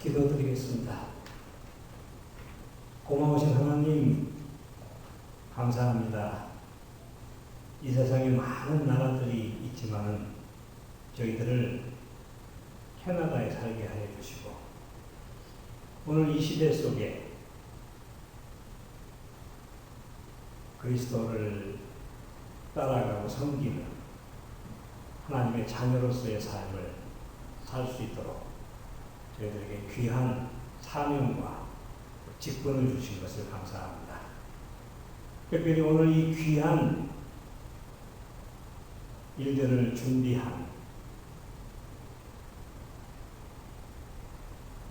기도드리겠습니다. 고마우신 하나님, 감사합니다. 이 세상에 많은 나라들이 있지만 저희들을 캐나다에 살게 하여 주시고, 오늘 이 시대 속에 그리스도를 따라가고 섬기는 하나님의 자녀로서의 삶을 살 수 있도록 저희들에게 귀한 사명과 직분을 주신 것을 감사합니다. 특별히 오늘 이 귀한 일들을 준비한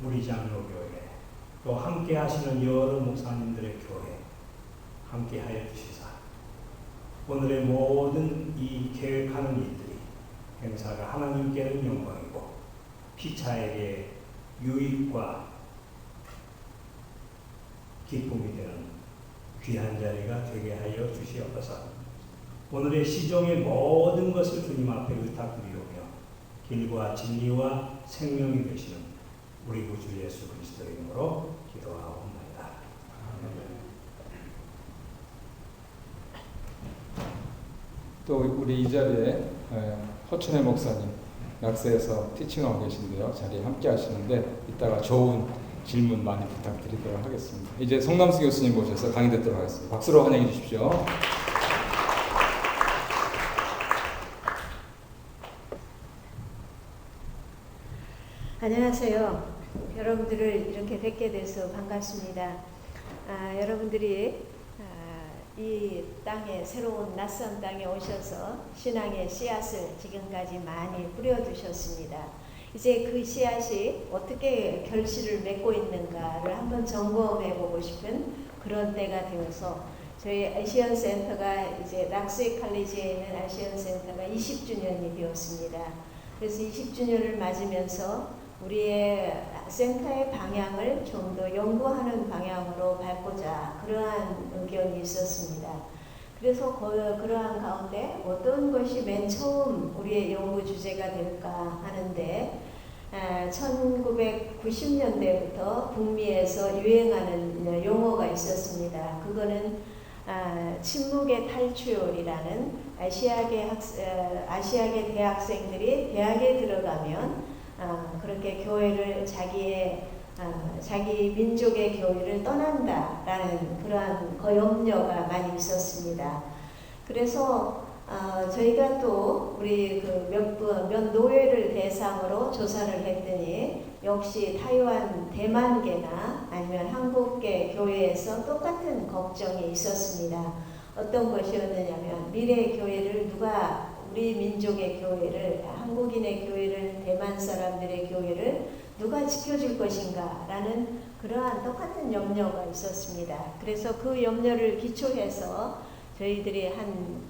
우리 장로교회, 또 함께 하시는 여러 목사님들의 교회 함께 하여 주시사 오늘의 모든 이 계획하는 일들이 행사가 하나님께는 영광이고 피차에게 유익과 기쁨이 되는 귀한 자리가 되게 하여 주시옵소서. 오늘의 시종의 모든 것을 주님 앞에 의탁드리오며 길과 진리와 생명이 되시는 우리 구주 예수 그리스도의 이름으로 기도하옵나이다. 또 우리 이 자리에 허춘혜 목사님 낙세에서 티칭하고 계신데요. 자리에 함께 하시는데 이따가 좋은 질문 많이 부탁드리도록 하겠습니다. 이제 송남수 교수님 모셔서 강의 듣도록 하겠습니다. 박수로 환영해 주십시오. 안녕하세요. 여러분들을 이렇게 뵙게 돼서 반갑습니다. 여러분들이 이 땅에, 새로운 낯선 땅에 오셔서 신앙의 씨앗을 지금까지 많이 뿌려두셨습니다. 이제 그 씨앗이 어떻게 결실을 맺고 있는가를 한번 점검해보고 싶은 그런 때가 되어서 저희 아시안 센터가 이제 락스웨이 칼리지에 있는 아시안 센터가 20주년이 되었습니다. 그래서 20주년을 맞으면서 우리의 센터의 방향을 좀 더 연구하는 방향으로 밟고자 그러한 의견이 있었습니다. 그래서 그러한 가운데 어떤 것이 맨 처음 우리의 연구 주제가 될까 하는데 1990년대부터 북미에서 유행하는 용어가 있었습니다. 그거는 침묵의 탈출이라는 아시아계 대학생들이 대학에 들어가면 그렇게 교회를 자기 민족의 교회를 떠난다라는 그러한 염려가 많이 있었습니다. 그래서 저희가 또 우리 몇 노예를 대상으로 조사를 했더니 역시 타이완 대만계나 아니면 한국계 교회에서 똑같은 걱정이 있었습니다. 어떤 것이었느냐면 미래의 교회를 우리 민족의 교회를, 한국인의 교회를, 대만 사람들의 교회를 누가 지켜줄 것인가 라는 그러한 똑같은 염려가 있었습니다. 그래서 그 염려를 기초해서 저희들이 한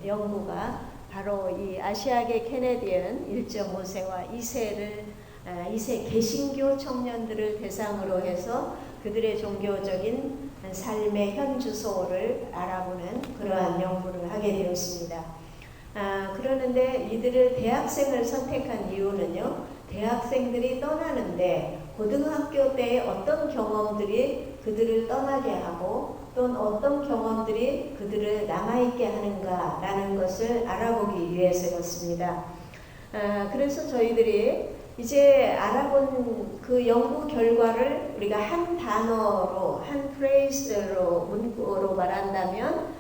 연구가 바로 이 아시아계 캐네디언 1.5세와 2세 개신교 청년들을 대상으로 해서 그들의 종교적인 삶의 현 주소를 알아보는 그러한 연구를 하게 되었습니다. 그러는데 이들을 대학생을 선택한 이유는요, 대학생들이 떠나는데 고등학교 때의 어떤 경험들이 그들을 떠나게 하고 또는 어떤 경험들이 그들을 남아있게 하는가라는 것을 알아보기 위해서였습니다. 그래서 저희들이 이제 알아본 그 연구 결과를 우리가 한 단어로, 한 프레이즈로, 문구로 말한다면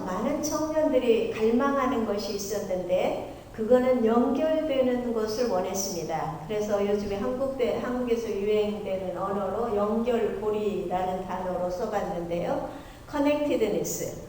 많은 청년들이 갈망하는 것이 있었는데 그거는 연결되는 것을 원했습니다. 그래서 요즘에 한국에서 유행되는 언어로 연결고리라는 단어로 써봤는데요. connectedness,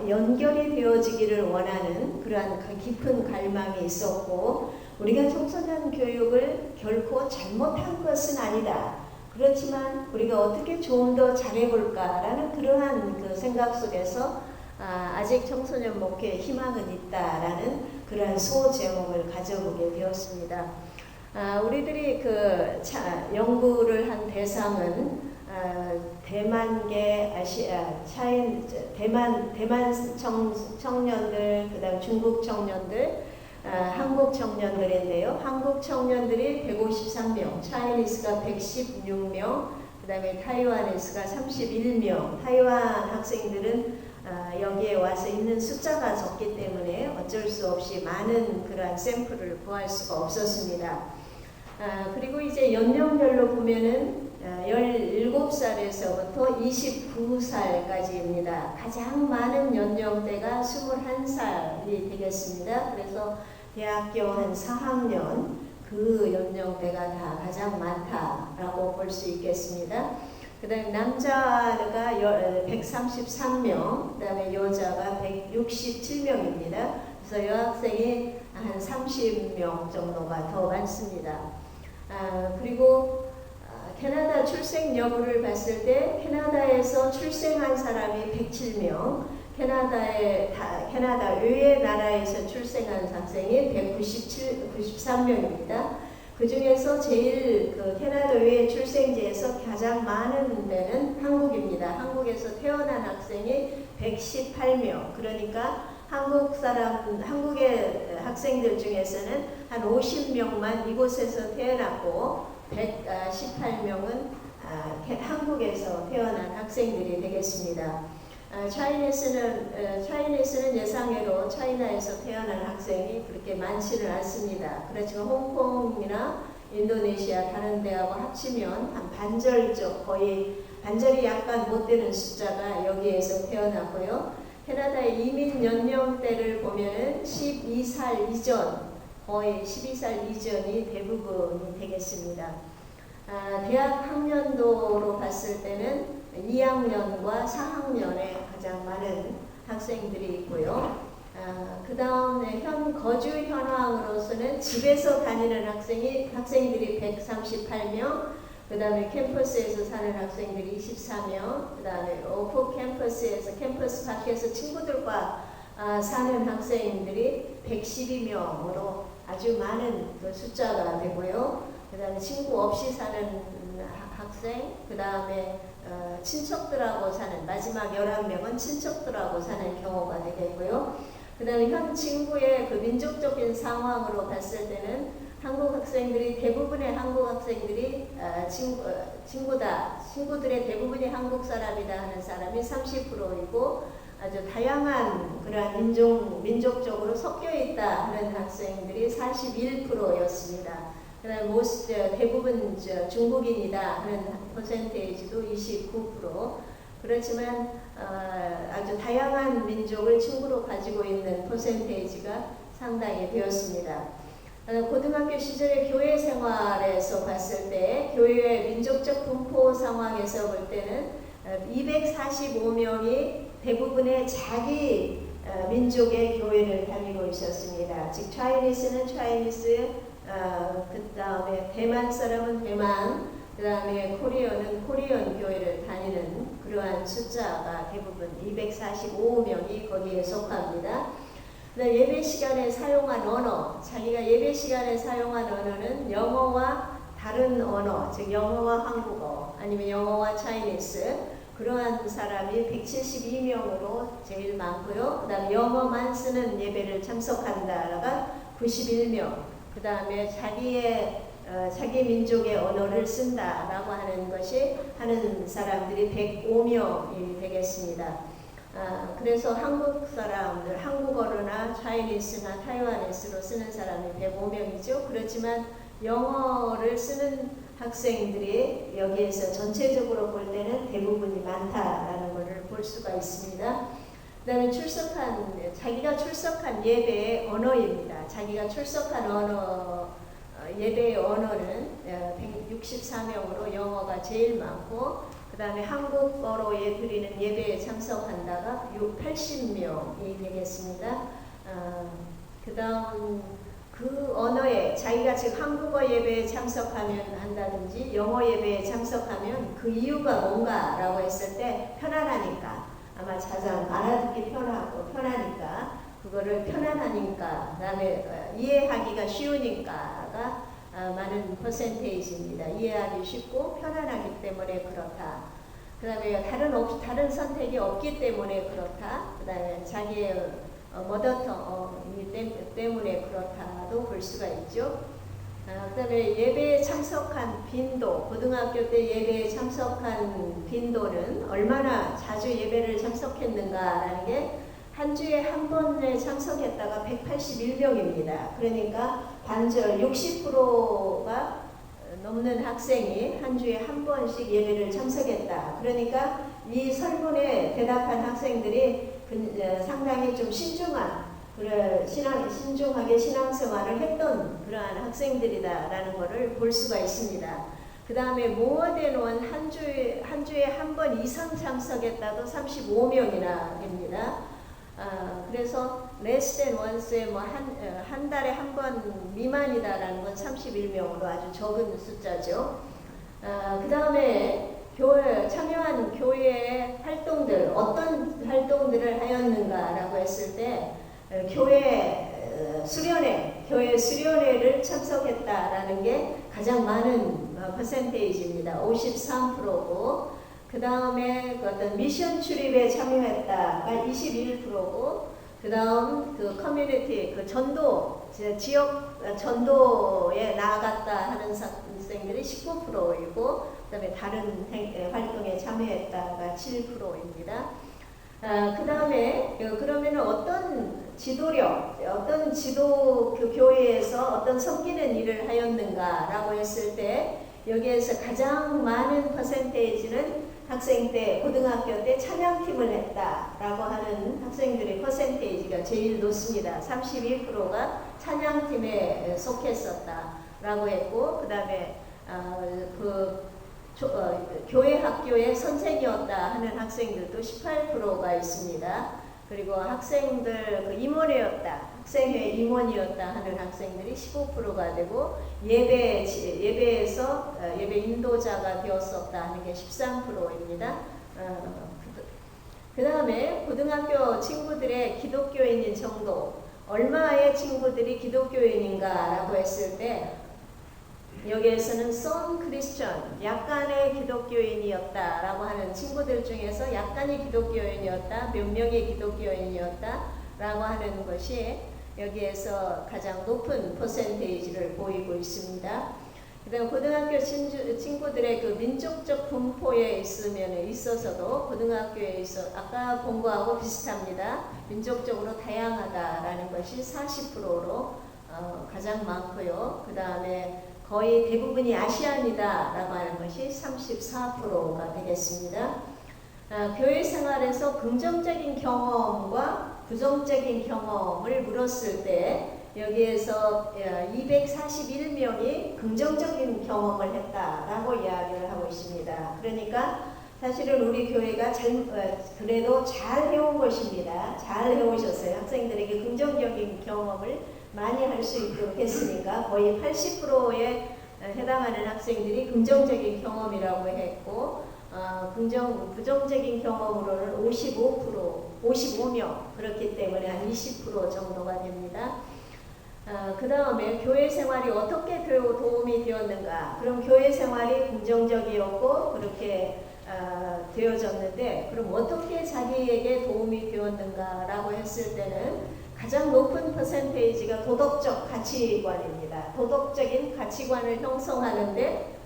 연결이 되어지기를 원하는 그러한 깊은 갈망이 있었고, 우리가 청소년 교육을 결코 잘못한 것은 아니다. 그렇지만 우리가 어떻게 좀 더 잘해볼까라는 그러한 그 생각 속에서 아직 청소년 목회에 희망은 있다라는 그러한 소제목을 가져보게 되었습니다. 우리들이 연구를 한 대상은 대만계 대만 청년들, 그다음 중국 청년들, 한국 청년들인데요. 한국 청년들이 153명, 차이니스가 116명, 그 다음에 타이완에스가 31명. 타이완 학생들은 여기에 와서 있는 숫자가 적기 때문에 어쩔 수 없이 많은 그러한 샘플을 구할 수가 없었습니다. 그리고 이제 연령별로 보면은 17살에서부터 29살까지입니다. 가장 많은 연령대가 21살이 되겠습니다. 그래서 대학교 한 4학년 그 연령대가 다 가장 많다라고 볼 수 있겠습니다. 그 다음에 남자가 133명, 그 다음에 여자가 167명입니다. 그래서 여학생이 한 30명 정도가 더 많습니다. 그리고 캐나다 출생 여부를 봤을 때 캐나다에서 출생한 사람이 107명, 캐나다 외의 나라에서 출생한 학생이 193명입니다. 그 중에서 제일 캐나다 외의 출생지에서 가장 많은 데는 한국입니다. 한국에서 태어난 학생이 118명. 그러니까 한국의 학생들 중에서는 한 50명만 이곳에서 태어났고 118명은 한국에서 태어난 학생들이 되겠습니다. 차이니스는 예상외로 차이나에서 태어난 학생이 그렇게 많지는 않습니다. 그렇지만 홍콩이나 인도네시아 다른 데하고 합치면 한 반절적, 거의 반절이 약간 못 되는 숫자가 여기에서 태어났고요. 캐나다의 이민 연령대를 보면은 12살 이전, 거의 12살 이전이 대부분이 되겠습니다. 대학 학년도로 봤을 때는 2학년과 4학년에 가장 많은 학생들이 있고요. 그 다음에 거주 현황으로서는 집에서 다니는 학생들이 138명, 그 다음에 캠퍼스에서 사는 학생들이 24명, 그 다음에 오프 캠퍼스에서 캠퍼스 밖에서 친구들과 사는 학생들이 112명으로 아주 많은 그 숫자가 되고요. 그 다음에 친구 없이 사는 학생, 그 다음에 친척들하고 사는, 마지막 11명은 친척들하고 사는 경우가 되겠고요. 그 다음에 현 친구의 그 민족적인 상황으로 봤을 때는 대부분의 한국 학생들이 친구들의 대부분이 한국 사람이다 하는 사람이 30%이고 아주 다양한 그러한 민족적으로 섞여 있다 하는 학생들이 41%였습니다. 그다음에 대부분 중국인이다 하는 퍼센테이지도 29%. 그렇지만 아주 다양한 민족을 친구로 가지고 있는 퍼센테이지가 상당히 되었습니다. 고등학교 시절의 교회 생활에서 봤을 때 교회의 민족적 분포 상황에서 볼 때는 245명이 대부분의 자기 민족의 교회를 다니고 있었습니다. 즉 차이니스는 차이니스, 그 다음에 대만 사람은 대만, 그 다음에 코리언은 코리언 교회를 다니는 그러한 숫자가 대부분 245명이 거기에 속합니다. 예배 시간에 사용한 언어, 자기가 예배 시간에 사용한 언어는 영어와 다른 언어, 즉 영어와 한국어 아니면 영어와 차이니스, 그러한 사람이 172명으로 제일 많고요. 그 다음에 영어만 쓰는 예배를 참석한다가 91명, 그 다음에 자기 민족의 언어를 쓴다라고 하는 사람들이 105명이 되겠습니다. 그래서 한국 사람들, 한국어로나 차이니스나 타이완에스로 쓰는 사람이 105명이죠. 그렇지만 영어를 쓰는 학생들이 여기에서 전체적으로 볼 때는 대부분이 많다라는 것을 볼 수가 있습니다. 그 다음에 자기가 출석한 예배의 언어입니다. 자기가 출석한 예배의 언어는 164명으로 영어가 제일 많고, 그 다음에 한국어로 드리는 예배에 참석한다가 80명이 되겠습니다. 그 다음 그 언어에 자기가 지금 한국어 예배에 한다든지 영어 예배에 참석하면 그 이유가 뭔가라고 했을 때 편안하니까, 아마 가장 알아듣기 편하니까, 그거를 편안하니까, 그 다음에 이해하기가 쉬우니까가 많은 퍼센테이지입니다. 이해하기 쉽고 편안하기 때문에 그렇다. 그 다음에 다른 선택이 없기 때문에 그렇다. 그 다음에 자기의 머더텅이기 때문에 그렇다도 볼 수가 있죠. 그다음에 예배에 참석한 빈도, 고등학교 때 예배에 참석한 빈도는 얼마나 자주 예배를 참석했는가라는 게 한 주에 한 번에 참석했다가 181명입니다. 그러니까 반절 60%가 넘는 학생이 한 주에 한 번씩 예배를 참석했다. 그러니까 이 설문에 대답한 학생들이 상당히 좀 신중하게 신앙생활을 했던 그러한 학생들이다라는 것을 볼 수가 있습니다. 그 다음에 모어덴원 한 주에 한 번 이상 참석했다도 35명이나 됩니다. 그래서 less than once에 한 달에 한 번 미만이다라는 건 31명으로 아주 적은 숫자죠. 그 다음에 참여한 교회의 활동들, 어떤 활동들을 하였는가라고 했을 때, 교회 수련회를 참석했다라는 게 가장 많은 퍼센테이지입니다. 53%고, 그 다음에 어떤 미션 출입에 참여했다가 21%고, 그 다음 커뮤니티, 지역 전도에 나아갔다 하는 학생들이 19%이고, 그 다음에 다른 활동에 참여했다가 7%입니다. 그 다음에 그러면 어떤 교회에서 어떤 섬기는 일을 하였는가라고 했을 때, 여기에서 가장 많은 퍼센테이지는 학생 때, 고등학교 때 찬양팀을 했다라고 하는 학생들의 퍼센테이지가 제일 높습니다. 32%가 찬양팀에 속했었다라고 했고, 그 다음에 교회 학교의 선생이었다 하는 학생들도 18%가 있습니다. 그리고 학생회 임원이었다 하는 학생들이 15%가 되고, 예배에서 예배 인도자가 되었었다 하는 게 13%입니다. 그 다음에 고등학교 친구들의 기독교인인 정도, 얼마의 친구들이 기독교인인가라고 했을 때, 여기에서는 some Christian, 약간의 기독교인이었다라고 하는 친구들 중에서 약간의 기독교인이었다, 몇 명의 기독교인이었다라고 하는 것이 여기에서 가장 높은 퍼센테이지를 보이고 있습니다. 그다음 고등학교 친구들의 그 민족적 분포에 있어서도 고등학교에 아까 본 거하고 비슷합니다. 민족적으로 다양하다라는 것이 40%로 가장 많고요. 그 다음에 거의 대부분이 아시안이다라고 하는 것이 34%가 되겠습니다. 교회 생활에서 긍정적인 경험과 부정적인 경험을 물었을 때, 여기에서 241명이 긍정적인 경험을 했다라고 이야기를 하고 있습니다. 그러니까 사실은 우리 교회가 그래도 잘 해온 것입니다. 잘 해오셨어요. 학생들에게 긍정적인 경험을 많이 할 수 있도록 했으니까 거의 80%에 해당하는 학생들이 긍정적인 경험이라고 했고, 부정적인 경험으로는 55명, 그렇기 때문에 한 20% 정도가 됩니다. 그 다음에 교회 생활이 어떻게 도움이 되었는가? 그럼 교회 생활이 긍정적이었고 그렇게 되어졌는데, 그럼 어떻게 자기에게 도움이 되었는가라고 했을 때는 가장 높은 퍼센테이지가 도덕적 가치관입니다. 도덕적인 가치관을 형성하는데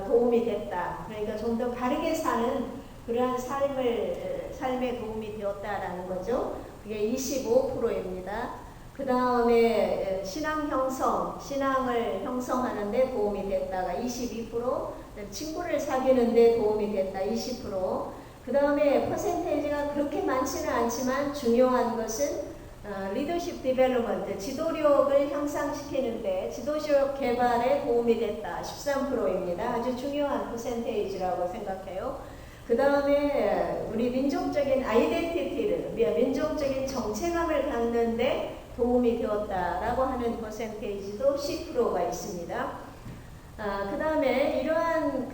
도움이 됐다. 그러니까 좀 더 바르게 사는 그러한 삶에 도움이 되었다라는 거죠. 그게 25%입니다. 그 다음에 신앙을 형성하는데 도움이 됐다가 22%, 친구를 사귀는데 도움이 됐다 20%. 그 다음에 퍼센테이지가 그렇게 많지는 않지만 중요한 것은 리더십 디벨롭먼트, 지도력을 향상시키는데 지도력 개발에 도움이 됐다 13%입니다. 아주 중요한 퍼센테이지라고 생각해요. 그 다음에 우리 민족적인 아이덴티티를, 민족적인 정체감을 갖는데 도움이 되었다라고 하는 퍼센테이지도 10%가 있습니다. 그 다음에 이러한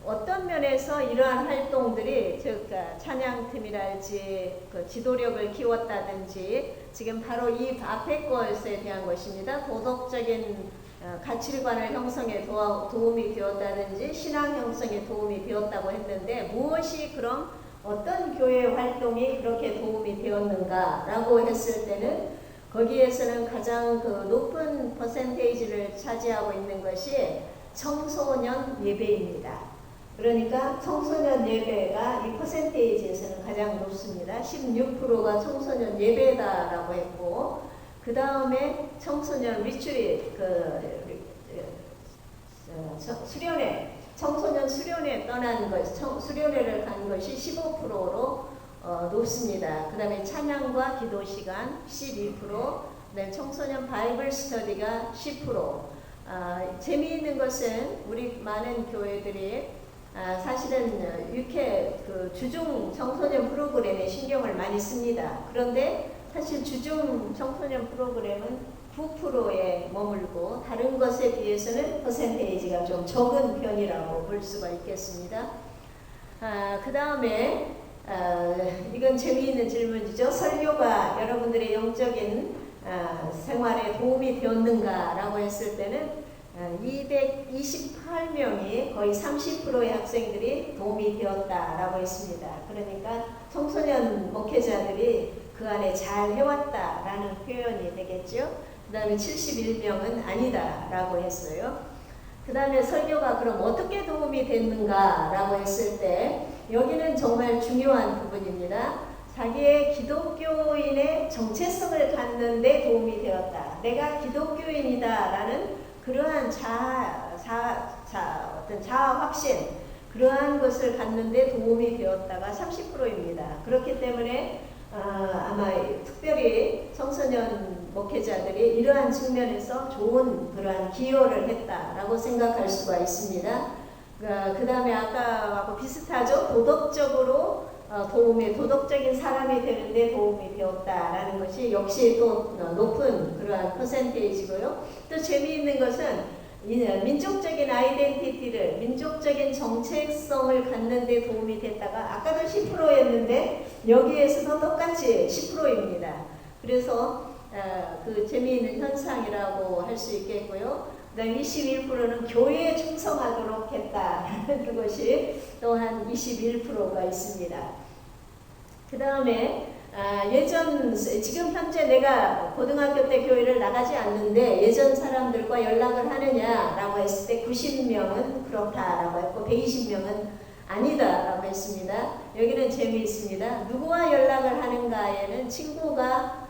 어떤 면에서 이러한 활동들이, 즉 찬양팀이랄지 지도력을 키웠다든지, 지금 바로 이 앞에 것에 대한 것입니다. 도덕적인 가치관을 형성에 도움이 되었다든지 신앙 형성에 도움이 되었다고 했는데, 무엇이 그럼 어떤 교회 활동이 그렇게 도움이 되었는가라고 했을 때는 거기에서는 가장 그 높은 퍼센테이지를 차지하고 있는 것이 청소년 예배입니다. 그러니까 청소년 예배가 이 퍼센테이지에서는 가장 높습니다. 16%가 청소년 예배다라고 했고, 그 다음에 청소년 리트릿, 수련회, 청소년 수련회 떠난 것, 수련회를 간 것이 15%로 높습니다. 그 다음에 찬양과 기도 시간 12%, 그다음에 청소년 바이블 스터디가 10%. 재미있는 것은 우리 많은 교회들이 사실은 이렇게 그 주중 청소년 프로그램에 신경을 많이 씁니다. 그런데 사실 주중 청소년 프로그램은 9%에 머물고 다른 것에 비해서는 퍼센테이지가 좀 적은 편이라고 볼 수가 있겠습니다. 그 다음에 이건 재미있는 질문이죠. 설교가 여러분들의 영적인 생활에 도움이 되었는가라고 했을 때는 228명이 거의 30%의 학생들이 도움이 되었다라고 했습니다. 그러니까 청소년 목회자들이 그 안에 잘 해왔다라는 표현이 되겠죠. 그 다음에 71명은 아니다라고 했어요. 그 다음에 설교가 그럼 어떻게 도움이 됐는가라고 했을 때 여기는 정말 중요한 부분입니다. 자기의 기독교인의 정체성을 갖는 데 도움이 되었다. 내가 기독교인이다라는 그러한 어떤 자아 확신, 그러한 것을 갖는 데 도움이 되었다가 30%입니다. 그렇기 때문에 아마 특별히 청소년 목회자들이 이러한 측면에서 좋은 그러한 기여를 했다라고 생각할 수가 있습니다. 그 다음에 아까하고 비슷하죠. 도덕적으로 도덕적인 사람이 되는데 도움이 되었다라는 것이 역시 또 높은 그러한 퍼센테이지고요. 또 재미있는 것은 민족적인 아이덴티티를, 민족적인 정체성을 갖는 데 도움이 됐다가 아까도 10%였는데 여기에서도 똑같이 10%입니다. 그래서 그 재미있는 현상이라고 할 수 있겠고요. 그다음 21%는 교회에 충성하도록 했다는 것이 또한 21%가 있습니다. 그 다음에 지금 현재 내가 고등학교 때 교회를 나가지 않는데 예전 사람들과 연락을 하느냐라고 했을 때 90명은 그렇다라고 했고 120명은 아니다라고 했습니다. 여기는 재미있습니다. 누구와 연락을 하는가에는 친구가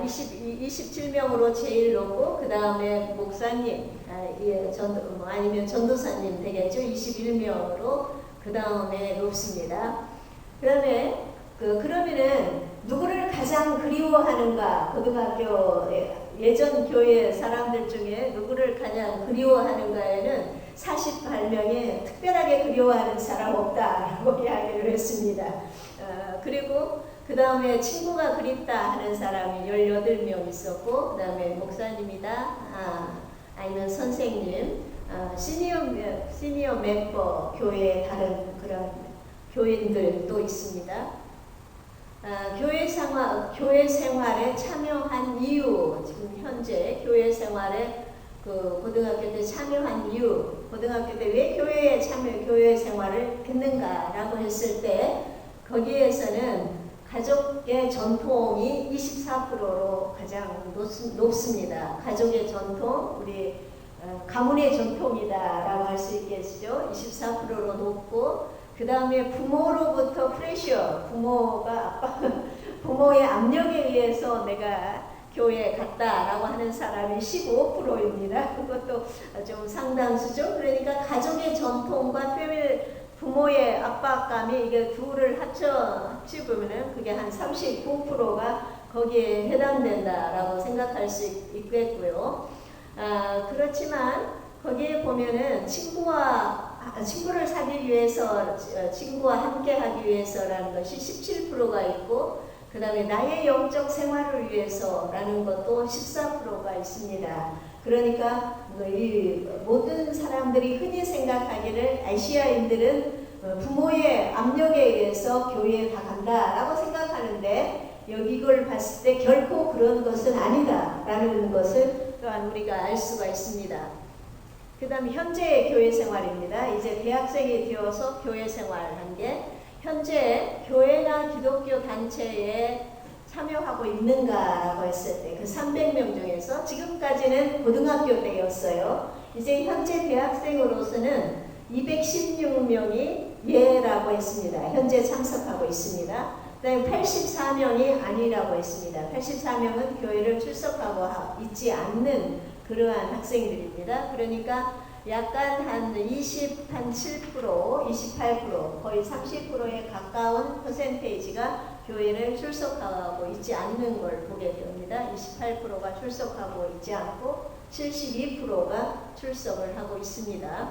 27명으로 제일 높고 그 다음에 목사님 아니면 전도사님 되겠죠. 21명으로 그 다음에 높습니다. 그 다음에 그러면은 누구를 가장 그리워하는가? 고등학교 예전 교회 사람들 중에 누구를 가장 그리워하는가에는 48명이 특별하게 그리워하는 사람 없다라고 이야기를 했습니다. 그리고 그 다음에 친구가 그립다 하는 사람이 18명 있었고, 그 다음에 목사님이다, 아니면 선생님, 시니어 멤버, 교회의 다른 그런 교인들도 있습니다. 교회 생활에 참여한 이유, 지금 현재 교회 생활에 고등학교 때 참여한 이유, 고등학교 때 왜 교회 생활을 했는가라고 했을 때 거기에서는 가족의 전통이 24%로 가장 높습니다. 가족의 전통, 우리 가문의 전통이다라고 할 수 있겠죠. 24%로 높고, 그 다음에 부모로부터 프레셔, 부모의 압력에 의해서 내가 교회에 갔다라고 하는 사람이 15%입니다. 그것도 좀 상당수죠. 그러니까 가족의 전통과 부모의 압박감이 이게 둘을 합치보면은 그게 한 39%가 거기에 해당된다라고 생각할 수 있겠고요. 그렇지만 거기에 보면은 친구를 사귀기 위해서, 친구와 함께 하기 위해서라는 것이 17%가 있고, 그 다음에 나의 영적 생활을 위해서라는 것도 14%가 있습니다. 그러니까 이 모든 사람들이 흔히 생각하기를 아시아인들은 부모의 압력에 의해서 교회에 다 간다라고 생각하는데 이걸 봤을 때 결코 그런 것은 아니다라는 것을 또한 우리가 알 수가 있습니다. 그 다음 현재의 교회 생활입니다. 이제 대학생이 되어서 교회 생활을 한 게 현재 교회나 기독교 단체에 참여하고 있는가라고 했을 때 그 300명 중에서 지금까지는 고등학교 때였어요. 이제 현재 대학생으로서는 216명이 예라고 했습니다. 현재 참석하고 있습니다. 그다음에 84명이 아니라고 했습니다. 84명은 교회를 출석하고 있지 않는 그러한 학생들입니다. 그러니까 약간 한 7%, 28%, 거의 30%에 가까운 퍼센테이지가 교회를 출석하고 있지 않는 걸 보게 됩니다. 28%가 출석하고 있지 않고 72%가 출석을 하고 있습니다.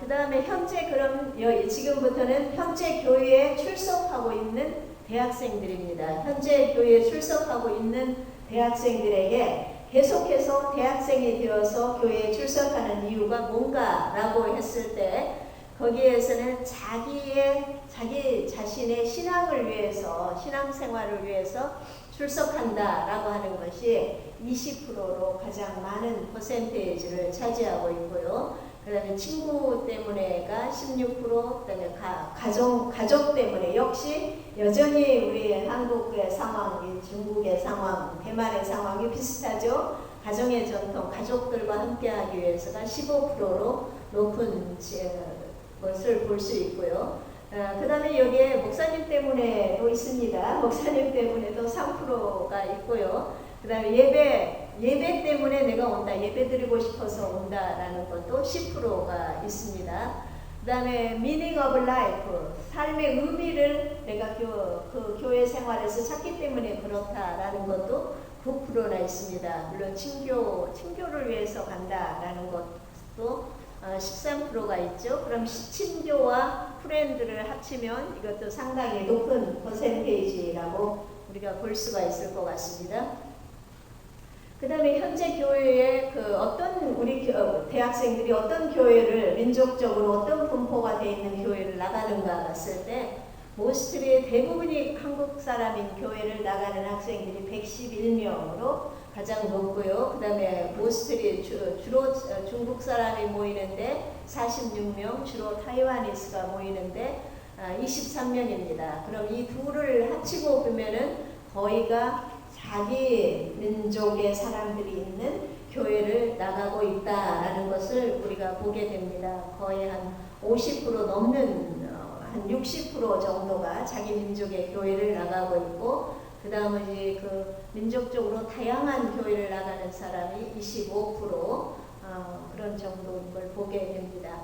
그 다음에 현재 그럼 지금부터는 현재 교회에 출석하고 있는 대학생들입니다. 현재 교회에 출석하고 있는 대학생들에게 계속해서 대학생이 되어서 교회에 출석하는 이유가 뭔가라고 했을 때 거기에서는 자기 자신의 신앙을 위해서, 신앙생활을 위해서 출석한다라고 하는 것이 20%로 가장 많은 퍼센테이지를 차지하고 있고요. 그 다음에 친구 때문에가 16%, 그 다음에 가족 때문에 역시 여전히 우리 한국의 상황, 중국의 상황, 대만의 상황이 비슷하죠. 가정의 전통, 가족들과 함께하기 위해서가 15%로 높은 것을 볼 수 있고요. 그 다음에 여기에 목사님 때문에도 있습니다. 목사님 때문에도 3%가 있고요. 그 다음에 예배 때문에 내가 온다, 예배 드리고 싶어서 온다라는 것도 10%가 있습니다. 그 다음에 meaning of life, 삶의 의미를 내가 그 교회 생활에서 찾기 때문에 그렇다라는 것도 9%나 있습니다. 물론 친교를 위해서 간다라는 것도 13%가 있죠. 그럼 친교와 프렌드를 합치면 이것도 상당히 높은 퍼센테이지라고 우리가 볼 수가 있을 것 같습니다. 그 다음에 현재 교회에 어떤 우리 대학생들이 어떤 교회를 민족적으로 어떤 분포가 되어 있는 교회를 나가는가 봤을 때 모스트리 대부분이 한국 사람인 교회를 나가는 학생들이 111명으로 가장 높고요. 그 다음에 모스트리 주로 중국 사람이 모이는데 46명, 주로 타이와니스가 모이는데 23명입니다. 그럼 이 둘을 합치고 보면은 거의가 자기 민족의 사람들이 있는 교회를 나가고 있다라는 것을 우리가 보게 됩니다. 거의 한 50% 넘는 한 60% 정도가 자기 민족의 교회를 나가고 있고 그 다음에 이제 그 민족적으로 다양한 교회를 나가는 사람이 25% 그런 정도인 걸 보게 됩니다.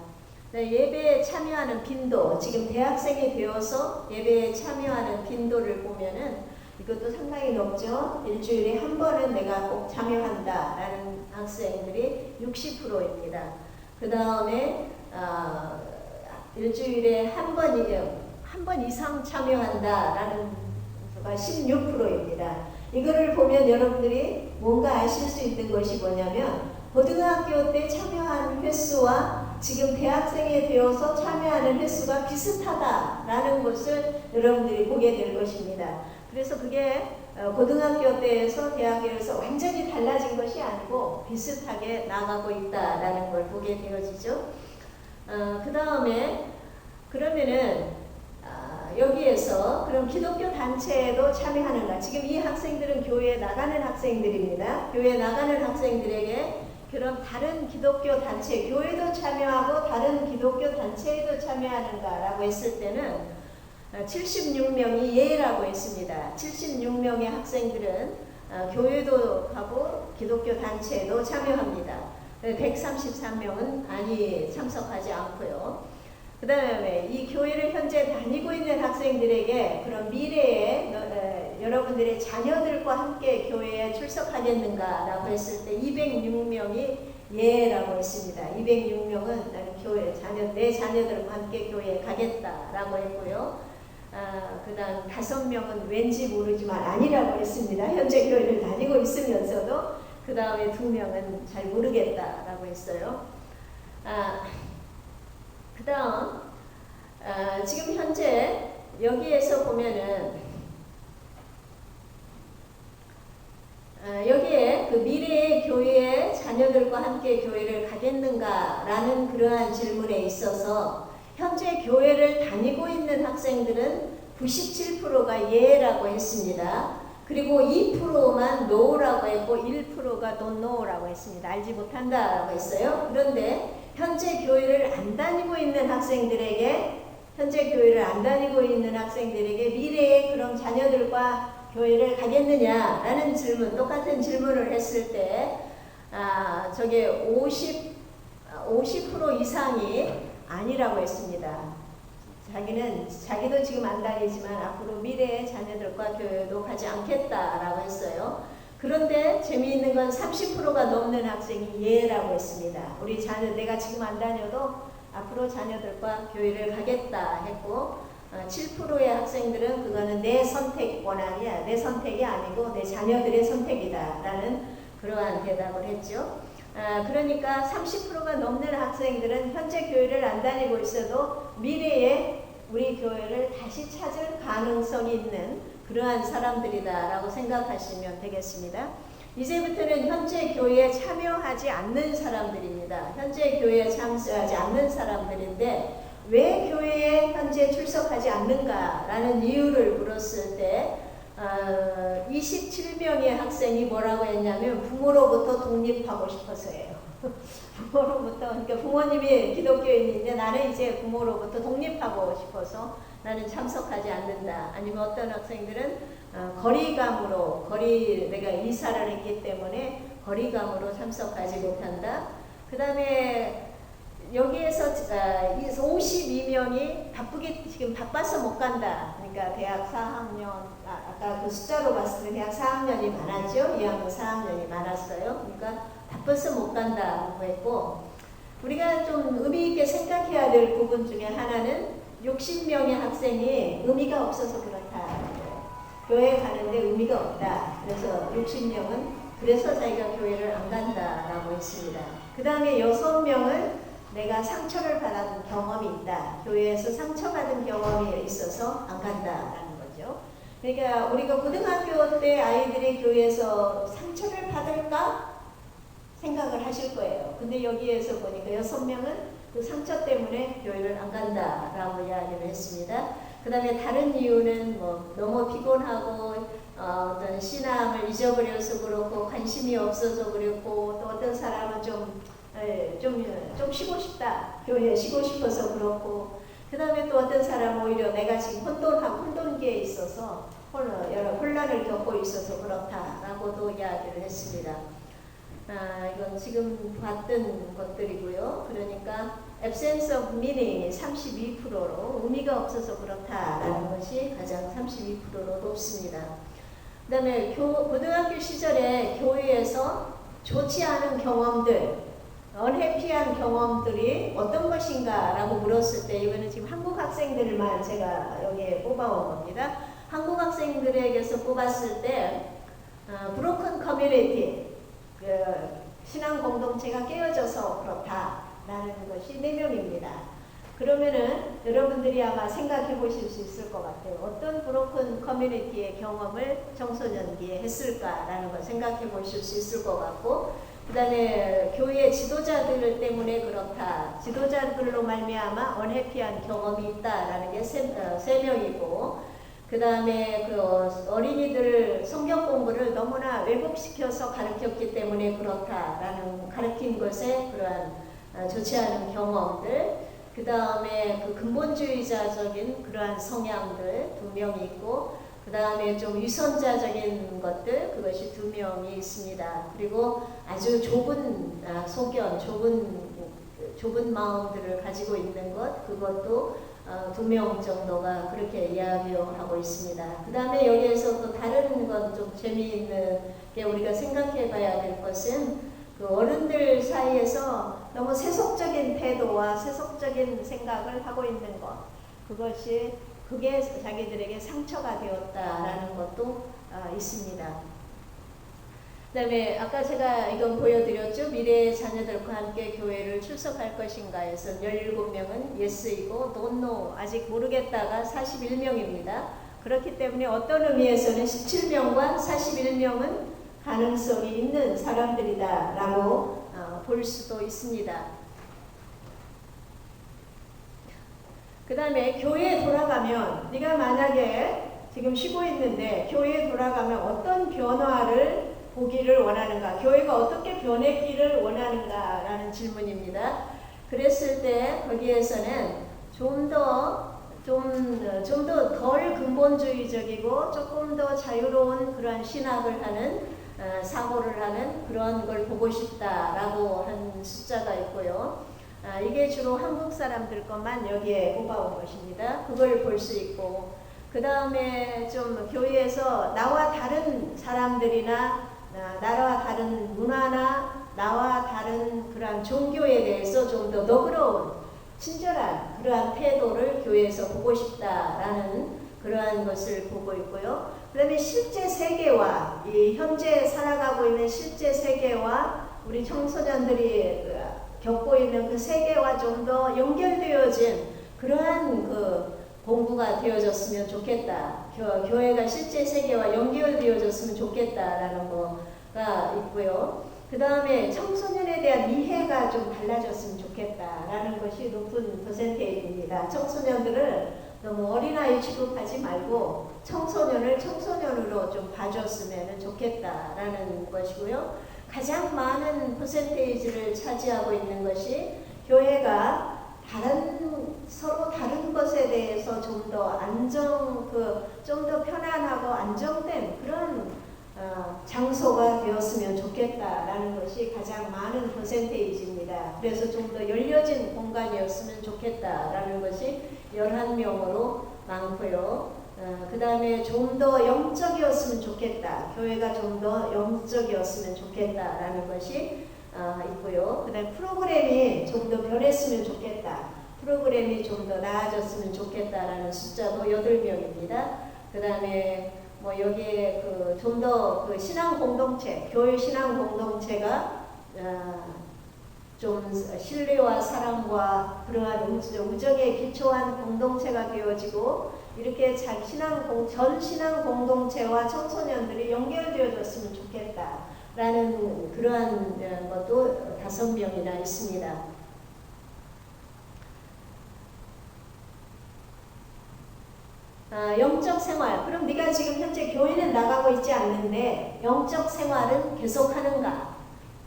예배에 참여하는 빈도, 지금 대학생이 되어서 예배에 참여하는 빈도를 보면은 이것도 상당히 높죠. 일주일에 한 번은 내가 꼭 참여한다라는 학생들이 60%입니다. 그 다음에 일주일에 한 번 이상 참여한다라는 수가 16%입니다. 이거를 보면 여러분들이 뭔가 아실 수 있는 것이 뭐냐면 고등학교 때 참여한 횟수와 지금 대학생이 되어서 참여하는 횟수가 비슷하다라는 것을 여러분들이 보게 될 것입니다. 그래서 그게 고등학교 때에서 대학에서 완전히 달라진 것이 아니고 비슷하게 나가고 있다라는 걸 보게 되어지죠. 그 다음에 그러면은 여기에서 그럼 기독교 단체에도 참여하는가? 지금 이 학생들은 교회에 나가는 학생들입니다. 교회에 나가는 학생들에게 그럼 다른 기독교 단체, 교회도 참여하고 다른 기독교 단체에도 참여하는가라고 했을 때는 76명이 예라고 했습니다. 76명의 학생들은 교회도 하고 기독교 단체에도 참여합니다. 133명은 아니 참석하지 않고요. 그 다음에 이 교회를 현재 다니고 있는 학생들에게 그럼 미래에 여러분들의 자녀들과 함께 교회에 출석하겠는가라고 했을 때 206명이 예라고 했습니다. 206명은 나는 내 자녀들과 함께 교회에 가겠다라고 했고요. 그 다음 5명은 왠지 모르지만 아니라고 했습니다. 현재 교회를 다니고 있으면서도 그 다음에 2명은 잘 모르겠다라고 했어요. 그 다음 지금 현재 여기에서 보면은 여기에 그 미래의 교회의 자녀들과 함께 교회를 가겠는가라는 그러한 질문에 있어서 현재 교회를 다니고 있는 학생들은 97%가 예라고 했습니다. 그리고 2%만 no라고 했고 1%가 don't know라고 했습니다. 알지 못한다라고 했어요. 그런데 현재 교회를 안 다니고 있는 학생들에게 미래에 그런 자녀들과 교회를 가겠느냐라는 질문, 똑같은 질문을 했을 때 저게 50% 이상이 아니라고 했습니다. 자기도 지금 안 다니지만 앞으로 미래의 자녀들과 교회도 가지 않겠다라고 했어요. 그런데 재미있는 건 30%가 넘는 학생이 예라고 했습니다. 우리 자녀, 내가 지금 안 다녀도 앞으로 자녀들과 교회를 가겠다 했고, 7%의 학생들은 그거는 내 선택 원한이야. 내 선택이 아니고 내 자녀들의 선택이다 라는 그러한 대답을 했죠. 그러니까 30%가 넘는 학생들은 현재 교회를 안 다니고 있어도 미래에 우리 교회를 다시 찾을 가능성이 있는 그러한 사람들이다라고 생각하시면 되겠습니다. 이제부터는 현재 교회에 참여하지 않는 사람들입니다. 현재 교회에 참여하지 않는 사람들인데 왜 교회에 현재 출석하지 않는가라는 이유를 물었을 때 27명의 학생이 뭐라고 했냐면 부모로부터 독립하고 싶어서예요. 부모로부터, 그러니까 부모님이 기독교인인데 나는 이제 부모로부터 독립하고 싶어서 나는 참석하지 않는다. 아니면 어떤 학생들은 거리감으로, 내가 이사를 했기 때문에 거리감으로 참석하지 못한다. 그 다음에 여기에서 52명이 지금 바빠서 못 간다. 그러니까 대학 4학년, 아까 그 숫자로 봤을 때 대학 4학년이 많았죠. 2학년 4학년이 많았어요. 그러니까 바빠서 못 간다고 했고, 우리가 좀 의미 있게 생각해야 될 부분 중에 하나는 60명의 학생이 의미가 없어서 그렇다. 교회 가는데 의미가 없다. 그래서 60명은 그래서 자기가 교회를 안 간다라고 했습니다. 그 다음에 6명은 내가 상처를 받은 경험이 있다. 교회에서 상처받은 경험이 있어서 안 간다라는 거죠. 그러니까 우리가 고등학교 때 아이들이 교회에서 상처를 받을까 생각을 하실 거예요. 근데 여기에서 보니까 6명은 그 상처 때문에 교회를 안 간다라고 이야기를 했습니다. 그 다음에 다른 이유는 뭐 너무 피곤하고 어떤 신앙을 잊어버려서 그렇고 관심이 없어서 그렇고 또 어떤 사람은 좀 쉬고 싶다. 교회에 쉬고 싶어서 그렇고 그 다음에 또 어떤 사람은 오히려 내가 지금 혼돈기에 있어서 여러 혼란을 겪고 있어서 그렇다라고도 이야기를 했습니다. 이건 지금 봤던 것들이고요. 그러니까 absence of meaning이 32%로 의미가 없어서 그렇다라는 것이 가장 32%로 높습니다. 그 다음에 고등학교 시절에 교회에서 좋지 않은 경험들, 언해피한 경험들이 어떤 것인가 라고 물었을 때 이거는 지금 한국 학생들만 제가 여기에 뽑아온 겁니다. 한국 학생들에게서 뽑았을 때 broken community, 신앙 공동체가 깨어져서 그렇다라는 것이 4명입니다. 그러면은 여러분들이 아마 생각해 보실 수 있을 것 같아요. 어떤 브로큰 커뮤니티의 경험을 청소년기에 했을까라는 걸 생각해 보실 수 있을 것 같고, 그 다음에 교회 지도자들 때문에 그렇다. 지도자들로 말미암아 언해피한 경험이 있다라는 게 3명이고, 그 다음에 그 어린이들 성경 공부를 너무나 왜곡시켜서 가르쳤기 때문에 그렇다라는 가르친 것에 그러한 좋지 않은 경험들, 그 다음에 그 근본주의자적인 그러한 성향들 2명이 있고, 그 다음에 좀 위선자적인 것들, 그것이 2명이 있습니다. 그리고 아주 좁은 소견, 좁은 마음들을 가지고 있는 것, 그것도 2명 정도가 그렇게 이야기하고 있습니다. 그 다음에 여기에서 또 다른 건 좀 재미있는 게 우리가 생각해 봐야 될 것은 그 어른들 사이에서 너무 세속적인 태도와 세속적인 생각을 하고 있는 것, 그게 자기들에게 상처가 되었다라는 것도 있습니다. 그 다음에 아까 제가 이건 보여드렸죠. 미래의 자녀들과 함께 교회를 출석할 것인가 해서 17명은 예스이고 don't know, 아직 모르겠다가 41명입니다. 그렇기 때문에 어떤 의미에서는 17명과 41명은 가능성이 있는 사람들이다 라고 볼 수도 있습니다. 그 다음에 교회에 돌아가면 네가 만약에 지금 쉬고 있는데 교회에 돌아가면 어떤 변화를 보기를 원하는가, 교회가 어떻게 변했기를 원하는가라는 질문입니다. 그랬을 때 거기에서는 좀 더 덜 근본주의적이고 조금 더 자유로운 그런 신학을 하는 사고를 하는 그런 걸 보고 싶다라고 한 숫자가 있고요. 이게 주로 한국 사람들 것만 여기에 뽑아온 것입니다. 그걸 볼 수 있고, 그 다음에 좀 교회에서 나와 다른 사람들이나 나와 다른 문화나 나와 다른 그러한 종교에 대해서 좀 더 너그러운 친절한 그러한 태도를 교회에서 보고 싶다라는 그러한 것을 보고 있고요. 그 다음에 실제 세계와 이 현재 살아가고 있는 실제 세계와 우리 청소년들이 겪고 있는 그 세계와 좀 더 연결되어진 그러한 그 공부가 되어졌으면 좋겠다. 교회가 실제 세계와 연결되어졌으면 좋겠다라는 거가 있고요. 그 다음에 청소년에 대한 이해가 좀 달라졌으면 좋겠다라는 것이 높은 퍼센테이지입니다. 청소년들을 너무 어린아이 취급하지 말고 청소년을 청소년으로 좀 봐줬으면 좋겠다라는 것이고요. 가장 많은 퍼센테이지를 차지하고 있는 것이 교회가 서로 다른 것에 대해서 좀 더 좀 더 편안하고 안정된 그런 장소가 되었으면 좋겠다라는 것이 가장 많은 퍼센테이지입니다. 그래서 좀 더 열려진 공간이었으면 좋겠다라는 것이 11명으로 많고요. 그 다음에 좀 더 영적이었으면 좋겠다. 교회가 좀 더 영적이었으면 좋겠다라는 것이 있고요. 그 다음에 프로그램이 좀 더 변했으면 좋겠다. 프로그램이 좀 더 나아졌으면 좋겠다라는 숫자도 8명입니다. 그 다음에 뭐 여기에 좀 더 그 신앙 공동체, 교회 신앙 공동체가 좀 신뢰와 사랑과 그러한 우정에 기초한 공동체가 되어지고 이렇게 전 신앙 공동체와 청소년들이 연결되어졌으면 좋겠다라는 그러한 것도 5명이나 있습니다. 영적 생활. 그럼 네가 지금 현재 교회는 나가고 있지 않는데 영적 생활은 계속하는가?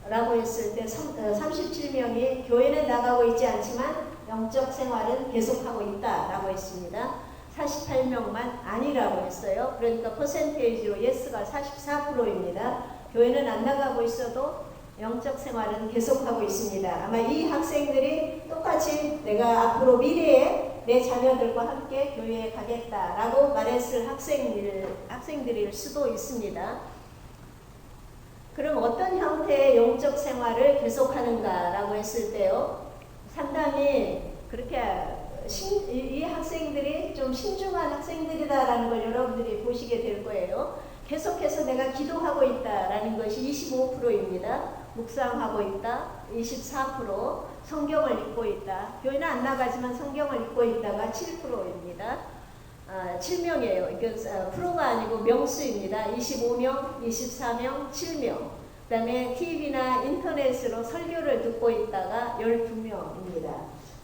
라고 했을 때 37명이 교회는 나가고 있지 않지만 영적 생활은 계속하고 있다라고 했습니다. 48명만 아니라고 했어요. 그러니까 퍼센테이지로 예스가 44%입니다. 교회는 안 나가고 있어도 영적 생활은 계속하고 있습니다. 아마 이 학생들이 똑같이 내가 앞으로 미래에 내 자녀들과 함께 교회에 가겠다라고 말했을 학생들일 수도 있습니다. 그럼 어떤 형태의 영적 생활을 계속하는가라고 했을 때요, 상당히 그렇게 이 학생들이 좀 신중한 학생들이다라는 걸 여러분들이 보시게 될 거예요. 계속해서 내가 기도하고 있다라는 것이 25%입니다. 묵상하고 있다, 24%, 성경을 읽고 있다. 교회는 안 나가지만 성경을 읽고 있다가 7%입니다. 7명이에요. 이게 프로가 아니고 명수입니다. 25명, 24명, 7명. 그 다음에 TV나 인터넷으로 설교를 듣고 있다가 12명입니다.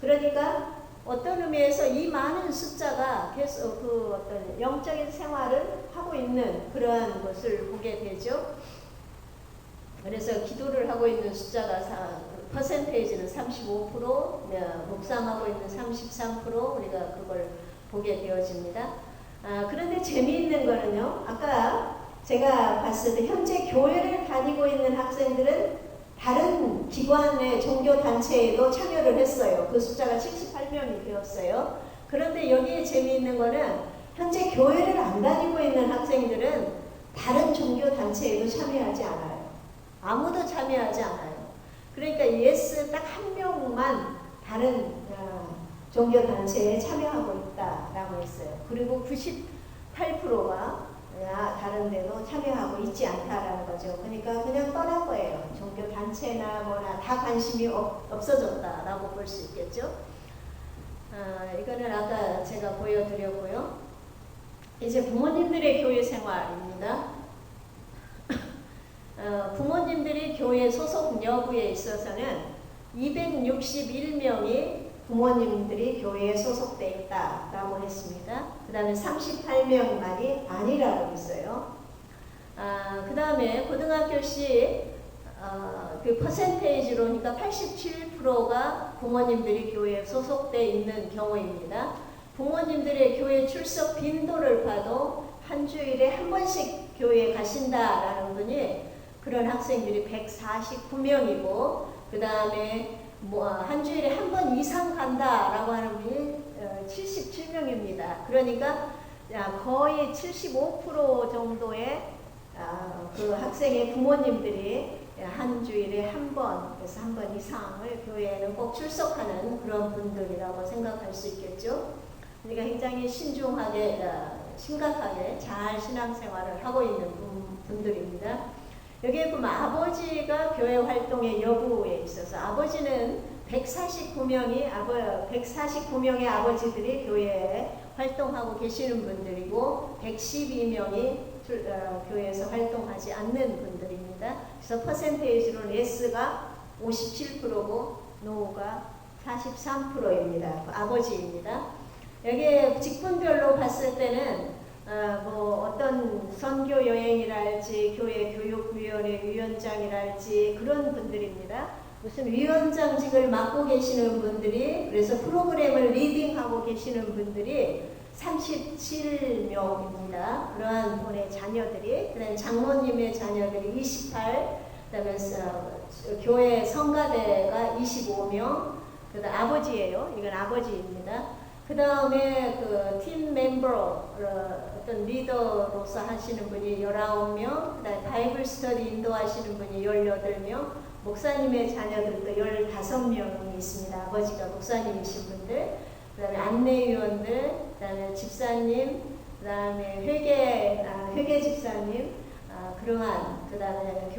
그러니까 어떤 의미에서 이 많은 숫자가 계속 어떤 영적인 생활을 하고 있는 그러한 것을 보게 되죠. 그래서 기도를 하고 있는 숫자가 퍼센테이지는 35%, 묵상하고 있는 33%, 우리가 그걸 보게 되어집니다. 그런데 재미있는 거는요, 아까 제가 봤을 때 현재 교회를 다니고 있는 학생들은 다른 기관의 종교단체에도 참여를 했어요. 그 숫자가 78명이 되었어요. 그런데 여기에 재미있는 거는 현재 교회를 안 다니고 있는 학생들은 다른 종교단체에도 참여하지 않아요. 아무도 참여하지 않아요. 그러니까 예스 딱 한 명만 다른 종교단체에 참여하고 있다라고 했어요. 그리고 98%가 다른 데도 참여하고 있지 않다라는 거죠. 그러니까 그냥 떠난 거예요. 종교단체나 뭐나 다 관심이 없어졌다라고 볼 수 있겠죠. 이거는 아까 제가 보여드렸고요. 이제 부모님들의 교회 생활입니다. 부모님들이 교회 소속 여부에 있어서는 261명이 부모님들이 교회에 소속돼 있다라고 했습니다. 그 다음에 38명만이 아니라고 했어요. 그 다음에 고등학교시 그 퍼센테이지로 그러니까 87%가 부모님들이 교회에 소속돼 있는 경우입니다. 부모님들의 교회 출석 빈도를 봐도 한 주일에 한 번씩 교회에 가신다라는 분이 그런 학생들이 149명이고 그 다음에 한 주일에 한 번 이상 간다라고 하는 분이 77명입니다. 그러니까 거의 75% 정도의 그 학생의 부모님들이 한 주일에 한 번, 그래서 한 번 이상을 교회에는 꼭 출석하는 그런 분들이라고 생각할 수 있겠죠. 그러니까 굉장히 신중하게, 심각하게 잘 신앙생활을 하고 있는 분들입니다. 여기에 보면 아버지가 교회 활동의 여부에 있어서 아버지는 149명의 아버지들이 교회에 활동하고 계시는 분들이고 112명이 교회에서 활동하지 않는 분들입니다. 그래서 퍼센테이지로 예스가 57%고 노가 43%입니다. 아버지입니다. 여기에 직분별로 봤을 때는 어떤 선교 여행이랄지 교회 교육위원회 위원장이랄지 그런 분들입니다. 무슨 위원장직을 맡고 계시는 분들이 그래서 프로그램을 리딩하고 계시는 분들이 37명입니다. 그러한 분의 자녀들이 그다음에 장모님의 자녀들이 28, 그다음에 교회 성가대가 25명, 그다음 아버지예요. 이건 아버지입니다. 그 다음에 그 팀 멤버 어떤 리더로서 하시는 분이 19명, 그다음에 바이블 스터디 인도하시는 분이 18명, 목사님의 자녀들도 15명이 있습니다. 아버지가 목사님이신 분들, 그다음에 안내위원들, 그다음에 집사님, 그다음에 회계 집사님, 그러한 그다음에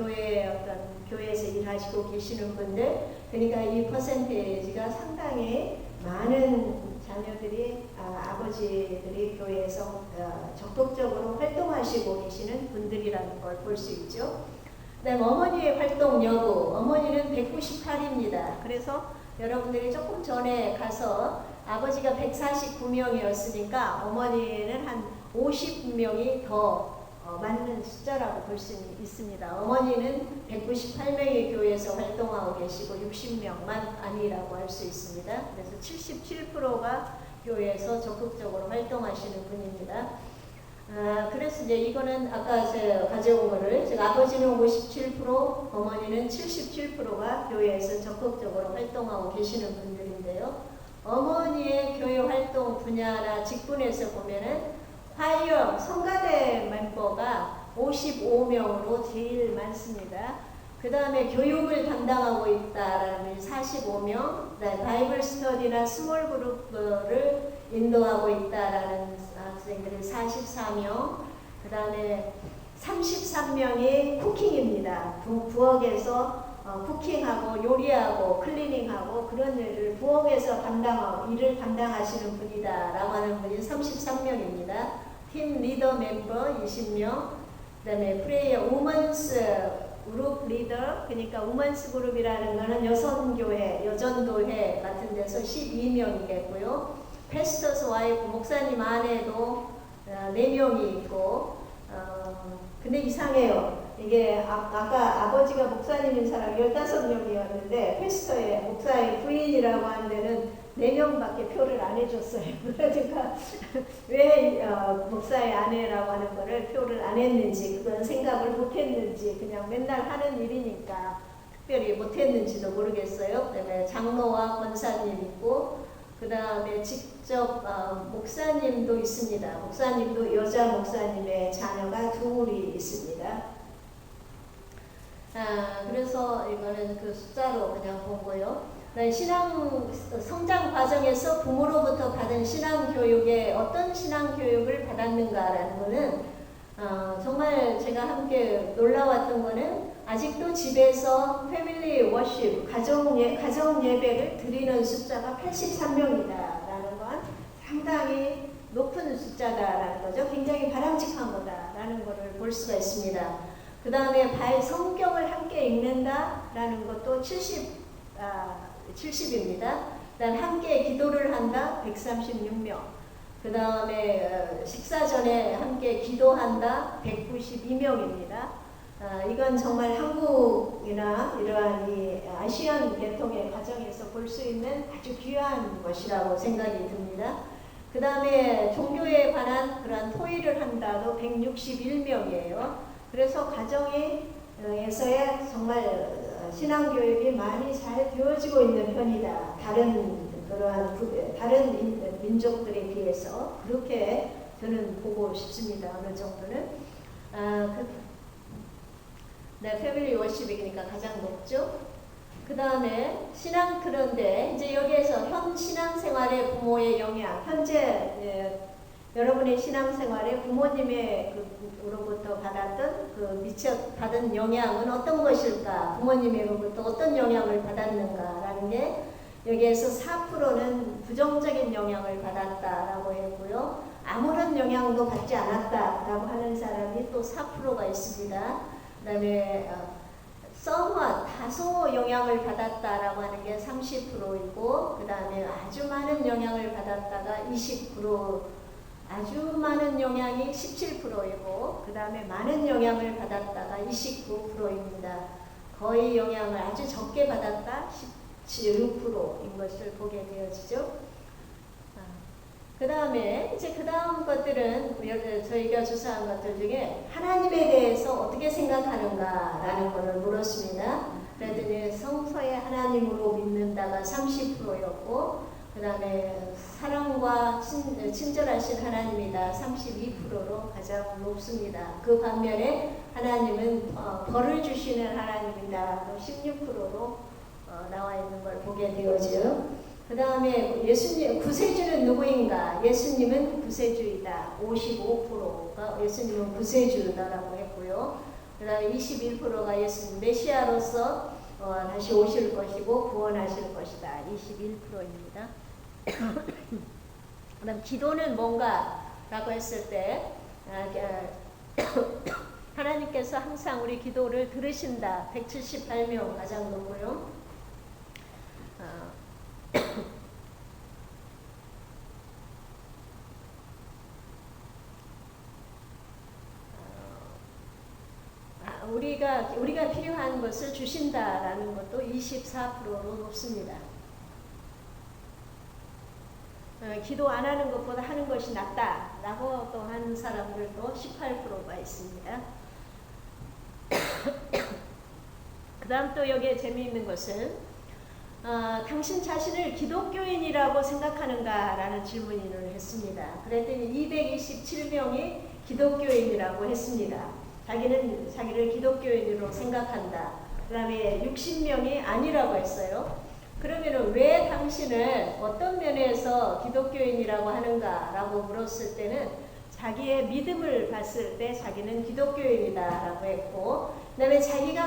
교회에서 일하시고 계시는 분들, 그러니까 이 퍼센테이지가 상당히 많은 자녀들이 아버지들이 교회에서 적극적으로 활동하시고 계시는 분들이라는 걸 볼 수 있죠. 그다음 어머니의 활동 여부, 어머니는 198입니다. 그래서 여러분들이 조금 전에 가서 아버지가 149명이었으니까 어머니는 한 50명이 더 맞는 숫자라고 볼 수 있습니다. 어머니는 198명의 교회에서 활동하고 계시고 60명만 아니라고 할 수 있습니다. 그래서 77%가 교회에서 적극적으로 활동하시는 분입니다. 그래서 이제 이거는 아까 제가 가져온 거를 제가 아버지는 57%, 어머니는 77%가 교회에서 적극적으로 활동하고 계시는 분들인데요. 어머니의 교회 활동 분야나 직분에서 보면은 화이어 성가대 멤버가 55명으로 제일 많습니다. 그 다음에 교육을 담당하고 있다라는 45명, 그다음에 바이블 스터디나 스몰 그룹을 인도하고 있다라는 학생들은 44명, 그 다음에 33명이 쿠킹입니다. 부엌에서 쿠킹하고 요리하고 클리닝하고 그런 일을 부엌에서 일을 담당하시는 분이다라고 하는 분이 33명입니다. 팀 리더 멤버 20명, 그 다음에 프레이어 우먼스 그룹 리더, 그러니까 우먼스 그룹이라는 거는 여성교회, 여전도회 같은 데서 12명이겠고요. 패스터스 와이프, 목사님 아내도 4명이 있고, 근데 이상해요. 이게 아까 아버지가 목사님인 사람 15명이었는데 패스터의 목사의 부인이라고 하는 데는 4명밖에 표를 안 해줬어요. 그러니까 왜 목사의 아내라고 하는 거를 표를 안 했는지, 그건 생각을 못 했는지, 그냥 맨날 하는 일이니까 특별히 못 했는지도 모르겠어요. 그다음에 장로와 권사님 있고, 그 다음에 직접 목사님도 있습니다. 목사님도 여자 목사님의 자녀가 2이 있습니다. 그래서 이거는 그 숫자로 그냥 보고요. 신앙 성장 과정에서 부모로부터 받은 신앙 교육에 어떤 신앙 교육을 받았는가라는 거는 정말 제가 함께 놀라웠던 거는 아직도 집에서 패밀리 워십, 가정 예배를 드리는 숫자가 83명이다라는 건 상당히 높은 숫자다라는 거죠. 굉장히 바람직한 거다라는 것을 볼 수가 있습니다. 그 다음에 성경을 함께 읽는다라는 것도 70입니다. 그다음 함께 기도를 한다 136명. 그 다음에 식사 전에 함께 기도한다 192명입니다. 이건 정말 한국이나 이러한 이 아시안 계통의 가정에서 볼 수 있는 아주 귀한 것이라고 생각이 듭니다. 그 다음에 종교에 관한 그런 토의를 한다도 161명이에요. 그래서 가정에서의 정말 신앙교육이 많이 잘 되어지고 있는 편이다. 다른 민족들에 비해서 그렇게 저는 보고 싶습니다. 어느 정도는. 네, 패밀리 워십이니까 가장 높죠. 그 다음에 신앙 그런데 이제 여기에서 현 신앙생활의 부모의 영향, 현재 여러분의 신앙생활에 부모님으로부터 받았던 받은 영향은 어떤 것일까? 부모님으로부터 어떤 영향을 받았는가라는 게 여기에서 4%는 부정적인 영향을 받았다라고 했고요. 아무런 영향도 받지 않았다라고 하는 사람이 또 4%가 있습니다. 그 다음에 다소 영향을 받았다라고 하는 게 30%이고 그 다음에 아주 많은 영향을 받았다가 20%, 아주 많은 영향이 17%이고 그 다음에 많은 영향을 받았다가 29%입니다. 거의 영향을 아주 적게 받았다 16%인 것을 보게 되어지죠. 그 다음에 이제 그 다음 것들은 저희가 조사한 것들 중에 하나님에 대해서 어떻게 생각하는가라는 것을 물었습니다. 그랬더니 성서에 하나님으로 믿는다가 30%였고 그 다음에 사랑과 친절하신 하나님이다 32%로 가장 높습니다. 그 반면에 하나님은 벌을 주시는 하나님이다 16%로 나와 있는 걸 보게 되어지요. 그 다음에 예수님, 구세주는 누구인가? 예수님은 구세주이다. 55%가 예수님은 구세주다라고 했고요. 그 다음에 21%가 예수님 메시아로서 다시 오실 것이고 구원하실 것이다. 21%입니다. 그 다음 기도는 뭔가? 라고 했을 때 하나님께서 항상 우리 기도를 들으신다. 178명 가장 높고요. 우리가 필요한 것을 주신다라는 것도 24%로 높습니다. 기도 안 하는 것보다 하는 것이 낫다라고 또 하는 사람들도 18%가 있습니다. 그 다음 또 여기에 재미있는 것은 당신 자신을 기독교인이라고 생각하는가? 라는 질문을 했습니다. 그랬더니 227명이 기독교인이라고 했습니다. 자기를 기독교인으로 생각한다. 그 다음에 60명이 아니라고 했어요. 그러면 왜 당신을 어떤 면에서 기독교인이라고 하는가? 라고 물었을 때는 자기의 믿음을 봤을 때 자기는 기독교인이다 라고 했고 그 다음에 자기가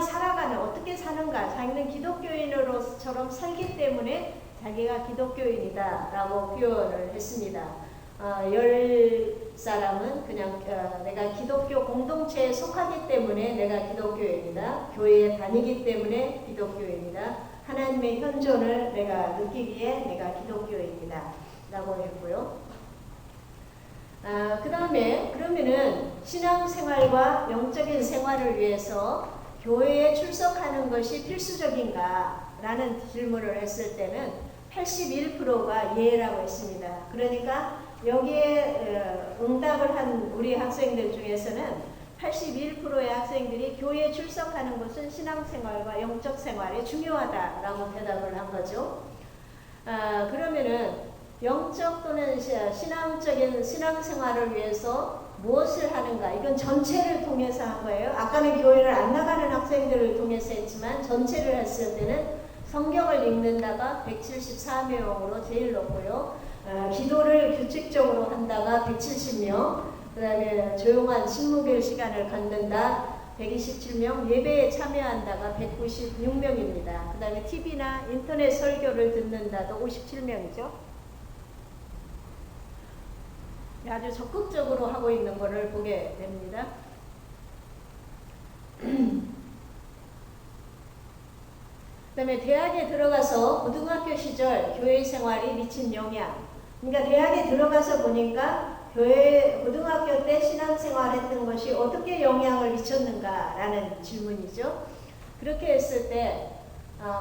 어떻게 사는가? 자기는 기독교인으로처럼 살기 때문에 자기가 기독교인이다 라고 표현을 했습니다. 10사람은 그냥 내가 기독교 공동체에 속하기 때문에 내가 기독교인이다. 교회에 다니기 때문에 기독교인이다. 하나님의 현존을 내가 느끼기에 내가 기독교인이다 라고 했고요. 그 다음에 그러면은 신앙생활과 영적인 생활을 위해서 교회에 출석하는 것이 필수적인가? 라는 질문을 했을 때는 81%가 예라고 했습니다. 그러니까 여기에 응답을 한 우리 학생들 중에서는 81%의 학생들이 교회에 출석하는 것은 신앙생활과 영적 생활에 중요하다라고 대답을 한 거죠. 그러면은 영적 또는 신앙적인 신앙생활을 위해서 무엇을 하는가? 이건 전체를 통해서 한 거예요. 아까는 교회를 안 나가는 학생들을 통해서 했지만 전체를 했을 때는 성경을 읽는다가 174명으로 제일 높고요. 기도를 규칙적으로 한다가 170명, 그 다음에 조용한 식목일 시간을 갖는다 127명, 예배에 참여한다가 196명입니다. 그 다음에 TV나 인터넷 설교를 듣는다도 57명이죠. 아주 적극적으로 하고 있는 것을 보게 됩니다. 그다음에 대학에 들어가서 고등학교 시절 교회 생활이 미친 영향. 그러니까 대학에 들어가서 보니까 고등학교 때 신앙생활했던 것이 어떻게 영향을 미쳤는가라는 질문이죠. 그렇게 했을 때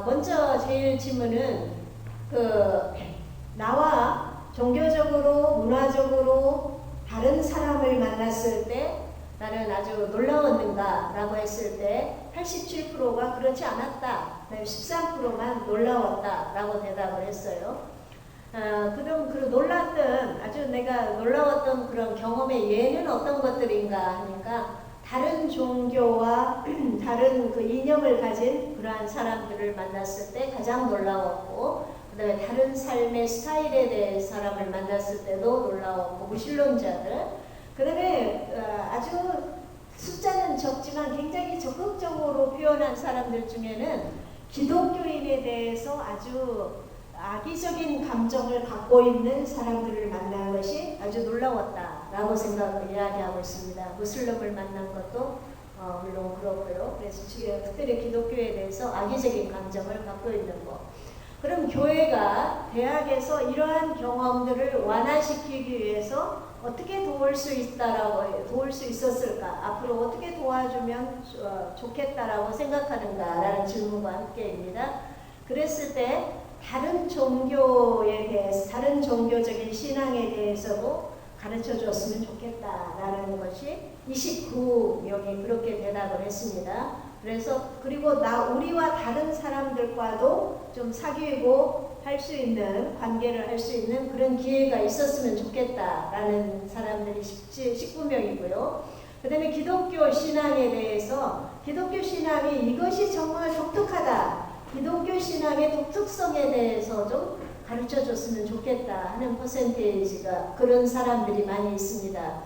먼저 제일 질문은 나와 종교적으로 문화적으로 다른 사람을 만났을 때 나는 아주 놀라웠는가라고 했을 때 87%가 그렇지 않았다. 13%만 놀라웠다라고 대답을 했어요. 그럼 놀랐던 아주 내가 놀라웠던 그런 경험의 예는 어떤 것들인가 하니까 다른 종교와 다른 그 이념을 가진 그러한 사람들을 만났을 때 가장 놀라웠고, 그다음에 다른 삶의 스타일에 대해 사람을 만났을 때도 놀라웠고, 무신론자들, 그다음에 아주 숫자는 적지만 굉장히 적극적으로 표현한 사람들 중에는 기독교인에 대해서 아주 악의적인 감정을 갖고 있는 사람들을 만난 것이 아주 놀라웠다라고 이야기하고 있습니다. 무슬림을 만난 것도 물론 그렇고요. 그래서 특별히 기독교에 대해서 악의적인 감정을 갖고 있는 것. 그럼 교회가 대학에서 이러한 경험들을 완화시키기 위해서 어떻게 도울 수 있었을까? 앞으로 어떻게 도와주면 좋겠다라고 생각하는가라는 질문과 함께입니다. 그랬을 때 다른 종교에 대해서, 다른 종교적인 신앙에 대해서도 가르쳐 줬으면 좋겠다라는 것이 29명이 그렇게 대답을 했습니다. 그래서 그리고 우리와 다른 사람들과도 좀 사귀고 할 수 있는, 관계를 할 수 있는 그런 기회가 있었으면 좋겠다라는 사람들이 19명이고요. 그 다음에 기독교 신앙에 대해서, 기독교 신앙이 이것이 정말 독특하다, 기독교 신앙의 독특성에 대해서 좀 가르쳐 줬으면 좋겠다 하는 퍼센테이지가, 그런 사람들이 많이 있습니다.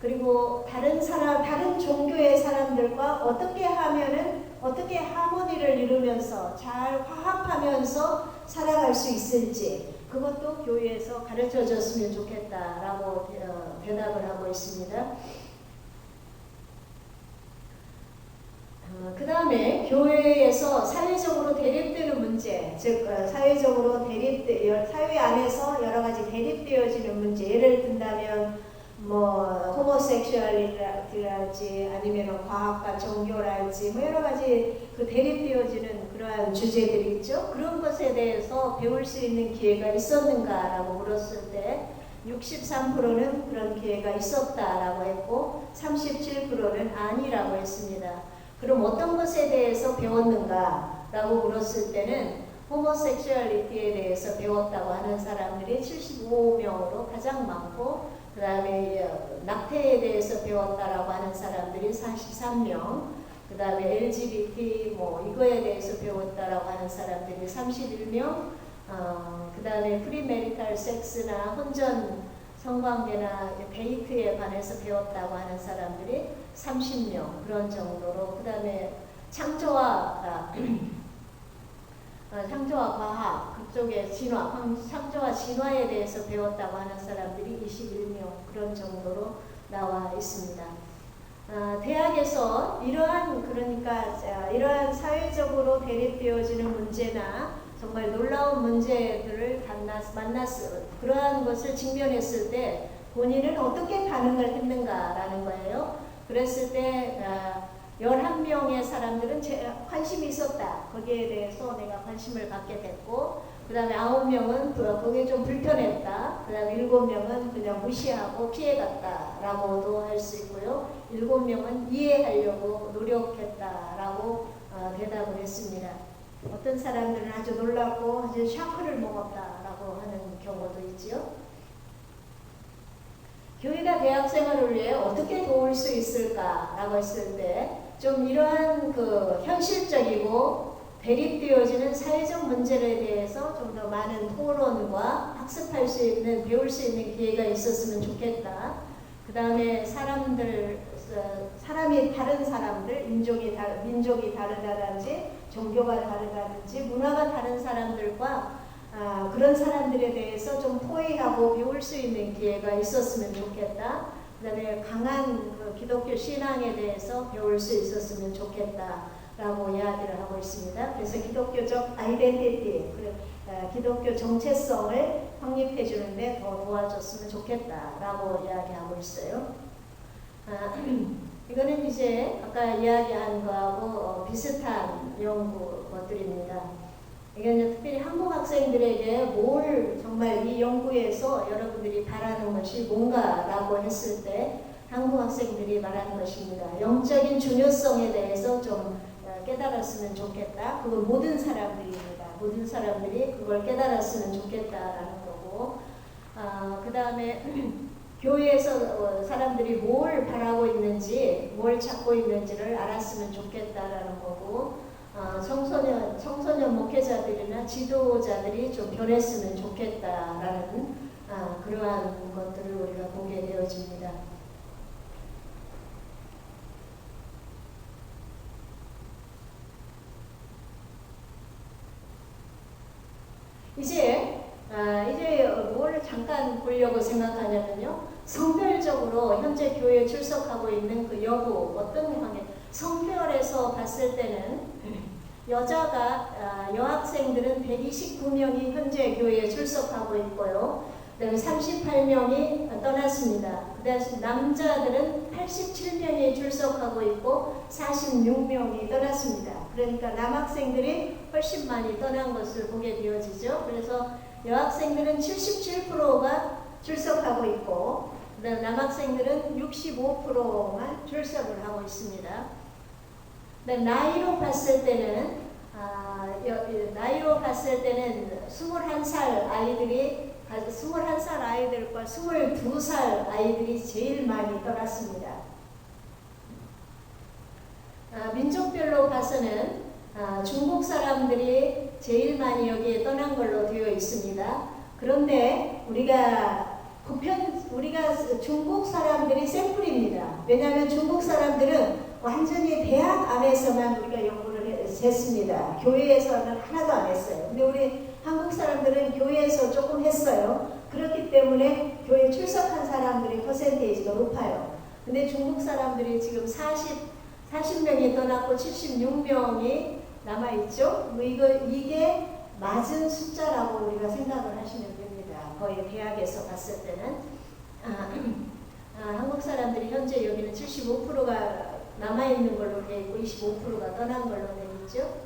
그리고 다른 종교의 사람들과 어떻게 하면은, 어떻게 하모니를 이루면서 잘 화합하면서 살아갈 수 있을지, 그것도 교회에서 가르쳐 줬으면 좋겠다라고 대답을 하고 있습니다. 그 다음에 교회에서 사회적으로 대립되는 문제, 즉 사회 안에서 여러 가지 대립되어지는 문제, 예를 든다면 호모섹슈얼리티랄지 아니면 과학과 종교랄지 여러 가지 그 대립되어지는 그러한 주제들이 있죠. 그런 것에 대해서 배울 수 있는 기회가 있었는가라고 물었을 때 63%는 그런 기회가 있었다라고 했고 37%는 아니라고 했습니다. 그럼 어떤 것에 대해서 배웠는가 라고 물었을 때는 호모섹슈얼리티에 대해서 배웠다고 하는 사람들이 75명으로 가장 많고, 그 다음에 낙태에 대해서 배웠다라고 하는 사람들이 43명, 그 다음에 LGBT 이거에 대해서 배웠다라고 하는 사람들이 31명, 그 다음에 프리메리탈 섹스나 혼전 성관계나 데이트에 관해서 배웠다고 하는 사람들이 30명, 그런 정도로, 그 다음에 창조와 과학, 그쪽에 창조와 진화에 대해서 배웠다고 하는 사람들이 21명, 그런 정도로 나와 있습니다. 대학에서 이러한 사회적으로 대립되어지는 문제나 정말 놀라운 문제들을 그러한 것을 직면했을 때 본인은 어떻게 반응을 했는가라는 거예요. 그랬을 때 11명의 사람들은 관심이 있었다. 거기에 대해서 내가 관심을 갖게 됐고, 그 다음에 9명은 그게 좀 불편했다. 그 다음에 7명은 그냥 무시하고 피해갔다라고도 할 수 있고요. 7명은 이해하려고 노력했다라고 대답을 했습니다. 어떤 사람들은 아주 놀랍고 아주 샤크를 먹었다라고 하는 경우도 있지요. 교회가 대학 생활을 위해 어떻게 도울 수 있을까라고 했을 때 좀 이러한 현실적이고 대립되어지는 사회적 문제에 대해서 좀 더 많은 토론과 학습할 수 있는, 배울 수 있는 기회가 있었으면 좋겠다. 그 다음에 사람이 다른 사람들, 민족이 다르다든지 종교가 다르다든지 문화가 다른 사람들과 그런 사람들에 대해서 좀 토의하고 배울 수 있는 기회가 있었으면 좋겠다. 그 다음에 강한 기독교 신앙에 대해서 배울 수 있었으면 좋겠다. 라고 이야기를 하고 있습니다. 그래서 기독교적 아이덴티티, 기독교 정체성을 확립해 주는데 더 도와줬으면 좋겠다라고 이야기하고 있어요. 이거는 이제 아까 이야기한 거하고 비슷한 연구 것들입니다. 이건 특별히 한국 학생들에게 뭘 정말 이 연구에서 여러분들이 바라는 것이 뭔가라고 했을 때 한국 학생들이 말하는 것입니다. 영적인 중요성에 대해서 좀 깨달았으면 좋겠다. 그건 모든 사람들입니다. 모든 사람들이 그걸 깨달았으면 좋겠다라는 거고, 그 다음에 교회에서 사람들이 뭘 바라고 있는지, 뭘 찾고 있는지를 알았으면 좋겠다라는 거고, 청소년 목회자들이나 지도자들이 좀 변했으면 좋겠다라는 그러한 것들을 우리가 보게 되어집니다. 이제 뭘 잠깐 보려고 생각하냐면요. 성별적으로 현재 교회에 출석하고 있는 그 여부, 어떤 관계, 성별에서 봤을 때는 여학생들은 129명이 현재 교회에 출석하고 있고요. 그다음에 38명이 떠났습니다. 그다음에 남자들은 87명이 출석하고 있고 46명이 떠났습니다. 그러니까 남학생들이 훨씬 많이 떠난 것을 보게 되어지죠. 그래서 여학생들은 77%가 출석하고 있고 그다음에 남학생들은 65%만 출석을 하고 있습니다. 나이로 봤을 때는 21살 아이들과 22살 아이들이 제일 많이 떠났습니다. 민족별로 봐서는 중국 사람들이 제일 많이 여기에 떠난 걸로 되어 있습니다. 그런데 우리가 중국 사람들이 샘플입니다. 왜냐하면 중국 사람들은 완전히 대학 안에서만 우리가 연구를 했습니다. 교회에서는 하나도 안 했어요. 근데 우리 한국 사람들은 교회에서 조금 했어요. 그렇기 때문에 교회 출석한 사람들의 퍼센테이지가 높아요. 근데 중국 사람들이 지금 40명이 떠났고 76명이 남아있죠. 이게 맞은 숫자라고 우리가 생각을 하시면 됩니다. 거의 대학에서 봤을 때는. 한국 사람들이 현재 여기는 75%가 남아있는 걸로 되어 있고 25%가 떠난 걸로 되어 있죠.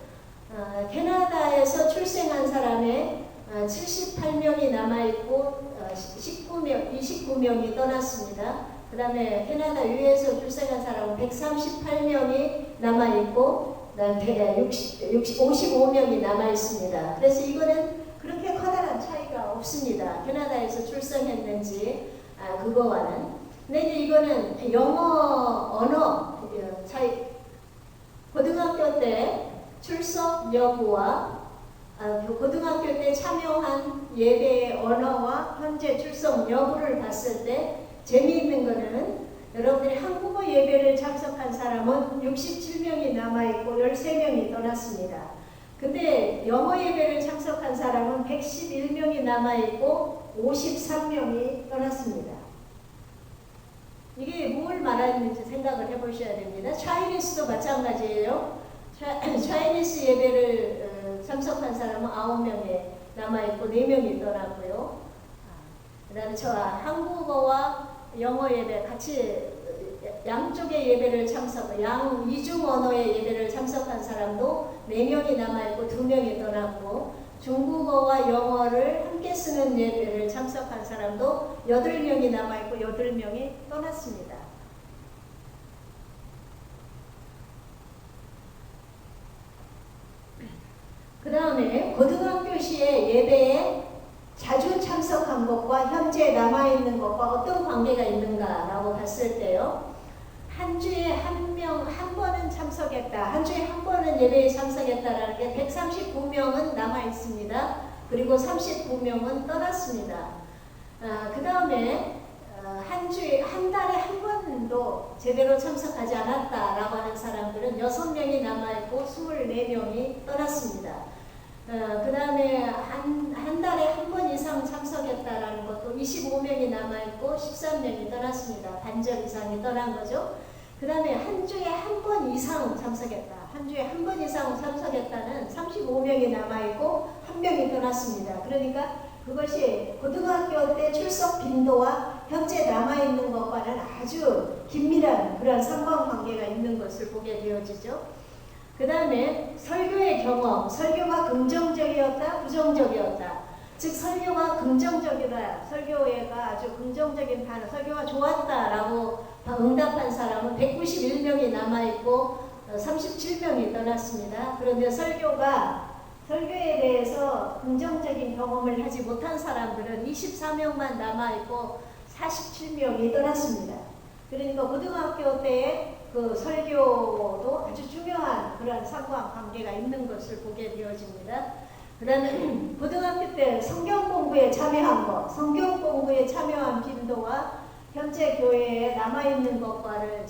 캐나다에서 출생한 사람의 78명이 남아있고 29명이 떠났습니다. 그 다음에 캐나다 유에서 출생한 사람은 138명이 남아있고 55명이 남아있습니다. 그래서 이거는 그렇게 커다란 차이가 없습니다. 캐나다에서 출생했는지 그거와는. 근데 이제 이거는 영어 언어 차이, 고등학교 때 출석 여부와 고등학교 때 참여한 예배의 언어와 현재 출석 여부를 봤을 때 재미있는 거는 여러분들이 한국어 예배를 참석한 사람은 67명이 남아있고 13명이 떠났습니다. 근데 영어 예배를 참석한 사람은 111명이 남아있고 53명이 떠났습니다. 이게 뭘 말하는지 생각을 해보셔야 됩니다. 차이니스도 마찬가지예요. 차이니스 예배를 참석한 사람은 9명이 남아있고 4명이 떠났고요. 그 다음에 저와 한국어와 영어 예배 같이 양쪽의 예배를 이중 언어의 예배를 참석한 사람도 4명이 남아있고 2명이 떠났고 중국어와 영어를 함께 쓰는 예배를 참석한 사람도 8명이 남아있고 8명이 떠났습니다. 그 다음에 고등학교 시의 예배에 자주 참석한 것과 현재 남아있는 것과 어떤 관계가 있는가라고 봤을 때요. 한 주에 한 번은 참석했다. 한 주에 한 번은 예배에 참석했다라는 게 139명은 남아있습니다. 그리고 39명은 떠났습니다. 그 다음에 한 달에 한 번도 제대로 참석하지 않았다라고 하는 사람들은 6명이 남아있고 24명이 떠났습니다. 그 다음에 한 달에 한 번 이상 참석했다라는 것도 25명이 남아있고 13명이 떠났습니다. 반절 이상이 떠난 거죠. 그 다음에 한 주에 한 번 이상 참석했다. 한 주에 한 번 이상 참석했다는 35명이 남아있고 1명이 떠났습니다. 그러니까 그것이 고등학교 때 출석 빈도와 현재 남아있는 것과는 아주 긴밀한 그런 상관관계가 있는 것을 보게 되어지죠. 그 다음에 설교의 경험, 설교가 긍정적이었다, 부정적이었다. 즉 설교가 긍정적이다, 설교가 아주 긍정적인 반응, 설교가 좋았다라고 응답한 사람은 191명이 남아있고 37명이 떠났습니다. 그런데 설교에 대해서 긍정적인 경험을 하지 못한 사람들은 24명만 남아있고 47명이 떠났습니다. 그러니까 고등학교 때의 그 설교도 아주 중요한 그런 상관관계가 있는 것을 보게 되어집니다. 그 다음에 고등학교 때 성경 공부에 참여한 것, 성경 공부에 참여한 빈도와 현재 교회에 남아있는 것과를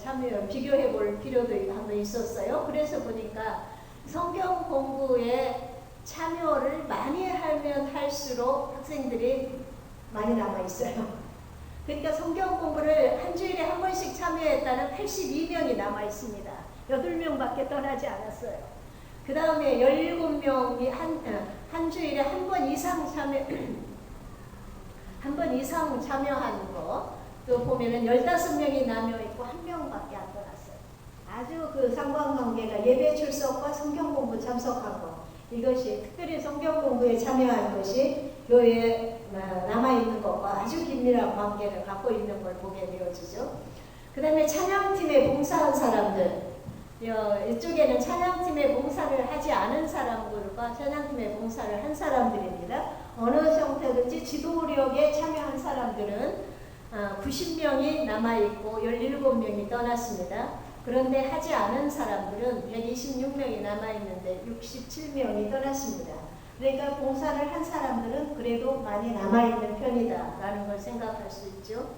비교해 볼 필요도 한번 있었어요. 그래서 보니까 성경 공부에 참여를 많이 하면 할수록 학생들이 많이 남아있어요. 그러니까 성경 공부를 한 주일에 한 번씩 참여했다는 82명이 남아있습니다. 8명밖에 떠나지 않았어요. 그 다음에 17명이 한 주일에 한 번 이상 참여한 거, 또 보면은 15명이 남아있고 1명밖에 안 떠났어요. 아주 그 상관관계가 예배 출석과 성경 공부 참석한 것, 이것이 특별히 성경 공부에 참여한 것이 교회에 남아있는 것과 아주 긴밀한 관계를 갖고 있는 걸 보게 되어지죠. 그 다음에 찬양팀에 봉사한 사람들, 이쪽에는 찬양팀에 봉사를 하지 않은 사람들과 찬양팀에 봉사를 한 사람들입니다. 어느 형태든지 지도력에 참여한 사람들은 90명이 남아있고 17명이 떠났습니다. 그런데 하지 않은 사람들은 126명이 남아있는데 67명이 떠났습니다. 그러니까 봉사를 한 사람들은 그래도 많이 남아있는 편이다라는 걸 생각할 수 있죠.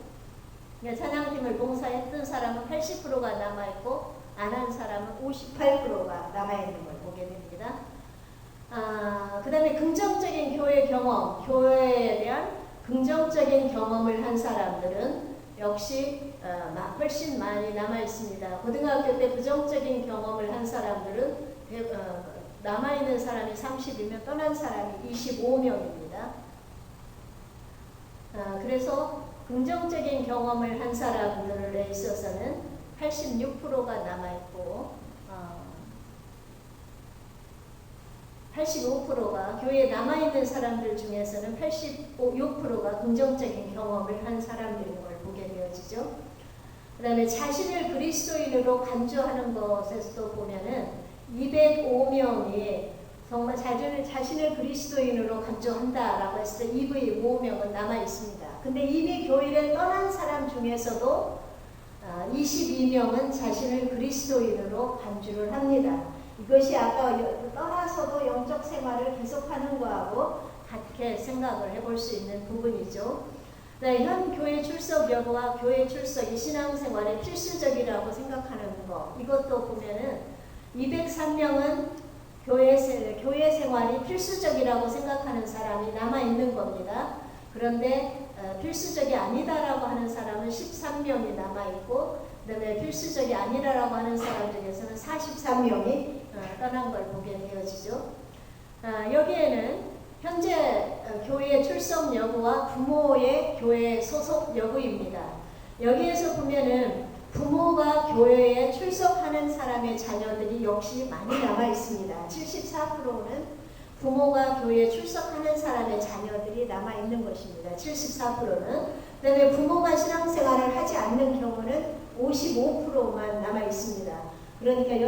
그러니까 찬양팀을 봉사했던 사람은 80%가 남아있고 안 한 사람은 58%가 남아있는 걸 보게 됩니다. 그 다음에 긍정적인 교회 경험, 교회에 대한 긍정적인 경험을 한 사람들은 역시 훨씬 많이 남아있습니다. 고등학교 때 부정적인 경험을 한 사람들은 남아있는 사람이 30이면 떠난 사람이 25명입니다. 그래서 긍정적인 경험을 한 사람들에 있어서는 86%가 남아있고 85%가 교회에 남아있는 사람들 중에서는 86%가 긍정적인 경험을 한 사람들인 걸 보게 되어지죠. 그 다음에 자신을 그리스도인으로 간주하는 것에서도 보면은 205명이 정말 자신을 그리스도인으로 간주한다라고 했을 때 205명은 남아있습니다. 근데 이미 교회를 떠난 사람 중에서도 22명은 자신을 그리스도인으로 간주를 합니다. 이것이 아까 떠나서도 영적 생활을 계속하는 거하고 같게 생각을 해볼 수 있는 부분이죠. 현 교회 출석 여부와 교회 출석이 신앙생활에 필수적이라고 생각하는 것, 이것도 보면은 203명은 교회 생활이 필수적이라고 생각하는 사람이 남아있는 겁니다. 그런데 필수적이 아니다라고 하는 사람은 13명이 남아있고, 그 다음에 필수적이 아니라고 하는 사람 중에서는 43명이 떠난 걸 보게 되어지죠. 여기에는 현재 교회 출석 여부와 부모의 교회 소속 여부입니다. 여기에서 보면은 부모가 교회에 출석하는 사람의 자녀들이 역시 많이 남아 있습니다. 74%는 부모가 교회에 출석하는 사람의 자녀들이 남아 있는 것입니다. 74%는. 그다음에 부모가 신앙생활을 하지 않는 경우는 55%만 남아 있습니다. 그러니까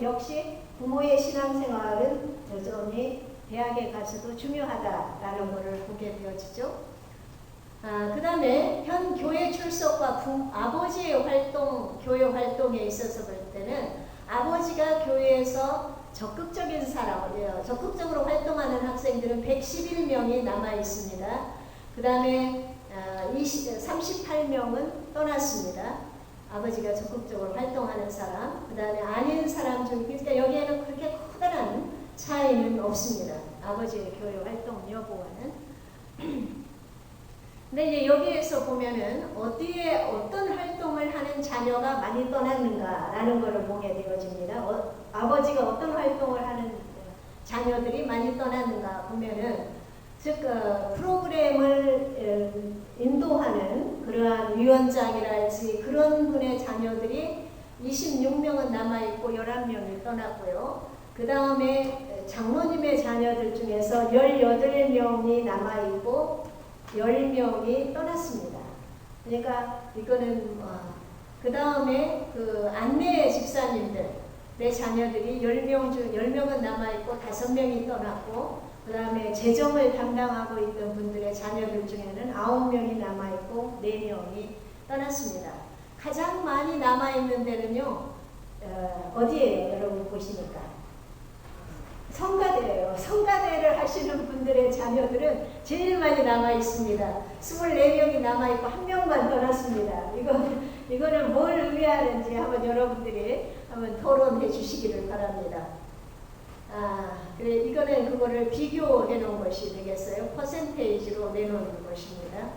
역시 부모의 신앙생활은 여전히 대학에 가서도 중요하다라는 것을 보게 되어지죠. 그 다음에 현 교회 출석과 아버지의 활동, 교회 활동에 있어서 볼 때는 아버지가 교회에서 적극적인 사람이에요. 적극적으로 활동하는 학생들은 111명이 남아 있습니다. 그 다음에 38명은 떠났습니다. 아버지가 적극적으로 활동하는 사람, 그 다음에 아닌 사람 중, 그러니까 여기에는 그렇게 커다란 차이는 없습니다. 아버지의 교회 활동 여부와는. 근데 이제 여기에서 보면은 어디에 어떤 활동을 하는 자녀가 많이 떠났는가라는 것을 보게 되어집니다. 아버지가 어떤 활동을 하는 자녀들이 많이 떠났는가 보면은 즉 프로그램을 인도하는 그러한 위원장이랄지 그런 분의 자녀들이 26명은 남아있고 11명이 떠났고요. 그 다음에 장로님의 자녀들 중에서 18명이 남아있고 10명이 떠났습니다. 그러니까 이거는 그 다음에 그 안내 집사님들 내 자녀들이 10명은 남아있고 5명이 떠났고 그 다음에 재정을 담당하고 있던 분들의 자녀들 중에는 9명이 남아있고 4명이 떠났습니다. 가장 많이 남아있는 데는요, 어디예요? 여러분 보시니까. 성가대예요. 성가대를 하시는 분들의 자녀들은 제일 많이 남아있습니다. 24명이 남아있고 1명만 떠났습니다. 이거는 뭘 의미하는지 한번 여러분들이 한번 토론해 주시기를 바랍니다. 그래, 이거는 그거를 비교해 놓은 것이 되겠어요. 퍼센테이지로 내놓는 것입니다.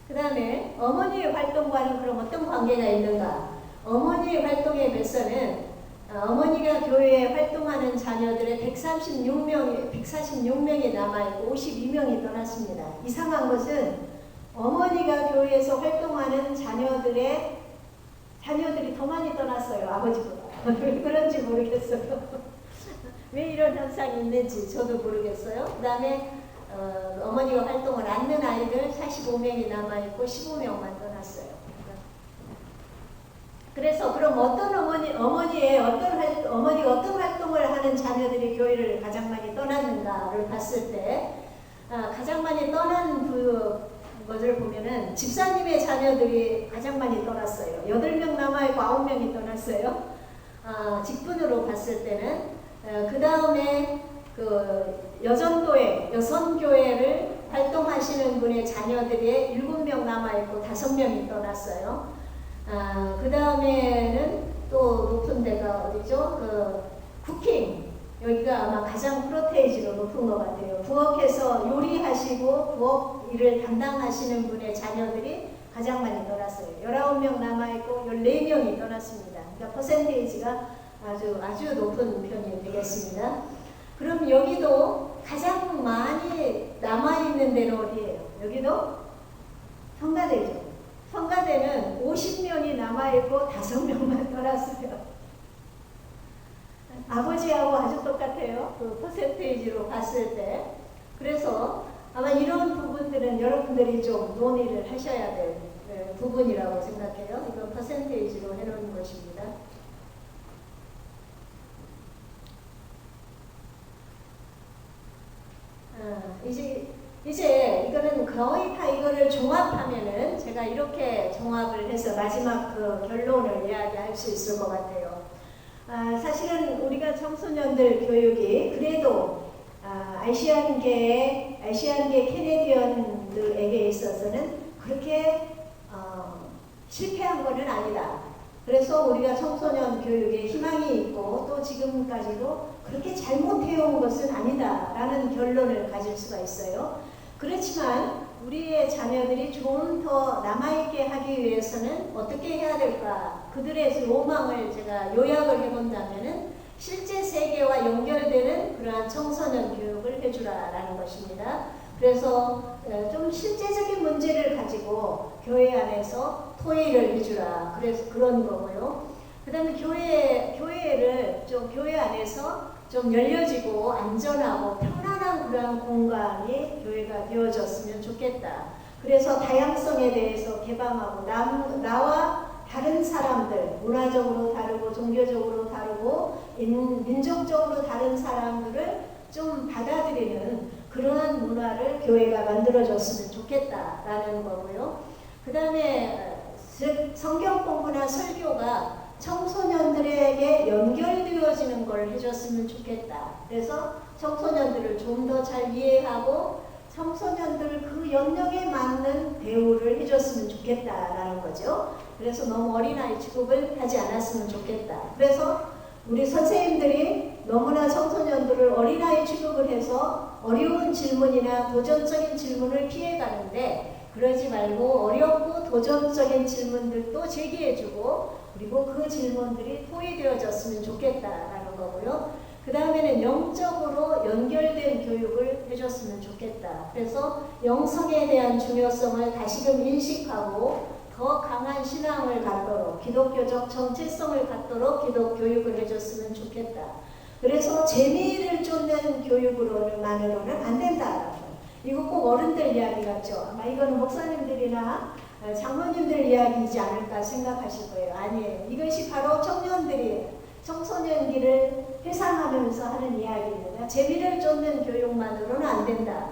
그 다음에 어머니의 활동과는 그럼 어떤 관계가 있는가? 어머니의 활동에 비해서는 어머니가 교회에 활동하는 자녀들의 146명이 남아있고 52명이 떠났습니다. 이상한 것은 어머니가 교회에서 활동하는 자녀들이 더 많이 떠났어요. 아버지보다. 왜 그런지 모르겠어요. 왜 이런 현상이 있는지 저도 모르겠어요. 그 다음에 어머니가 활동을 않는 아이들 45명이 남아있고 15명만 떠났어요. 그래서 그럼 어머니가 어떤 활동을 하는 자녀들이 교회를 가장 많이 떠났는가를 봤을 때 가장 많이 떠난 것을 보면은 집사님의 자녀들이 가장 많이 떠났어요. 8명 남아있고 9명이 떠났어요. 직분으로 봤을 때는 그 다음에 여선교회를 활동하시는 분의 자녀들이 7명 남아있고 5명이 떠났어요. 그 다음에는 또 높은 데가 어디죠? 쿠킹. 여기가 아마 가장 프로테이지로 높은 것 같아요. 부엌에서 요리하시고 부엌 일을 담당하시는 분의 자녀들이 가장 많이 떠났어요. 19명 남아있고 14명이 떠났습니다. 그러니까 퍼센테이지가 아주 높은 편이 되겠습니다. 그럼 여기도 가장 많이 남아있는 데는 어디예요? 여기도 성가대죠. 성가대는 50명이 남아있고 5명만 떠났어요. 아버지하고 아주 똑같아요. 그 퍼센테이지로 봤을 때. 그래서 아마 이런 부분들은 여러분들이 좀 논의를 하셔야 될 부분이라고 생각해요. 이건 퍼센테이지로 해놓은 것입니다. 이제 이거는 거의 다 이거를 종합하면은 제가 이렇게 종합을 해서 마지막 그 결론을 이야기할 수 있을 것 같아요. 사실은 우리가 청소년들 교육이 그래도 아시안계 캐네디언들에게 있어서는 그렇게 실패한 것은 아니다. 그래서 우리가 청소년 교육에 희망이 있고 또 지금까지도 그렇게 잘못해온 것은 아니다라는 결론을 가질 수가 있어요. 그렇지만 우리의 자녀들이 좀 더 남아있게 하기 위해서는 어떻게 해야 될까? 그들의 로망을 제가 요약을 해본다면은 실제 세계와 연결되는 그러한 청소년 교육을 해주라라는 것입니다. 그래서 좀 실제적인 문제를 가지고 교회 안에서 토의를 해주라. 그래서 그런 거고요. 그 다음에 교회를 좀 교회 안에서 좀 열려지고 안전하고 편안한 그런 공간이 교회가 되어졌으면 좋겠다. 그래서 다양성에 대해서 개방하고 나와 다른 사람들, 문화적으로 다르고 종교적으로 다르고 민족적으로 다른 사람들을 좀 받아들이는 그러한 문화를 교회가 만들어줬으면 좋겠다라는 거고요. 그 다음에 성경 공부나 설교가 청소년들에게 연결되어지는 걸 해줬으면 좋겠다. 그래서 청소년들을 좀 더 잘 이해하고 청소년들 그 연령에 맞는 대우를 해줬으면 좋겠다라는 거죠. 그래서 너무 어린아이 취급을 하지 않았으면 좋겠다. 그래서 우리 선생님들이 너무나 청소년들을 어린아이 취급을 해서 어려운 질문이나 도전적인 질문을 피해가는데, 그러지 말고 어렵고 도전적인 질문들도 제기해주고, 그리고 그 질문들이 토의되어졌으면 좋겠다라는 거고요. 그 다음에는 영적으로 연결된 교육을 해줬으면 좋겠다. 그래서 영성에 대한 중요성을 다시금 인식하고 더 강한 신앙을 갖도록, 기독교적 정체성을 갖도록 기독 교육을 해줬으면 좋겠다. 그래서 재미를 쫓는 교육으로만으로는 안 된다. 이거 꼭 어른들 이야기 같죠? 아마 이거는 목사님들이나 장로님들 이야기이지 않을까 생각하실 거예요. 아니에요. 이것이 바로 청소년기를 회상하면서 하는 이야기입니다. 재미를 쫓는 교육만으로는 안 된다.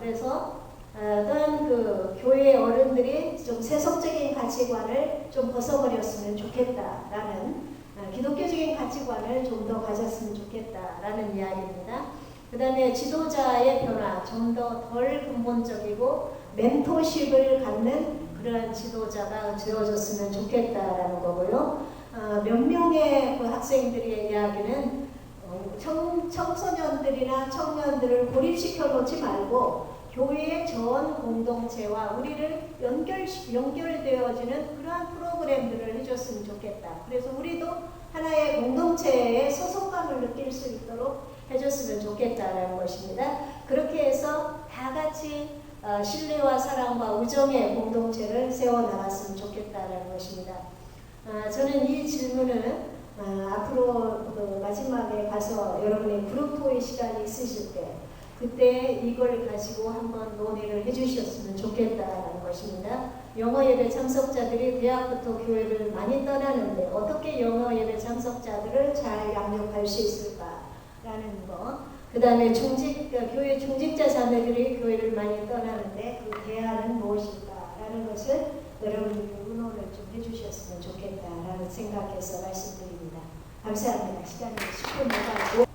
그래서 어떤 그 교회 어른들이 좀 세속적인 가치관을 좀 벗어버렸으면 좋겠다라는, 기독교적인 가치관을 좀 더 가졌으면 좋겠다라는 이야기입니다. 그 다음에 지도자의 변화, 좀 더 덜 근본적이고 멘토십을 갖는 그러한 지도자가 되어줬으면 좋겠다라는 거고요. 몇 명의 그 학생들의 이야기는 청소년들이나 청년들을 고립시켜 놓지 말고 교회의 전 공동체와 우리를 연결되어지는 그러한 프로그램들을 해줬으면 좋겠다. 그래서 우리도 하나의 공동체에 소속감을 느낄 수 있도록 해줬으면 좋겠다라는 것입니다. 그렇게 해서 다 같이 신뢰와 사랑과 우정의 공동체를 세워나갔으면 좋겠다라는 것입니다. 저는 이 질문은 앞으로 그 마지막에 가서 여러분의 그룹 토의 시간이 있으실 때 그때 이걸 가지고 한번 논의를 해주셨으면 좋겠다라는 것입니다. 영어 예배 참석자들이 대학부터 교회를 많이 떠나는데 어떻게 영어 예배 참석자들을 잘 양육할 수 있을까라는 거. 그 다음에 교회 중직자 자매들이 교회를 많이 떠나는데 그 대안은 무엇일까라는 것을 여러분들이 의논을 좀 해주셨으면 좋겠다라는 생각해서 말씀드립니다. 감사합니다. 시간이 10분 넘어가고.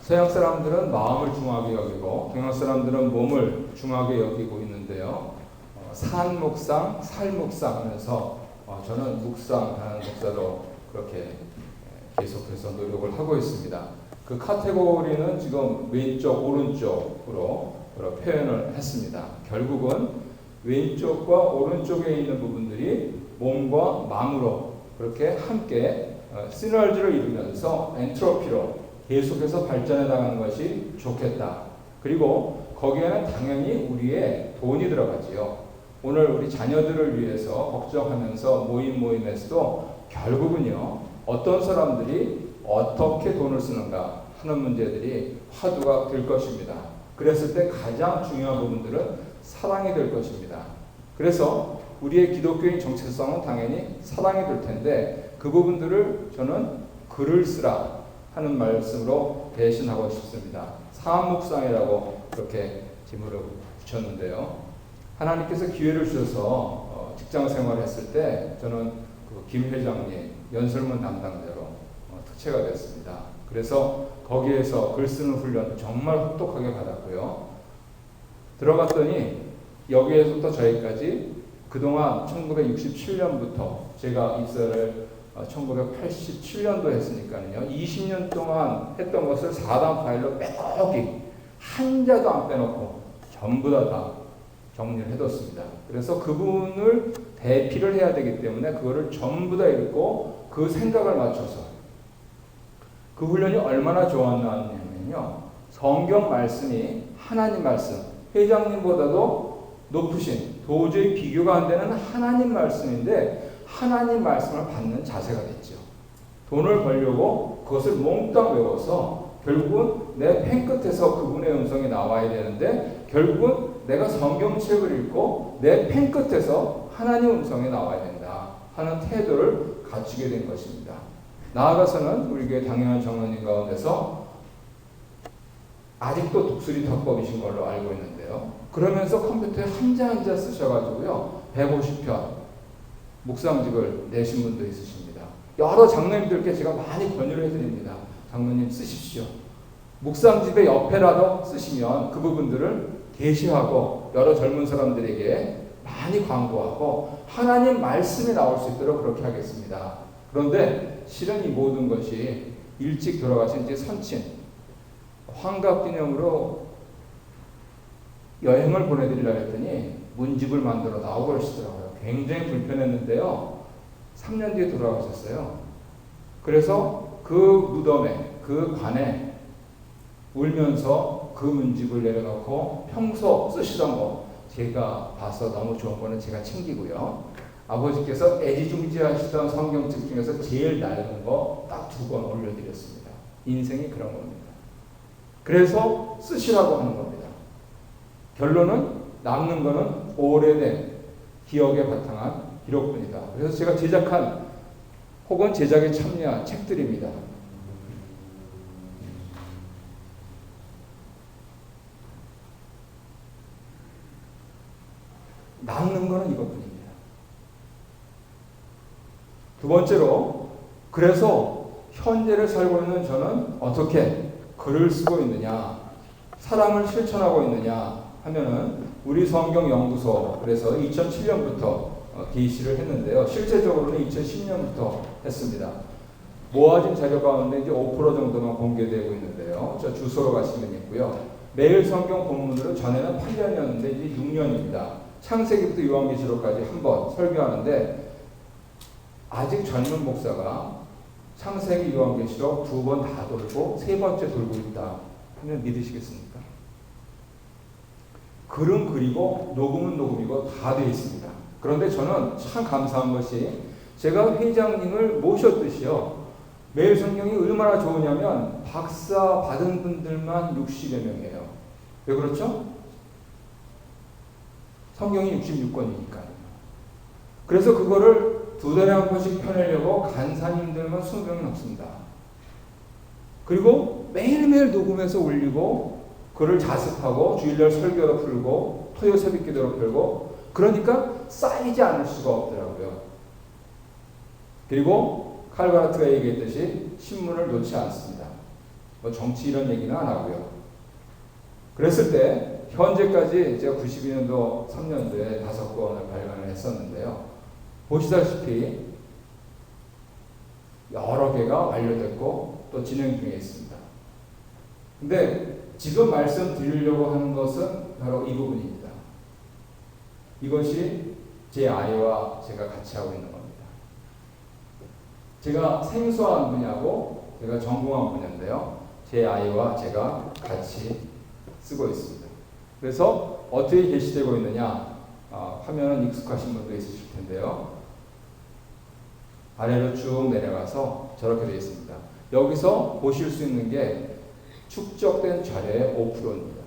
서양 사람들은 마음을 중요하게 여기고 동양 사람들은 몸을 중요하게 여기고 있는데요. 산 묵상, 살 묵상 하면서 저는 묵상하는 목사로 그렇게 계속해서 노력을 하고 있습니다. 그 카테고리는 지금 왼쪽, 오른쪽으로 표현을 했습니다. 결국은 왼쪽과 오른쪽에 있는 부분들이 몸과 마음으로 그렇게 함께 시너지를 이루면서 엔트로피로 계속해서 발전해 나가는 것이 좋겠다. 그리고 거기에는 당연히 우리의 돈이 들어가지요. 오늘 우리 자녀들을 위해서 걱정하면서 모임에서도 결국은요, 어떤 사람들이 어떻게 돈을 쓰는가 하는 문제들이 화두가 될 것입니다. 그랬을 때 가장 중요한 부분들은 사랑이 될 것입니다. 그래서 우리의 기독교인 정체성은 당연히 사랑이 될 텐데 그 부분들을 저는 글을 쓰라 하는 말씀으로 대신하고 싶습니다. 사암묵상이라고 그렇게 제목을 붙였는데요. 하나님께서 기회를 주셔서 직장 생활을 했을 때 저는 김 회장님 연설문 담당자로 특채가 됐습니다. 그래서 거기에서 글 쓰는 훈련 정말 혹독하게 받았고요. 들어갔더니 여기에서부터 저희까지 그동안 1967년부터 제가 입사를 1987년도 했으니까요. 20년 동안 했던 것을 4단 파일로 빼곡히 한 자도 안 빼놓고 전부 다 정리를 해뒀습니다. 그래서 그분을 대피를 해야 되기 때문에 그거를 전부 다 읽고 그 생각을 맞춰서 그 훈련이 얼마나 좋았냐면요. 성경 말씀이 하나님 말씀, 회장님보다도 높으신 도저히 비교가 안 되는 하나님 말씀인데 하나님 말씀을 받는 자세가 됐죠. 돈을 벌려고 그것을 몽땅 외워서 결국은 내 펜끝에서 그분의 음성이 나와야 되는데 결국은 내가 성경책을 읽고 내 펜끝에서 하나님 음성이 나와야 된다 하는 태도를 갖추게 된 것입니다. 나아가서는 우리 교회 당연한 정원님 가운데서 아직도 독수리 덕법이신 걸로 알고 있는데요. 그러면서 컴퓨터에 한자 쓰셔가지고요. 150편 묵상집을 내신 분도 있으십니다. 여러 장로님들께 제가 많이 권유를 해드립니다. 장로님 쓰십시오. 묵상집의 옆에라도 쓰시면 그 부분들을 게시하고 여러 젊은 사람들에게 많이 광고하고 하나님 말씀이 나올 수 있도록 그렇게 하겠습니다. 그런데 실은 이 모든 것이 일찍 돌아가신 이제 선친 환갑기념으로 여행을 보내드리려고 했더니 문집을 만들어 나오고 그러시더라고요. 굉장히 불편했는데요. 3년 뒤에 돌아가셨어요. 그래서 그 무덤에, 그 관에 울면서 그 문집을 내려놓고 평소 쓰시던 거 제가 봐서 너무 좋은 거는 제가 챙기고요. 아버지께서 애지중지하시던 성경책 중에서 제일 낡은 거 딱 2권 올려드렸습니다. 인생이 그런 겁니다. 그래서 쓰시라고 하는 겁니다. 결론은 남는 거는 오래된 기억에 바탕한 기록뿐이다. 그래서 제가 제작한 혹은 제작에 참여한 책들입니다. 남는 거는 이것뿐입니다. 두 번째로, 그래서 현재를 살고 있는 저는 어떻게 글을 쓰고 있느냐, 사랑을 실천하고 있느냐 하면은 우리 성경연구소, 그래서 2007년부터 게시를 했는데요. 실제적으로는 2010년부터 했습니다. 모아진 자료 가운데 이제 5% 정도만 공개되고 있는데요. 저 주소로 가시면 있고요. 매일 성경 본문으로 전에는 8년이었는데 이제 6년입니다. 창세기부터 요한계시록까지 한 번 설교하는데, 아직 젊은 목사가 창세기 요한계시록 2번 다 돌고 3번째 돌고 있다 하면 믿으시겠습니까? 글은 글이고 녹음은 녹음이고 다 되어 있습니다. 그런데 저는 참 감사한 것이 제가 회장님을 모셨듯이요. 매일 성경이 얼마나 좋으냐면 박사 받은 분들만 60여 명이에요. 왜 그렇죠? 성경이 66권이니까요. 그래서 그거를 2달에 한 번씩 펴내려고 간사님들만 20명이 넘습니다. 그리고 매일매일 녹음해서 올리고 그를 자습하고 주일날 설교로 풀고 토요 새벽 기도로 풀고, 그러니까 쌓이지 않을 수가 없더라고요. 그리고 칼바르트가 얘기했듯이 신문을 놓지 않습니다. 뭐 정치 이런 얘기는 안 하고요. 그랬을 때 현재까지 제가 92년도 3년도에 5권을 발간을 했었는데요. 보시다시피 여러 개가 완료됐고 또 진행 중에 있습니다. 근데 지금 말씀드리려고 하는 것은 바로 이 부분입니다. 이것이 제 아이와 제가 같이 하고 있는 겁니다. 제가 생소한 분야고 제가 전공한 분야인데요. 제 아이와 제가 같이 쓰고 있습니다. 그래서 어떻게 게시되고 있느냐, 화면은 익숙하신 분도 있으실 텐데요. 아래로 쭉 내려가서 저렇게 되어 있습니다. 여기서 보실 수 있는 게 축적된 자료의 5%입니다.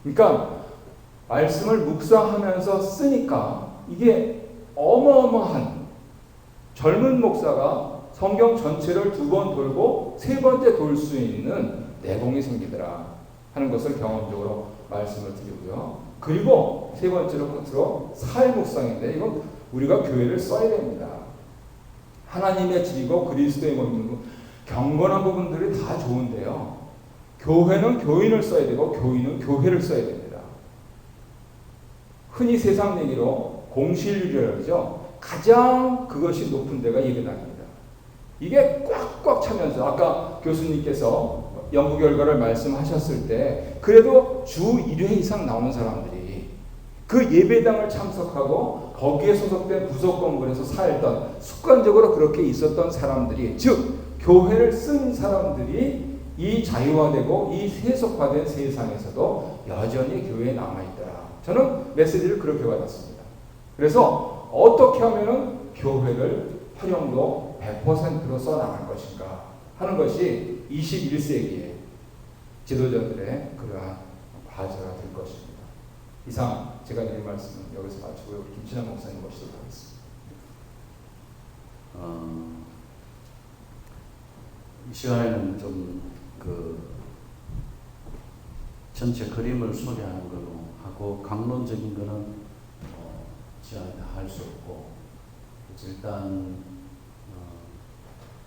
그러니까 말씀을 묵상하면서 쓰니까 이게 어마어마한, 젊은 목사가 성경 전체를 2번 돌고 3번째 돌 수 있는 내공이 생기더라 하는 것을 경험적으로 말씀을 드리고요. 그리고 3번째로 끝으로 사회 묵상인데, 이건 우리가 교회를 써야 됩니다. 하나님의 질이고 그리스도의 몸이고 경건한 부분들이 다 좋은데요. 교회는 교인을 써야 되고 교인은 교회를 써야 됩니다. 흔히 세상 얘기로 공실률이라고 그러죠. 가장 그것이 높은 데가 예배당입니다. 이게 꽉꽉 차면서 아까 교수님께서 연구 결과를 말씀하셨을 때 그래도 주 1회 이상 나오는 사람들이 그 예배당을 참석하고 거기에 소속된 부속건물에서 살던, 습관적으로 그렇게 있었던 사람들이, 즉 교회를 쓴 사람들이 이 자유화되고 이 세속화된 세상에서도 여전히 교회에 남아있더라. 저는 메시지를 그렇게 받았습니다. 그래서 어떻게 하면 교회를 활용도 100%로 써나갈 것인가 하는 것이 21세기의 지도자들의 그러한 과제가 될 것입니다. 이상 제가 드린 말씀은 여기서 마치고 우리 김신환 목사님 모시도록 하겠습니다. 이 시간에는 좀 전체 그림을 소개하는 걸로 하고, 강론적인 거는 시간에 다 할 수 없고, 일단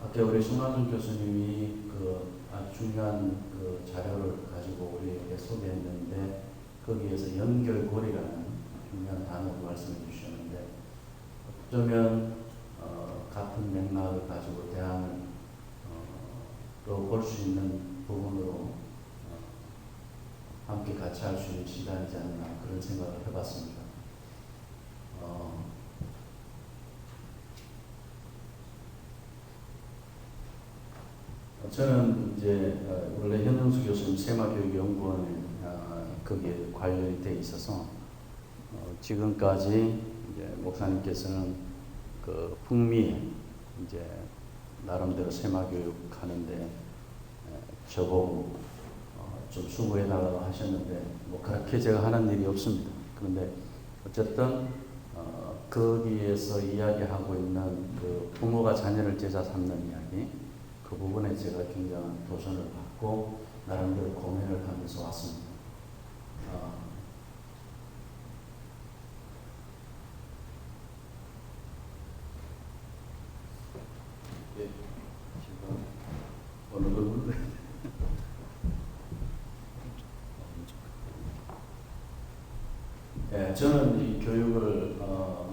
아까 우리 송하준 교수님이 아주 중요한 자료를 가지고 우리에게 소개했는데, 거기에서 연결고리라는 중요한 단어를 말씀해 주셨는데, 어쩌면 같은 맥락을 가지고 대안을 볼 수 있는 부분으로 함께 같이 할 수 있는 시간이지 않나 그런 생각을 해봤습니다. 저는 이제 원래 현정수 교수님 세마교육연구원에 거기에 관련이 돼 있어서 지금까지 이제 목사님께서는 그 북미에 이제 나름대로 세마교육 하는데 저보고 좀 수고해달라고 하셨는데 뭐 그렇게 제가 하는 일이 없습니다. 그런데 어쨌든 거기에서 이야기하고 있는 그 부모가 자녀를 제자 삼는 이야기 그 부분에 제가 굉장한 도전을 받고 나름대로 고민을 하면서 왔습니다. 예, 지금 어느 부분 예, 저는 이 교육을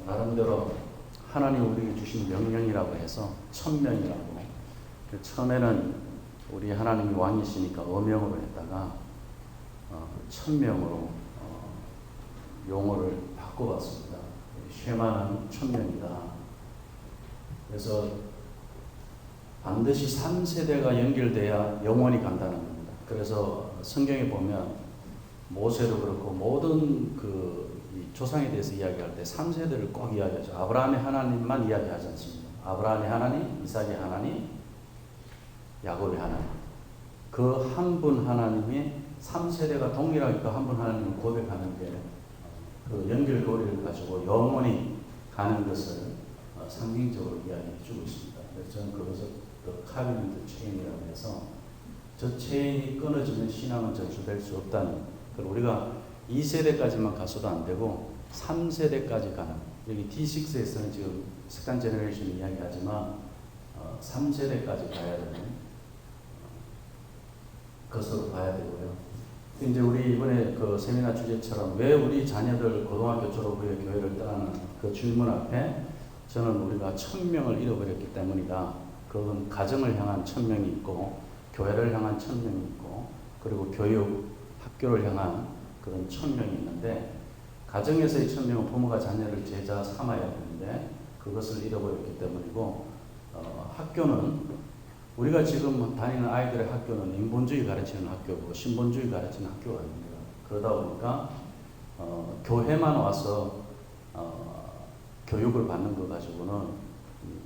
나름대로 하나님 우리에게 주신 명령이라고 해서 천명이라고 처음에는 우리 하나님이 왕이시니까 어명으로 했다가 천명으로 용어를 바꿔봤습니다. 쉐마는 천명이다. 그래서 반드시 3세대가 연결돼야 영원히 간다는 겁니다. 그래서 성경에 보면 모세도 그렇고 모든 이 조상에 대해서 이야기할 때 3세대를 꼭 이야기하죠. 아브라함의 하나님만 이야기하지 않습니다. 아브라함의 하나님, 이삭의 하나님, 야곱의 하나님. 그 한 분 하나님이 3세대가 동일하게 그 한 분 하나님을 고백하는 게 그 연결고리를 가지고 영원히 가는 것을 상징적으로 이야기해 주고 있습니다. 그래서 저는 그것을 카비넌트 체인이라고 해서 저 체인이 끊어지면 신앙은 전수될 수 없다는 그걸 우리가 2세대까지만 가서도 안 되고 3세대까지 가는 여기 D6에서는 지금 세컨 제너레이션 이야기하지만 3세대까지 가야 되는 것으로 봐야 되고요. 이제 우리 이번에 그 세미나 주제처럼 왜 우리 자녀들 고등학교 졸업 후에 교회를 떠나는 그 질문 앞에 저는 우리가 천명을 잃어버렸기 때문이다. 그건 가정을 향한 천명이 있고 교회를 향한 천명이 있고 그리고 교육, 학교를 향한 그런 천명이 있는데 가정에서의 천명은 부모가 자녀를 제자 삼아야 되는데 그것을 잃어버렸기 때문이고 학교는 우리가 지금 다니는 아이들의 학교는 인본주의 가르치는 학교고 신본주의 가르치는 학교가 아닙니다. 그러다 보니까 교회만 와서 교육을 받는 것 가지고는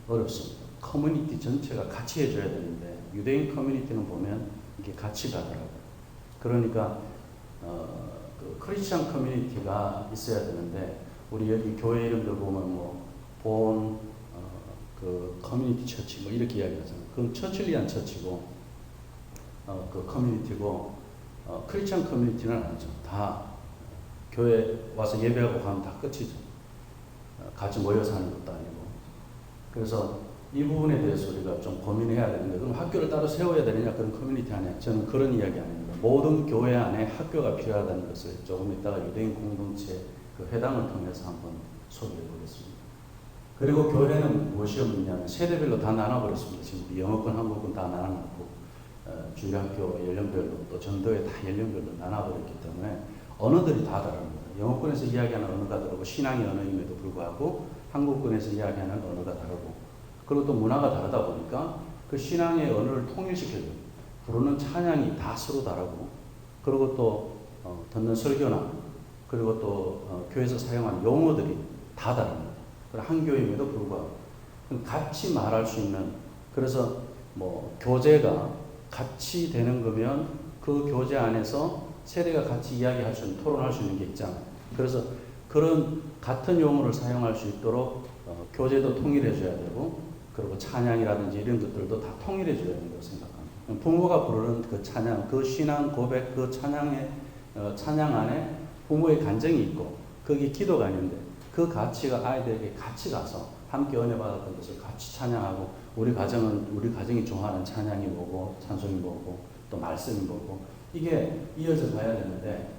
어렵습니다. 커뮤니티 전체가 같이 해줘야 되는데 유대인 커뮤니티는 보면 이게 같이 가더라고요. 그러니까 그 크리스천 커뮤니티가 있어야 되는데 우리 여기 교회 이름들 보면 그 커뮤니티 처치 뭐 이렇게 이야기하잖아요. 그건 처칠리안 처치고 그 커뮤니티고 크리스천 커뮤니티는 아니죠. 다 교회 와서 예배하고 가면 다 끝이죠. 같이 모여 사는 것도 아니고. 그래서 이 부분에 대해서 우리가 좀 고민해야 되는데 그럼 학교를 따로 세워야 되느냐 그런 커뮤니티 안에 저는 그런 이야기 아닙니다. 모든 교회 안에 학교가 필요하다는 것을 조금 이따가 유대인 공동체 그 회당을 통해서 한번 소개해 보겠습니다. 그리고 교회는 무엇이 없느냐면 세대별로 다 나눠버렸습니다. 지금 영어권, 한국권 다 나눠놓고 주일학교 연령별로 또 전도회 다 연령별로 나눠버렸기 때문에 언어들이 다 다릅니다. 영어권에서 이야기하는 언어가 다르고 신앙의 언어임에도 불구하고 한국권에서 이야기하는 언어가 다르고 그리고 또 문화가 다르다 보니까 그 신앙의 언어를 통일시켜줘요. 부르는 찬양이 다 서로 다르고 그리고 또 듣는 설교나 그리고 또 교회에서 사용하는 용어들이 다 다릅니다. 한 교임에도 불구하고 같이 말할 수 있는 그래서 뭐 교재가 같이 되는 거면 그 교재 안에서 세대가 같이 이야기할 수 있는 토론할 수 있는 게 있잖아요. 그래서 그런 같은 용어를 사용할 수 있도록 교재도 통일해 줘야 되고 그리고 찬양이라든지 이런 것들도 다 통일해 줘야 된다고 생각합니다. 부모가 부르는 그 찬양, 그 신앙 고백, 그 찬양의 찬양 안에 부모의 감정이 있고 거기 기도가 있는데 그 가치가 아이들에게 같이 가서 함께 은혜 받았던 것을 같이 찬양하고 우리 가정이 좋아하는 찬양이 뭐고 찬송이 뭐고 또 말씀이 뭐고 이게 이어져 가야 되는데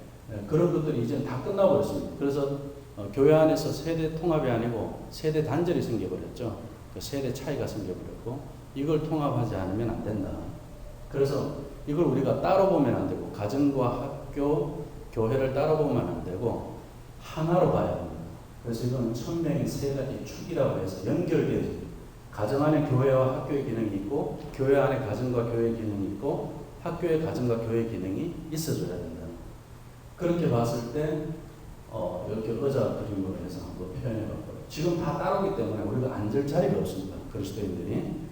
그런 것들이 이제 다 끝나버렸습니다. 그래서 교회 안에서 세대 통합이 아니고 세대 단절이 생겨버렸죠. 그 세대 차이가 생겨버렸고 이걸 통합하지 않으면 안 된다. 그래서 이걸 우리가 따로 보면 안 되고 가정과 학교, 교회를 따로 보면 안 되고 하나로 봐야 됩니다. 그래서 이건 천명의 세 가지 축이라고 해서 연결되어 있습니다. 가정 안에 교회와 학교의 기능이 있고 교회 안에 가정과 교회의 기능이 있고 학교에 가정과 교회의 기능이 있어줘야 된다. 그렇게 봤을 때 이렇게 의자 그림으로 해서 한번 표현해봤고요. 지금 다 따르기 때문에 우리가 앉을 자리가 없습니다. 그리스도인들이.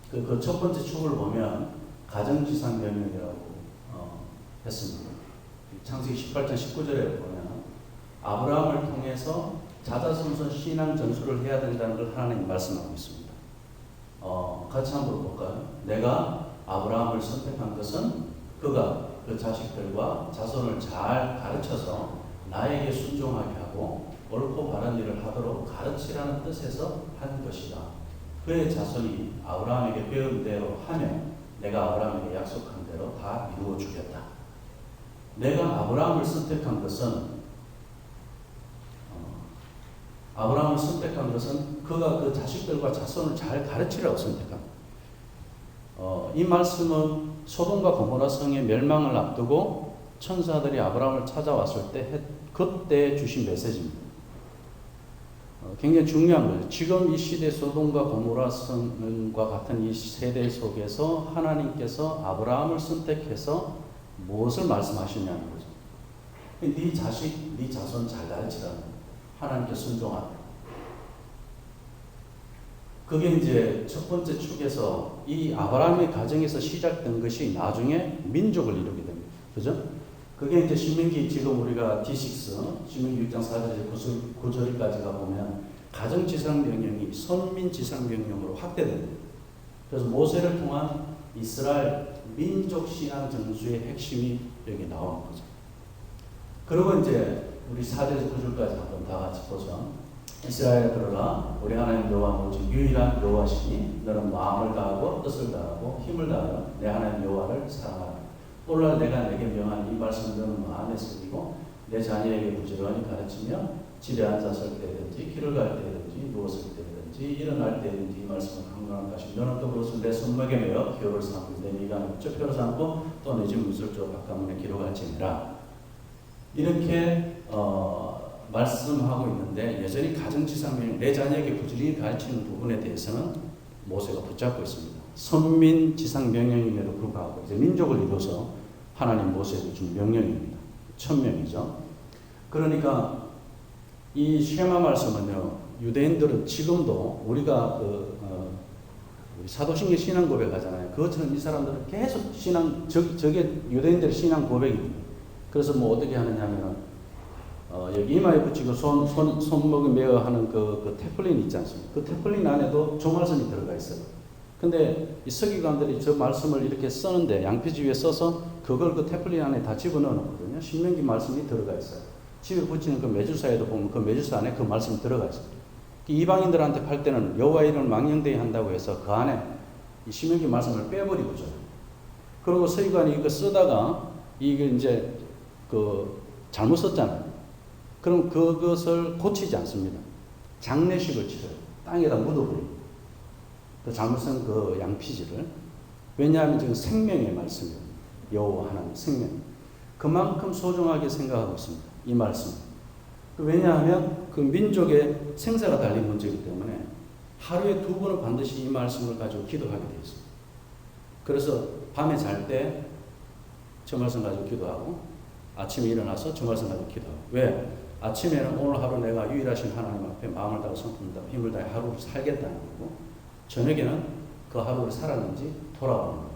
그 첫 번째 축을 보면 가정지상명령이라고 했습니다. 창세기 18장 19절에 보면 아브라함을 통해서 자자손손 신앙 전수를 해야 된다는 걸 하나님이 말씀하고 있습니다. 같이 한번 볼까요? 내가 아브라함을 선택한 것은 그가 그 자식들과 자손을 잘 가르쳐서 나에게 순종하게 하고 옳고 바른 일을 하도록 가르치라는 뜻에서 한 것이다. 그의 자손이 아브라함에게 배운 대로 하면 내가 아브라함에게 약속한 대로 다 이루어 주겠다. 내가 아브라함을 선택한 것은 그가 그 자식들과 자손을 잘 가르치라고 선택합니다. 이 말씀은 소돔과 고모라 성의 멸망을 앞두고 천사들이 아브라함을 찾아왔을 때 그때 주신 메시지입니다. 굉장히 중요한 거죠. 지금 이 시대 소돔과 고모라 성과 같은 이 세대 속에서 하나님께서 아브라함을 선택해서 무엇을 말씀하시냐는 거죠. 네 자식, 네 자손 잘 가르치라는 거예요. 하나님께 순종하라. 그게 이제 첫 번째 축에서 이 아브라함의 가정에서 시작된 것이 나중에 민족을 이루게 됩니다. 그죠? 그게 이제 신명기 지금 우리가 D6, 신명기 6장 4절에서 9절까지가 보면 가정지상명령이 선민지상명령으로 확대됩니다. 그래서 모세를 통한 이스라엘 민족 신앙 전수의 핵심이 여기 나오는 거죠. 그리고 이제 우리 4절에서 9절까지 한번 다 같이 보죠. 이스라엘 들어라 우리 하나님 여호와 오직 유일한 여호와시니 너는 마음을 다하고 뜻을 다하고 힘을 다하여 내 하나님 여호와를 사랑하라. 오늘날 내가 내게 명한 이 말씀 너는 마음에 새기고 내 자녀에게 부지런히 가르치며 집에 앉았을 때든지 길을 갈 때든지 누웠을 때든지 일어날 때든지 이 말씀을 강론한 것이 너는 또 그것을 내 손목에 매어 기호를 삼고 내 미간을 쫓표를 삼고 또 내 집 문설주 바깥문에 기록할지니라. 이렇게 말씀하고 있는데 여전히 가정지상명령 내 자녀에게 부지런히 가르치는 부분에 대해서는 모세가 붙잡고 있습니다. 선민지상명령임에도 불구하고 이제 민족을 이뤄서 하나님 모세에게 준 명령입니다. 천명이죠. 그러니까 이 쉐마 말씀은요, 유대인들은 지금도 우리가 우리 사도신경 신앙 고백하잖아요. 그것처럼 이 사람들은 계속 저게 유대인들의 신앙 고백입니다. 그래서 뭐 어떻게 하느냐면은 여기 이마에 붙이고 손목에 매어 하는 그 테플린 있지 않습니까? 그 테플린 안에도 조말선이 들어가 있어요. 근데 이 서기관들이 저 말씀을 이렇게 쓰는데 양피지 위에 써서 그걸 그 테플린 안에 다 집어넣어 놓거든요. 신명기 말씀이 들어가 있어요. 집에 붙이는 그 메주사에도 보면 그 메주사 안에 그 말씀이 들어가 있어요. 이방인들한테 팔 때는 여호와 이름을 망령되이 한다고 해서 그 안에 이 신명기 말씀을 빼버리고 줘요. 그리고 서기관이 이거 쓰다가 이게 이제 잘못 썼잖아요. 그럼 그것을 고치지 않습니다. 장례식을 치러요. 땅에다 묻어버립니다. 그 잘못 쓴 그 양피지를. 왜냐하면 지금 생명의 말씀이에요. 여호와 하나님 생명. 그만큼 소중하게 생각하고 있습니다. 이 말씀. 왜냐하면 그 민족의 생사가 달린 문제이기 때문에 하루에 2번은 반드시 이 말씀을 가지고 기도하게 되어 있습니다. 그래서 밤에 잘 때 저 말씀 가지고 기도하고 아침에 일어나서 저 말씀 가지고 기도하고. 왜? 아침에는 오늘 하루 내가 유일하신 하나님 앞에 마음을 다하고 성품을 다하고 힘을 다해 하루를 살겠다는 거고, 저녁에는 그 하루를 살았는지 돌아보는 거예요.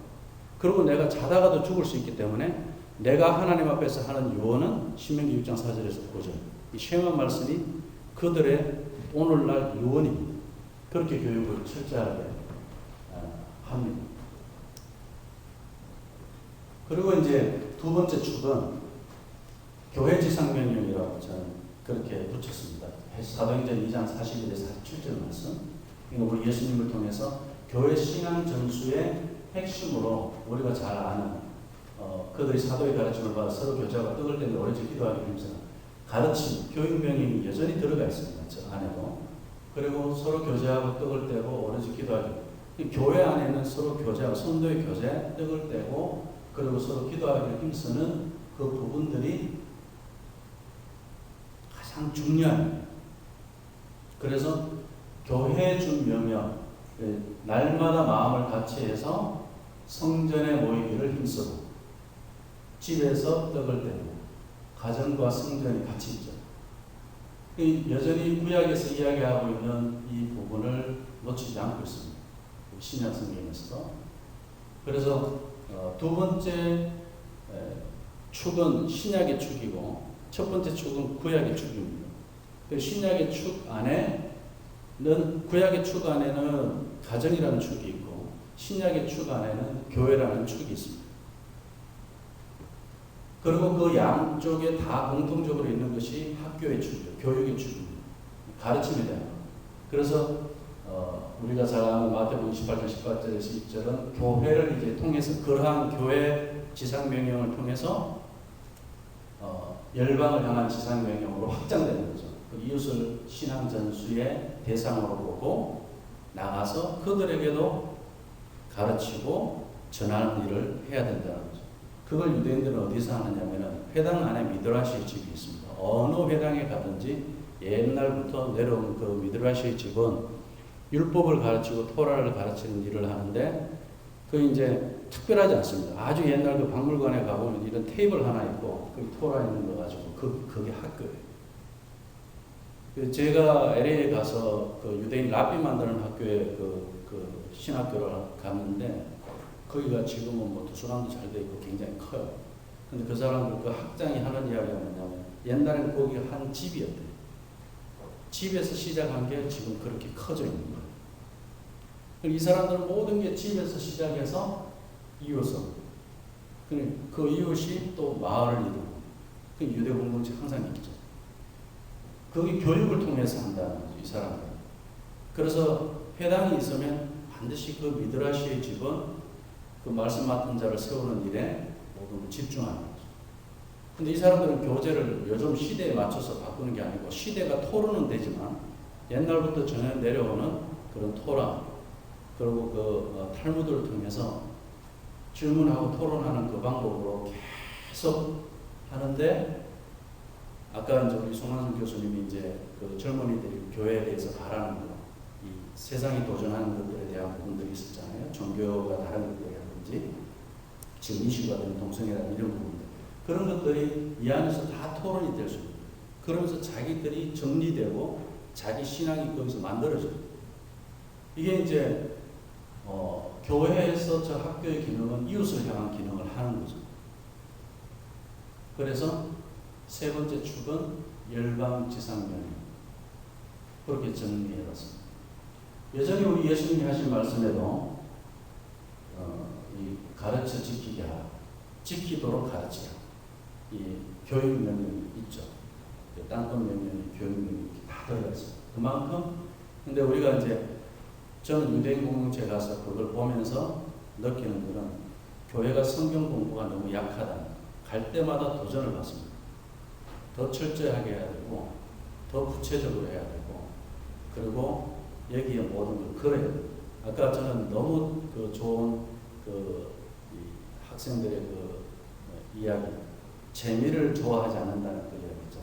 그리고 내가 자다가도 죽을 수 있기 때문에 내가 하나님 앞에서 하는 유언은 신명기 6장 4절에서 9절. 이 쉐마 말씀이 그들의 오늘날 유언입니다. 그렇게 교육을 철저하게 합니다. 그리고 이제 두 번째 축은 교회지상명령이라고 저는 그렇게 붙였습니다. 사도행전 2장 41에서 47절 말씀. 그러니까 우리 예수님을 통해서 교회 신앙 전수의 핵심으로 우리가 잘 아는 그들이 사도의 가르침을 받아 서로 교제하고 떡을 떼며 오래지 기도하기 위해서 가르침, 교육명령이 여전히 들어가 있습니다. 저 안에도. 그리고 서로 교제하고 떡을 떼고 오래지 기도하기. 교회 안에는 서로 교제하고 성도의 교제, 떡을 떼고 그리고 서로 기도하기를 힘쓰는 그 부분들이 가장 중요합니다. 그래서 교회 준 명령, 날마다 마음을 같이 해서 성전에 모이기를 힘쓰고 집에서 떡을 떼고 가정과 성전이 같이 있죠. 여전히 구약에서 이야기하고 있는 이 부분을 놓치지 않고 있습니다. 신약 성경에서도. 그래서 두 번째 축은 신약의 축이고 첫 번째 축은 구약의 축입니다. 신약의 축 안에는 구약의 축 안에는 가정이라는 축이 있고 신약의 축 안에는 교회라는 축이 있습니다. 그리고 그 양쪽에 다 공통적으로 있는 것이 학교의 축이죠. 교육의 축입니다. 가르침에 대한. 그래서 우리가 잘 아는 마태복음 18장 18절에서 20절은 교회를 이제 통해서 그러한 교회 지상명령을 통해서 열방을 향한 지상명령으로 확장되는 거죠. 그 이웃을 신앙 전수의 대상으로 보고 나가서 그들에게도 가르치고 전하는 일을 해야 된다는 거죠. 그걸 유대인들은 어디서 하느냐면은 회당 안에 미드라시의 집이 있습니다. 어느 회당에 가든지 옛날부터 내려온 그 미드라시의 집은 율법을 가르치고 토라를 가르치는 일을 하는데 그 이제 특별하지 않습니다. 아주 옛날 그 박물관에 가보면 이런 테이블 하나 있고 그 토라 있는 거 가지고 그게 학교예요. 제가 LA에 가서 그 유대인 랍비 만드는 학교에 그 신학교를 갔는데 거기가 지금은 뭐 도서관도 잘 돼 있고 굉장히 커요. 근데 그 사람들 그 학장이 하는 이야기가 뭐냐면 옛날에는 거기가 한 집이었대요. 집에서 시작한 게 지금 그렇게 커져 있는 거예요. 이 사람들은 모든 게 집에서 시작해서 이웃을, 그 이웃이 또 마을을 이루고, 그 유대 공동체 항상 있죠. 그게 교육을 통해서 한다는 거죠, 이 사람들은. 그래서 회당이 있으면 반드시 그 미드라시의 집은 그 말씀 맡은 자를 세우는 일에 모두 집중하는 거죠. 근데 이 사람들은 교제를 요즘 시대에 맞춰서 바꾸는 게 아니고 시대가 토론은 되지만 옛날부터 전해 내려오는 그런 토라 그리고 그 탈무드를 통해서 질문하고 토론하는 그 방법으로 계속 하는데 아까 이제 우리 송한순 교수님이 이제 그 젊은이들이 교회에 대해서 바라는 거, 이 세상이 도전하는 것들에 대한 부분들이 있었잖아요. 종교가 다른 것들이라든지 지금 이슈가 되는 동성애라든지 이런 부분들. 그런 것들이 이 안에서 다 토론이 될 수 있는 거예요. 그러면서 자기들이 정리되고 자기 신앙이 거기서 만들어져요. 이게 이제 교회에서 저 학교의 기능은 이웃을 향한 기능을 하는 거죠. 그래서 세 번째 축은 열방지상명령. 그렇게 정리해봤습니다. 여전히 우리 예수님이 하신 말씀에도 이 가르쳐 지키게 하라. 지키도록 가르치라. 이 교육 명령이 있죠. 땅끝 명령이 교육 명령이 다 들어가 있어요. 그만큼 근데 우리가 이제 저는 유대인 공동체에 가서 그걸 보면서 느끼는 것은 교회가 성경 공부가 너무 약하다. 갈 때마다 도전을 받습니다. 더 철저하게 해야 되고 더 구체적으로 해야 되고 그리고 여기에 모든 걸 그래요. 아까 저는 너무 그 좋은 이 학생들의 그 이야기 재미를 좋아하지 않는다는 그 이야기죠.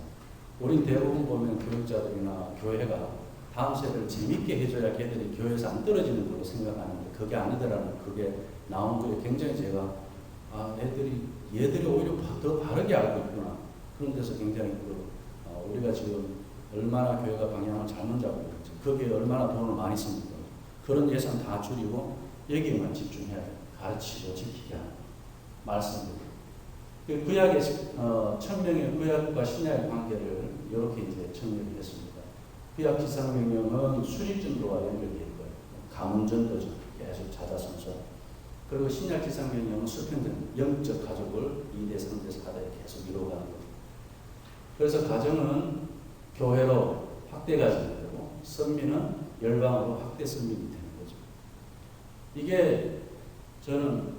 우린 대부분 보면 교육자들이나 교회가 다음 세대를 재밌게 해줘야 걔들이 교회에서 안 떨어지는 걸로 생각하는데 그게 아니더라는 그게 나온 거에 굉장히 제가 얘들이 오히려 더 바르게 알고 있구나. 그런 데서 굉장히 우리가 지금 얼마나 교회가 방향을 잘못 잡고 있는지 거기에 얼마나 돈을 많이 씁니까. 그런 예산 다 줄이고 여기에만 집중해야 돼요. 가르치고 지키게 하는 말씀들. 구약의 천명의 구약과 신약의 관계를 이렇게 이제 정리를 했습니다. 구약 지상명령은 수립전도와 연결되어 있고요. 가문전도죠. 계속 자자손손. 그리고 신약 지상명령은 수평전, 영적 가족을 2대, 3대, 4대 계속 이루어가는 거죠. 그래서 가정은 교회로 확대 가정이 되고 선민은 열방으로 확대 선민이 되는 거죠. 이게 저는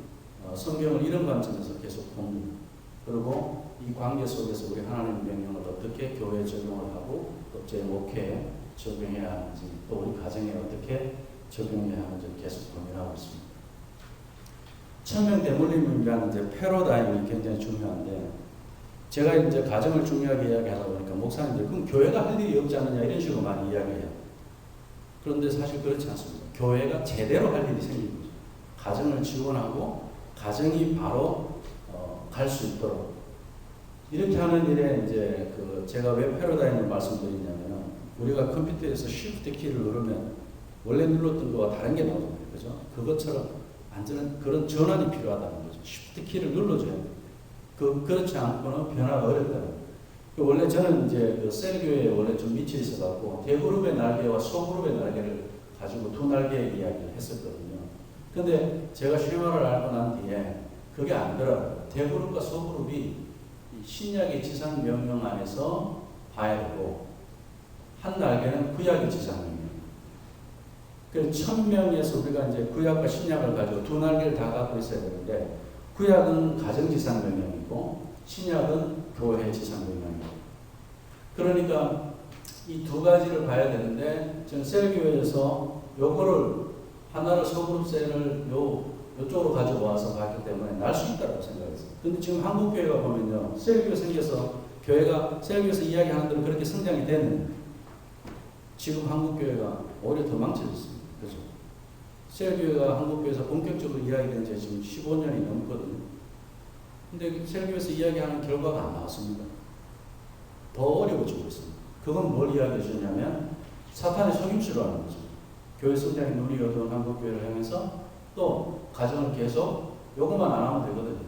성경을 이런 관점에서 계속 봅니다. 그리고 이 관계 속에서 우리 하나님의 명령을 어떻게 교회에 적용을 하고 또 제 목회에 적용해야 하는지 또 우리 가정에 어떻게 적용해야 하는지 계속 고민하고 있습니다. 천명 대물림이라는 이제 패러다임이 굉장히 중요한데, 제가 이제 가정을 중요하게 이야기하다 보니까 목사님들 그럼 교회가 할 일이 없지 않느냐 이런 식으로 많이 이야기해요. 그런데 사실 그렇지 않습니다. 교회가 제대로 할 일이 생긴 거죠. 가정을 지원하고 가정이 바로 갈 수 있도록 이렇게 하는 일에 이제 그 제가 왜 패러다임을 말씀드리냐면은, 우리가 컴퓨터에서 쉬프트 키를 누르면 원래 눌렀던 거와 다른 게 나오잖아요. 그죠? 그것처럼 완전한 그런 전환이 필요하다는 거죠. 쉬프트 키를 눌러줘야 돼요. 그렇지 않고는 변화가 어렵다는 거예요. 원래 저는 이제 그 셀교회에 원래 좀 미쳐 있어갖고 대그룹의 날개와 소그룹의 날개를 가지고 두 날개의 이야기를 했었거든요. 근데 제가 쉐마를 알고 난 뒤에 그게 아니더라고요. 대그룹과 소그룹이 신약의 지상 명령 안에서 봐야 되고, 한 날개는 구약의 지상 명령. 그 1000명에서 우리가 이제 구약과 신약을 가지고 두 날개를 다 갖고 있어야 되는데, 구약은 가정 지상 명령이고 신약은 교회 지상 명령이고, 그러니까 이 두 가지를 봐야 되는데, 저는 셀교회에서 요거를 하나를 소그룹 셀을 요쪽으로 가지고 와서 봤기 때문에 날 수 있다고 생각했어요. 근데 지금 한국교회가 보면요, 셀교회 생겨서 교회가 셀교회에서 이야기하는 대로 그렇게 성장이 됐는데 지금 한국교회가 오히려 더 망쳐졌습니다. 그죠? 셀교회가 한국교회에서 본격적으로 이야기된 지 지금 15년이 넘거든요. 근데 셀교회에서 이야기하는 결과가 안 나왔습니다. 더 어려워지고 있습니다. 그건 뭘 이야기해 주냐면 사탄의 속임수로 하는 거죠. 교회 성장의 눈이 어두운 한국교회를 향해서 또 가정을 계속 요것만 안 하면 되거든요.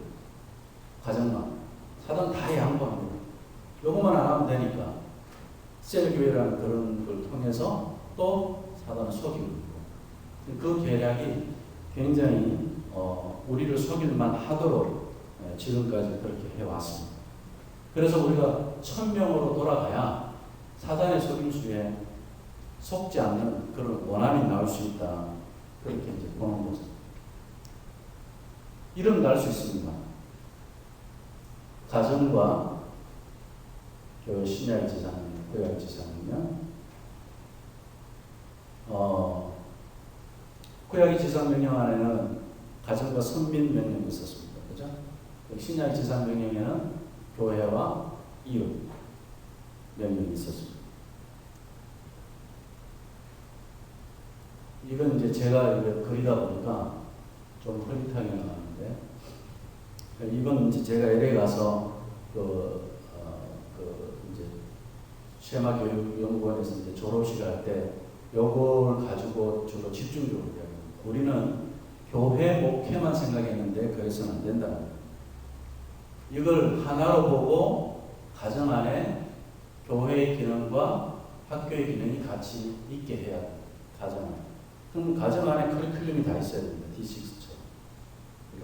가정만. 사단 다 양보합니다. 요것만 안 하면 되니까 셀교회라는 그런 걸 통해서 또 사단을 속이고 있고, 그 계략이 굉장히 우리를 속일만 하도록 지금까지 그렇게 해왔습니다. 그래서 우리가 1000명으로 돌아가야 사단의 속임수에 속지 않는 그런 원함이 나올 수 있다. 그렇게 이제 보는 거죠. 이름 날 수 있습니다. 가정과 교회 신약의 지상명, 구약의 지상명. 구약의 지상명령 안에는 가정과 선민 명령이 있었습니다. 그죠? 신약의 지상명령에는 교회와 이웃 명령이 있었습니다. 이건 이제 제가 그리다 보니까 좀 흐릿하게 나왔는데, 이건 이제 제가 LA 가서 이제 쉐마 교육연구원에서 이제 졸업식을 할 때 요걸 가지고 주로 집중적으로 이야기합니다. 우리는 교회 목회만 생각했는데 그래서는 안 된다. 이걸 하나로 보고 가정 안에 교회의 기능과 학교의 기능이 같이 있게 해야 돼요. 가정 안에. 그럼 가정 안에 커리큘럼이 다 있어야 됩니다. D6처럼.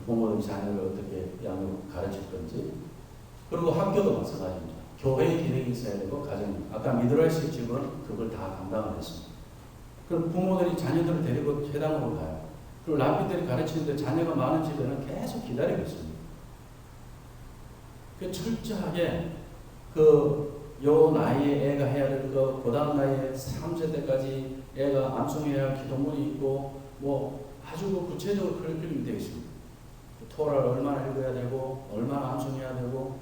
부모들이 자녀를 어떻게 가르칠 건지. 그리고 학교도 마찬가지입니다. 교회의 기능이 있어야 되고 가정이. 아까 미드라이스 집은 그걸 다 감당을 했습니다. 그럼 부모들이 자녀들을 데리고 회당으로 가요. 그리고 랍비들이 가르치는데 자녀가 많은 집에는 계속 기다리고 있습니다. 그 철저하게 요 나이에 애가 해야 될 거, 그 다음 나이에 3세 때까지 애가 암송해야 할 기도문이 있고, 아주 구체적으로 커리큘럼이 되어 있습니다. 토라를 얼마나 읽어야 되고, 얼마나 암송해야 되고,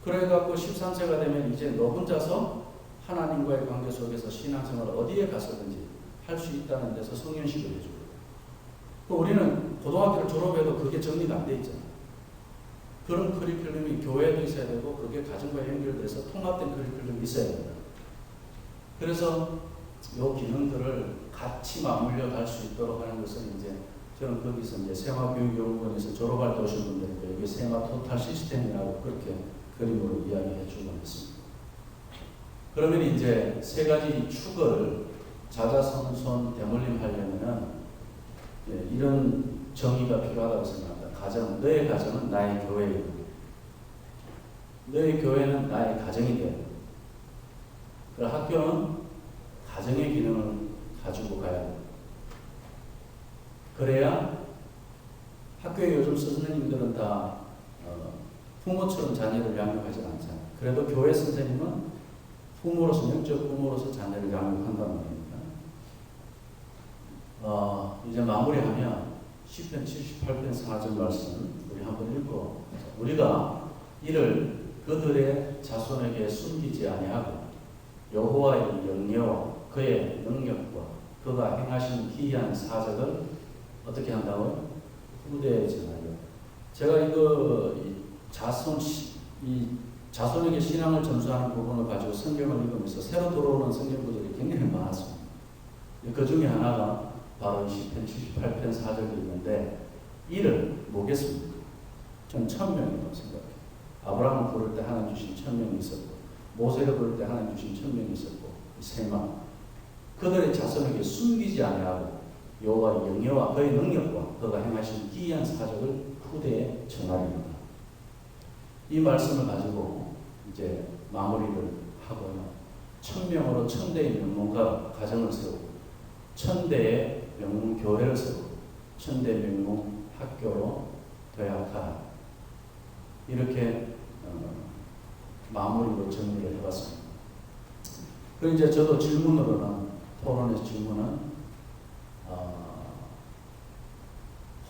그래갖고 13세가 되면 이제 너 혼자서 하나님과의 관계 속에서 신앙생활을 어디에 갔었든지 할 수 있다는 데서 성년식을 해줘요. 우리는 고등학교를 졸업해도 그게 정리가 안 돼 있잖아요. 그런 커리큘럼이 교회에도 있어야 되고, 그게 가정과 연결돼서 통합된 커리큘럼이 있어야 됩니다. 그래서 이 기능들을 같이 맞물려 갈 수 있도록 하는 것은 이제 저는 거기서 이제 세마교육연구원에서 졸업할 때 오신 분들에게 이게 세마 토탈 시스템이라고 그렇게 그림으로 이야기해 주고 있습니다. 그러면 이제 세 가지 축을 자자손손 대물림 하려면은 이런 정의가 필요하다고 생각합니다. 가정, 너의 가정은 나의 교회이고, 너의 교회는 나의 가정이 돼야 돼. 그리고 학교는 가정의 기능을 가지고 가야 돼. 그래야 학교에 요즘 선생님들은 다 부모처럼 자녀를 양육하지 않잖아요. 그래도 교회 선생님은 부모로서, 영적 부모로서 자녀를 양육한단 말입니다. 이제 마무리하면 시편 78편 4절 말씀 우리 한번 읽고 우리가 이를 그들의 자손에게 숨기지 아니하고 여호와의 영예와 그의 능력과 그가 행하신 기이한 사적을 어떻게 한다고요? 후대에 전하여. 제가 이 자손에게 신앙을 전수하는 부분을 가지고 성경을 읽으면서 새로 들어오는 성경 구절이 굉장히 많았습니다. 그 중에 하나가 바로 시편 78편 4절이 있는데 이를 뭐겠습니까? 전 1000명이라고 생각해요. 아브라함을 부를 때 하나님 주신 1000명이 있었고 모세를 부를 때 하나님 주신 1000명이 있었고 세만 그들의 자손에게 숨기지 아니하고 여호와의 영예와 그의 능력과 그가 행하신 기이한 사적을 후대에 전하리로다. 이 말씀을 가지고 이제 마무리를 하고요. 1000명으로 1000대의 명문가 가정을 세우고 1000대의 명문 교회를 세우고 1000대 명문 학교로 되어가라. 이렇게 마무리로 정리를 해봤습니다. 그리고 이제 저도 질문으로는 토론의 질문은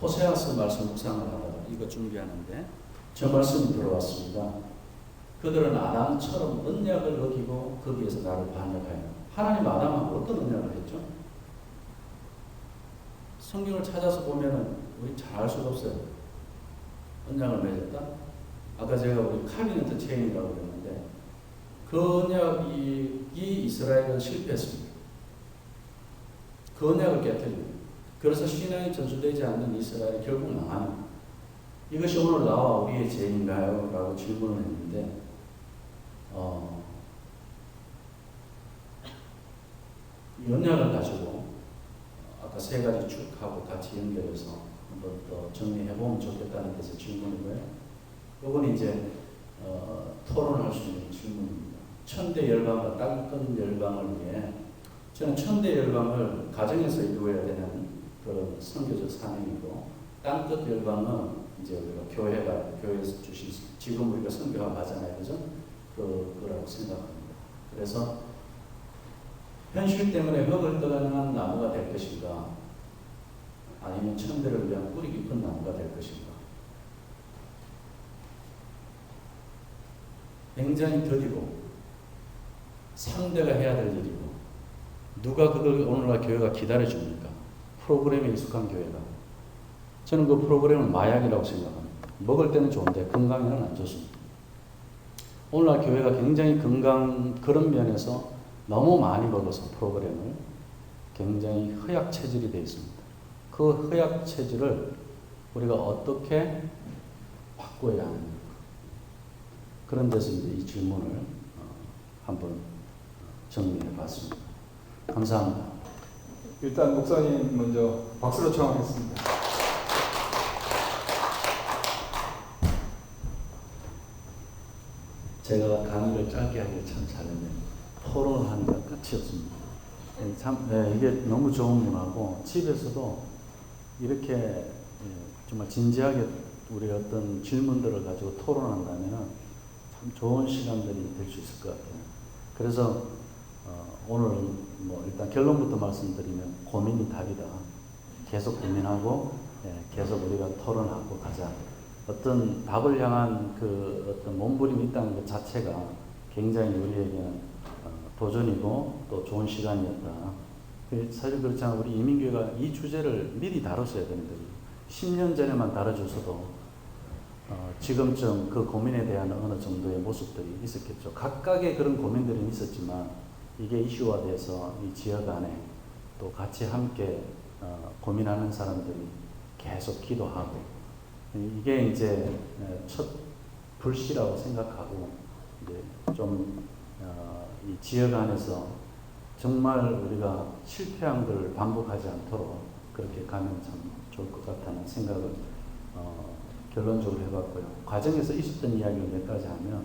호세아서 말씀 묵상을 하다가 이거 준비하는데 저 말씀이 들어왔습니다. 그들은 아담처럼 언약을 어기고 거기에서 나를 반역하여. 하나님 아담하고 어떤 언약을 했죠? 성경을 찾아서 보면은 우리 잘 알 수가 없어요. 언약을 맺었다? 아까 제가 우리 카비네트 체인이라고 그랬는데 그 언약이 이스라엘은 실패했습니다. 그 언약을 깨뜨립니다. 그래서 신앙이 전수되지 않는 이스라엘이 결국 망합니다. 이것이 오늘 나와 우리의 죄인가요? 라고 질문을 했는데 이 언약을 가지고 아까 세 가지 축하고 같이 연결해서 한번 더 정리해보면 좋겠다는 데서 질문이고요. 이건 이제 토론할 수 있는 질문입니다. 천대 열방과 땅끝 열방을 위해 저는 천대 열방을 가정에서 이루어야 되는 그런 선교적 사명이고 땅끝 열방은 이제 우리가 교회에서 주신 지금 우리가 선교하고 하잖아요, 그죠? 그거라고 생각합니다. 그래서 현실 때문에 흙을 떠가는 나무가 될 것인가, 아니면 천대를 위한 뿌리 깊은 나무가 될 것인가. 굉장히 더디고 상대가 해야 될 일이고 누가 그걸 오늘날 교회가 기다려줍니까? 프로그램에 익숙한 교회가. 저는 그 프로그램을 마약이라고 생각합니다. 먹을 때는 좋은데 건강에는 안 좋습니다. 오늘날 교회가 굉장히 그런 면에서 너무 많이 먹어서 프로그램을 굉장히 허약 체질이 되어 있습니다. 그 허약 체질을 우리가 어떻게 바꿔야 하는가. 그런 데서 이제 이 질문을 한번 정리해 봤습니다. 감사합니다. 일단 목사님 먼저 박수로 청하겠습니다. 제가 강의를 짧게 하길 참 잘했네요. 토론을 하니까 끝이 없습니다. 이게 너무 좋은 문화고 집에서도 이렇게 정말 진지하게 우리 어떤 질문들을 가지고 토론한다면 참 좋은 시간들이 될 수 있을 것 같아요. 그래서 오늘 일단 결론부터 말씀드리면 고민이 답이다. 계속 고민하고 계속 우리가 토론하고 가자. 어떤 답을 향한 그 어떤 몸부림이 있다는 것 자체가 굉장히 우리에게는 도전이고 또 좋은 시간이었다. 사실 그렇잖아요. 우리 이민교회가 이 주제를 미리 다뤘어야 되는데 10년 전에만 다뤄줘서도 지금쯤 그 고민에 대한 어느 정도의 모습들이 있었겠죠. 각각의 그런 고민들이 있었지만 이게 이슈화돼서 이 지역 안에 또 같이 함께 고민하는 사람들이 계속 기도하고 이게 이제 첫 불씨라고 생각하고 이제 좀 이 지역 안에서 정말 우리가 실패한 걸 반복하지 않도록 그렇게 가면 참 좋을 것 같다는 생각을 결론적으로 해봤고요. 과정에서 있었던 이야기를 몇 가지 하면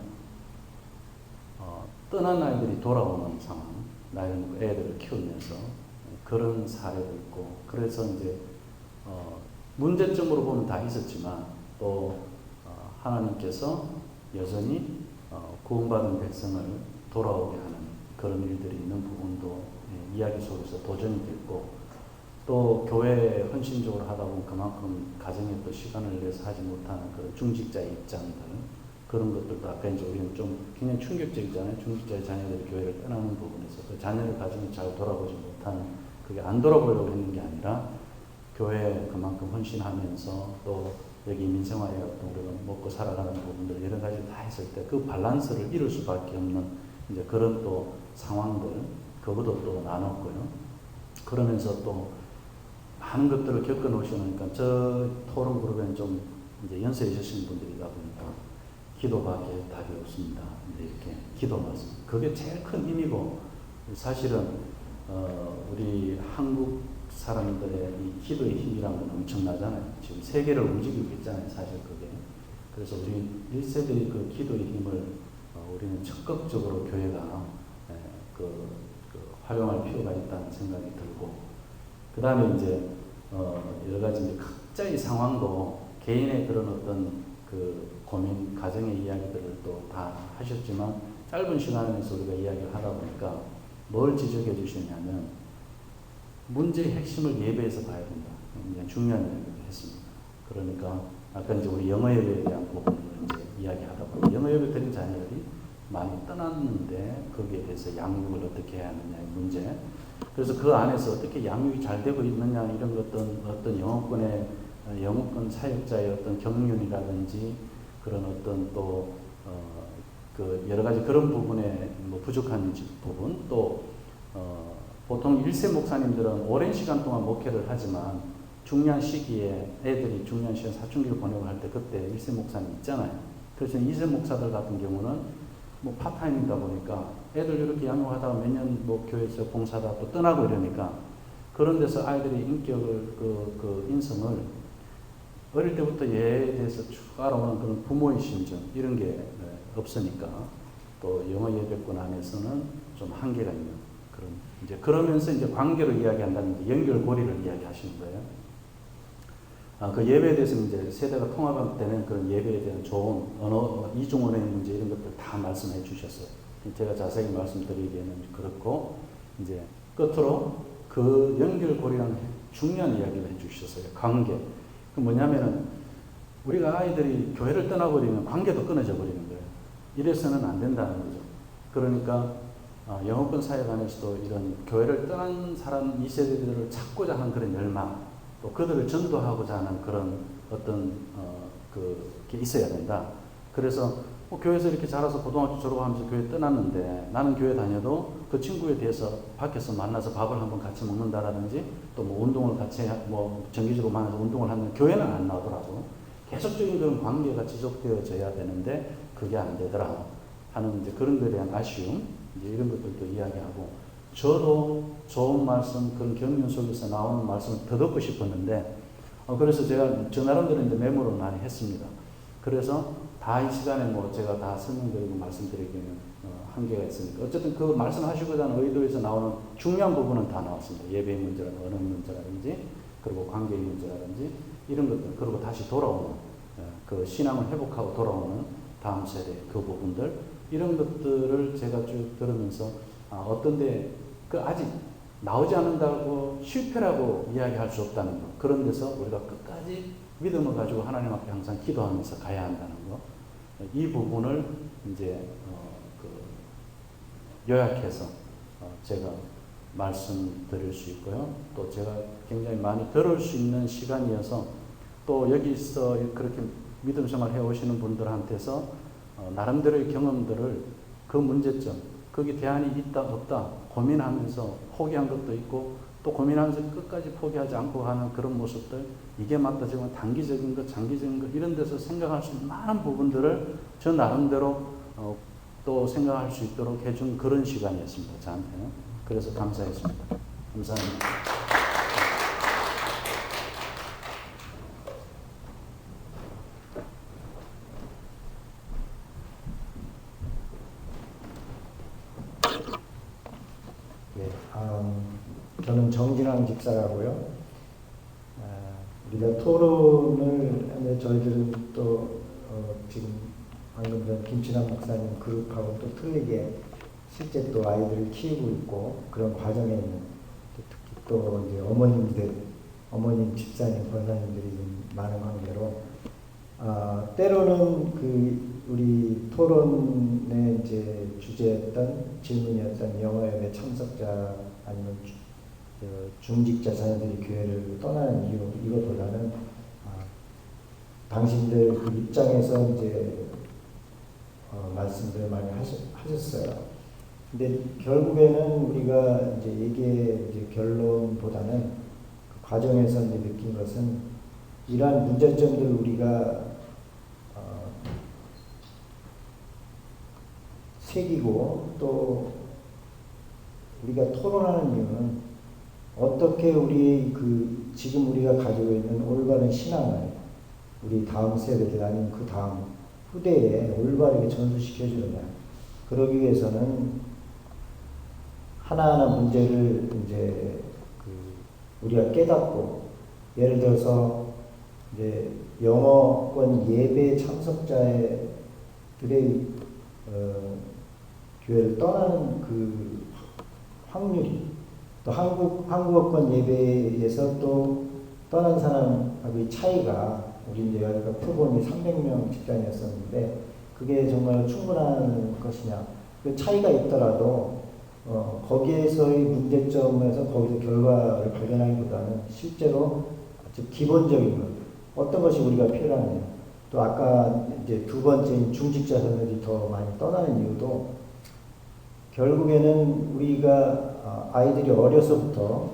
떠난 아이들이 돌아오는 상황, 나이는 애들을 키우면서 그런 사례도 있고 그래서 이제 문제점으로 보면 다 있었지만 또 하나님께서 여전히 구원받은 백성을 돌아오게 하는 그런 일들이 있는 부분도 이야기 속에서 도전이 됐고 또 교회에 헌신적으로 하다 보면 그만큼 가정에 또 시간을 내서 하지 못하는 그런 중직자의 입장들, 그런 것들도 아까 이제 우리는 좀 굉장히 충격적이잖아요. 중직자의 자녀들이 교회를 떠나는 부분에서 그 자녀를 가지고 잘 돌아보지 못하는, 그게 안 돌아보려고 했는 게 아니라 교회에 그만큼 헌신하면서 또 여기 민생화에 어떤 우리가 먹고 살아가는 부분들 여러 가지 다 했을 때 그 밸런스를 잃을 수밖에 없는 이제 그런 또 상황들, 그것도 또 나눴고요. 그러면서 또 많은 것들을 겪어 놓으시니까 저 토론 그룹에는 좀 이제 연세 있으신 분들이다 보니까 기도밖에 답이 없습니다. 이제 이렇게 기도 말씀. 그게 제일 큰 힘이고, 사실은 우리 한국 사람들의 이 기도의 힘이라는 건 엄청나잖아요. 지금 세계를 움직이고 있잖아요, 사실 그게. 그래서 우리 1세대의 그 기도의 힘을 우리는 적극적으로 교회가 활용할 필요가 있다는 생각이 들고, 그 다음에 이제 여러 가지 이제 각자의 상황도 개인의 그런 어떤 그 고민, 가정의 이야기들을 또 다 하셨지만 짧은 시간 안에서 우리가 이야기를 하다 보니까 뭘 지적해 주시냐면 문제의 핵심을 예배에서 봐야 된다. 굉장히 중요한 이야기를 했습니다. 그러니까 아까 이제 우리 영어 예배에 대한 부분을 이제 이야기하다 보니 영어 예배 드린 자녀들이 많이 떠났는데 거기에 대해서 양육을 어떻게 해야 하느냐의 문제. 그래서 그 안에서 어떻게 양육이 잘 되고 있느냐 이런 어떤 영어권 사역자의 어떤 경륜이라든지 그런 어떤 또 그 여러 가지 그런 부분에 뭐 부족한 부분, 또 보통 1세 목사님들은 오랜 시간 동안 목회를 하지만 중요한 시기에 애들이 중요한 시간 사춘기를 보내고 할 때 그때 1세 목사님 있잖아요. 그래서 2세 목사들 같은 경우는 뭐 파타임이다 보니까 애들 이렇게 양육하다가 몇 년 뭐 교회에서 봉사하다 또 떠나고 이러니까 그런 데서 아이들이 인격을 그 인성을 어릴 때부터 얘에 대해서 쭉 알아오는 그런 부모의 심정 이런 게 없으니까 또 영어 예배권 안에서는 좀 한계가 있는 그런 이제 그러면서 이제 관계로 이야기한다는 연결고리를 이야기하시는 거예요. 그 예배에 대해서 이제 세대가 통합되는 그런 예배에 대한 좋은 언어, 이중언어의 문제 이런 것들 다 말씀해 주셨어요. 제가 자세히 말씀드리기에는 그렇고 이제 끝으로 그 연결고리랑 중요한 이야기를 해 주셨어요. 관계. 그 뭐냐면은 우리가 아이들이 교회를 떠나버리면 관계도 끊어져 버리는 거예요. 이래서는 안 된다는 거죠. 그러니까 영어권 사역 안에서도 이런 교회를 떠난 사람 2세대들을 찾고자 하는 그런 열망, 또 그들을 전도하고자 하는 그런 어떤 그게 있어야 된다. 그래서 교회에서 이렇게 자라서 고등학교 졸업하면서 교회 떠났는데 나는 교회 다녀도 그 친구에 대해서 밖에서 만나서 밥을 한번 같이 먹는다라든지 또 뭐 운동을 같이 뭐 정기적으로 만나서 운동을 하는 교회는 안 나오더라고. 계속적인 그런 관계가 지속되어져야 되는데 그게 안 되더라 하는 이제 그런 것에 대한 아쉬움 이제 이런 것들도 이야기하고, 저도 좋은 말씀 그런 경륜 속에서 나오는 말씀을 더 듣고 싶었는데 그래서 제가 저 나름대로 이제 메모를 많이 했습니다. 그래서 다 이 시간에 뭐 제가 다 설명드리고 말씀드리기에는 한계가 있으니까 어쨌든 그 말씀하시고자 하는 의도에서 나오는 중요한 부분은 다 나왔습니다. 예배의 문제라든지 언어 문제라든지 그리고 관계의 문제라든지 이런 것들, 그리고 다시 돌아오는 그 신앙을 회복하고 돌아오는 다음 세대 그 부분들 이런 것들을 제가 쭉 들으면서 어떤데 그 아직 나오지 않는다고 실패라고 이야기할 수 없다는 것, 그런 데서 우리가 끝까지 믿음을 가지고 하나님 앞에 항상 기도하면서 가야 한다는 것, 이 부분을 이제 요약해서 제가 말씀드릴 수 있고요. 또 제가 굉장히 많이 들을 수 있는 시간이어서 또 여기서 그렇게 믿음 생활 해오시는 분들한테서 나름대로의 경험들을 그 문제점, 거기 대안이 있다 없다 고민하면서 포기한 것도 있고 또 고민하면서 끝까지 포기하지 않고 하는 그런 모습들, 이게 맞다 지금 단기적인 것 장기적인 것 이런 데서 생각할 수 있는 많은 부분들을 저 나름대로 또 생각할 수 있도록 해준 그런 시간이었습니다. 저한테는. 그래서 감사했습니다. 감사합니다. 저는 정진환 집사라고요. 우리가 토론을 하면 저희들은 또 지금 방금 전 김친환 목사님 그룹하고 또 틀리게 실제 또 아이들을 키우고 있고 그런 과정에 있는 특히 또 이제 어머님 집사님, 권사님들이 좀 많은 관계로 때로는 우리 토론의 이제 주제였던 질문이었던 영어예배 참석자 아니면 중직자 자녀들이 교회를 떠나는 이유 이것보다는 당신들 그 입장에서 이제 말씀들 많이 하셨어요. 근데 결국에는 우리가 이제 이게 결론보다는 그 과정에서 이제 느낀 것은 이러한 문제점들을 우리가 새기고 또 우리가 토론하는 이유는 어떻게 지금 우리가 가지고 있는 올바른 신앙을 우리 다음 세대들 아니면 그 다음 후대에 올바르게 전수시켜 주느냐. 그러기 위해서는 하나하나 문제를 이제 우리가 깨닫고 예를 들어서 이제 영어권 예배 참석자들의 교회를 떠나는 그 확률이 또 한국어권 예배에서 또 떠난 사람하고의 차이가 우리 이제 여기가 표본이 300명 집단이었었는데 그게 정말 충분한 것이냐. 그 차이가 있더라도 거기에서의 문제점에서 거기서 결과를 발견하기보다는 실제로 아주 기본적인 것 어떤 것이 우리가 필요하냐. 또 아까 이제 두 번째인 중직자 자녀들이 더 많이 떠나는 이유도 결국에는 우리가 아이들이 어려서부터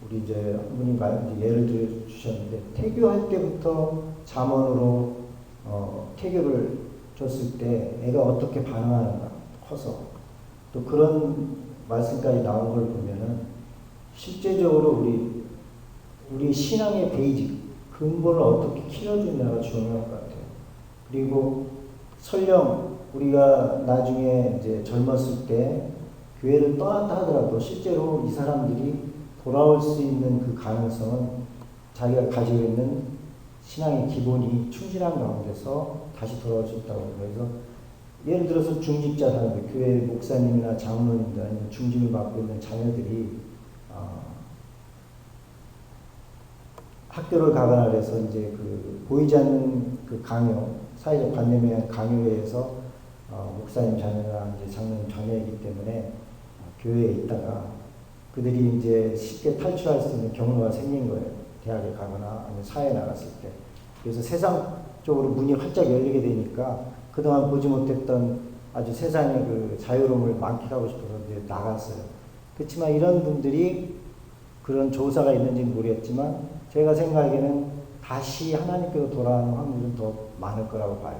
우리 이제 한 분이 예를 들어 주셨는데 태교할 때부터 잠언으로 태교를 줬을 때 애가 어떻게 반응하는가 커서 또 그런 말씀까지 나온 걸 보면은 실제적으로 우리 신앙의 베이직 근본을 어떻게 키워주느냐가 중요할 것 같아요. 그리고 설령 우리가 나중에 이제 젊었을 때 교회를 떠났다 하더라도 실제로 이 사람들이 돌아올 수 있는 그 가능성은 자기가 가지고 있는 신앙의 기본이 충실한 가운데서 다시 돌아올 수 있다고 합니다. 그래서 예를 들어서 중직자 사람들, 교회 목사님이나 장로님들 아니면 중직을 맡고 있는 자녀들이 학교를 가거나 해서 이제 보이지 않는 그 강요, 사회적 관념에 의한 강요에서 목사님 자녀나 이제 장로님 자녀이기 때문에 교회에 있다가 그들이 이제 쉽게 탈출할 수 있는 경로가 생긴 거예요. 대학에 가거나 아니면 사회에 나갔을 때. 그래서 세상 쪽으로 문이 활짝 열리게 되니까 그동안 보지 못했던 아주 세상의 그 자유로움을 만끽하고 싶어서 이제 나갔어요. 그렇지만 이런 분들이 그런 조사가 있는지는 모르겠지만 제가 생각에는 다시 하나님께로 돌아가는 확률은 더 많을 거라고 봐요.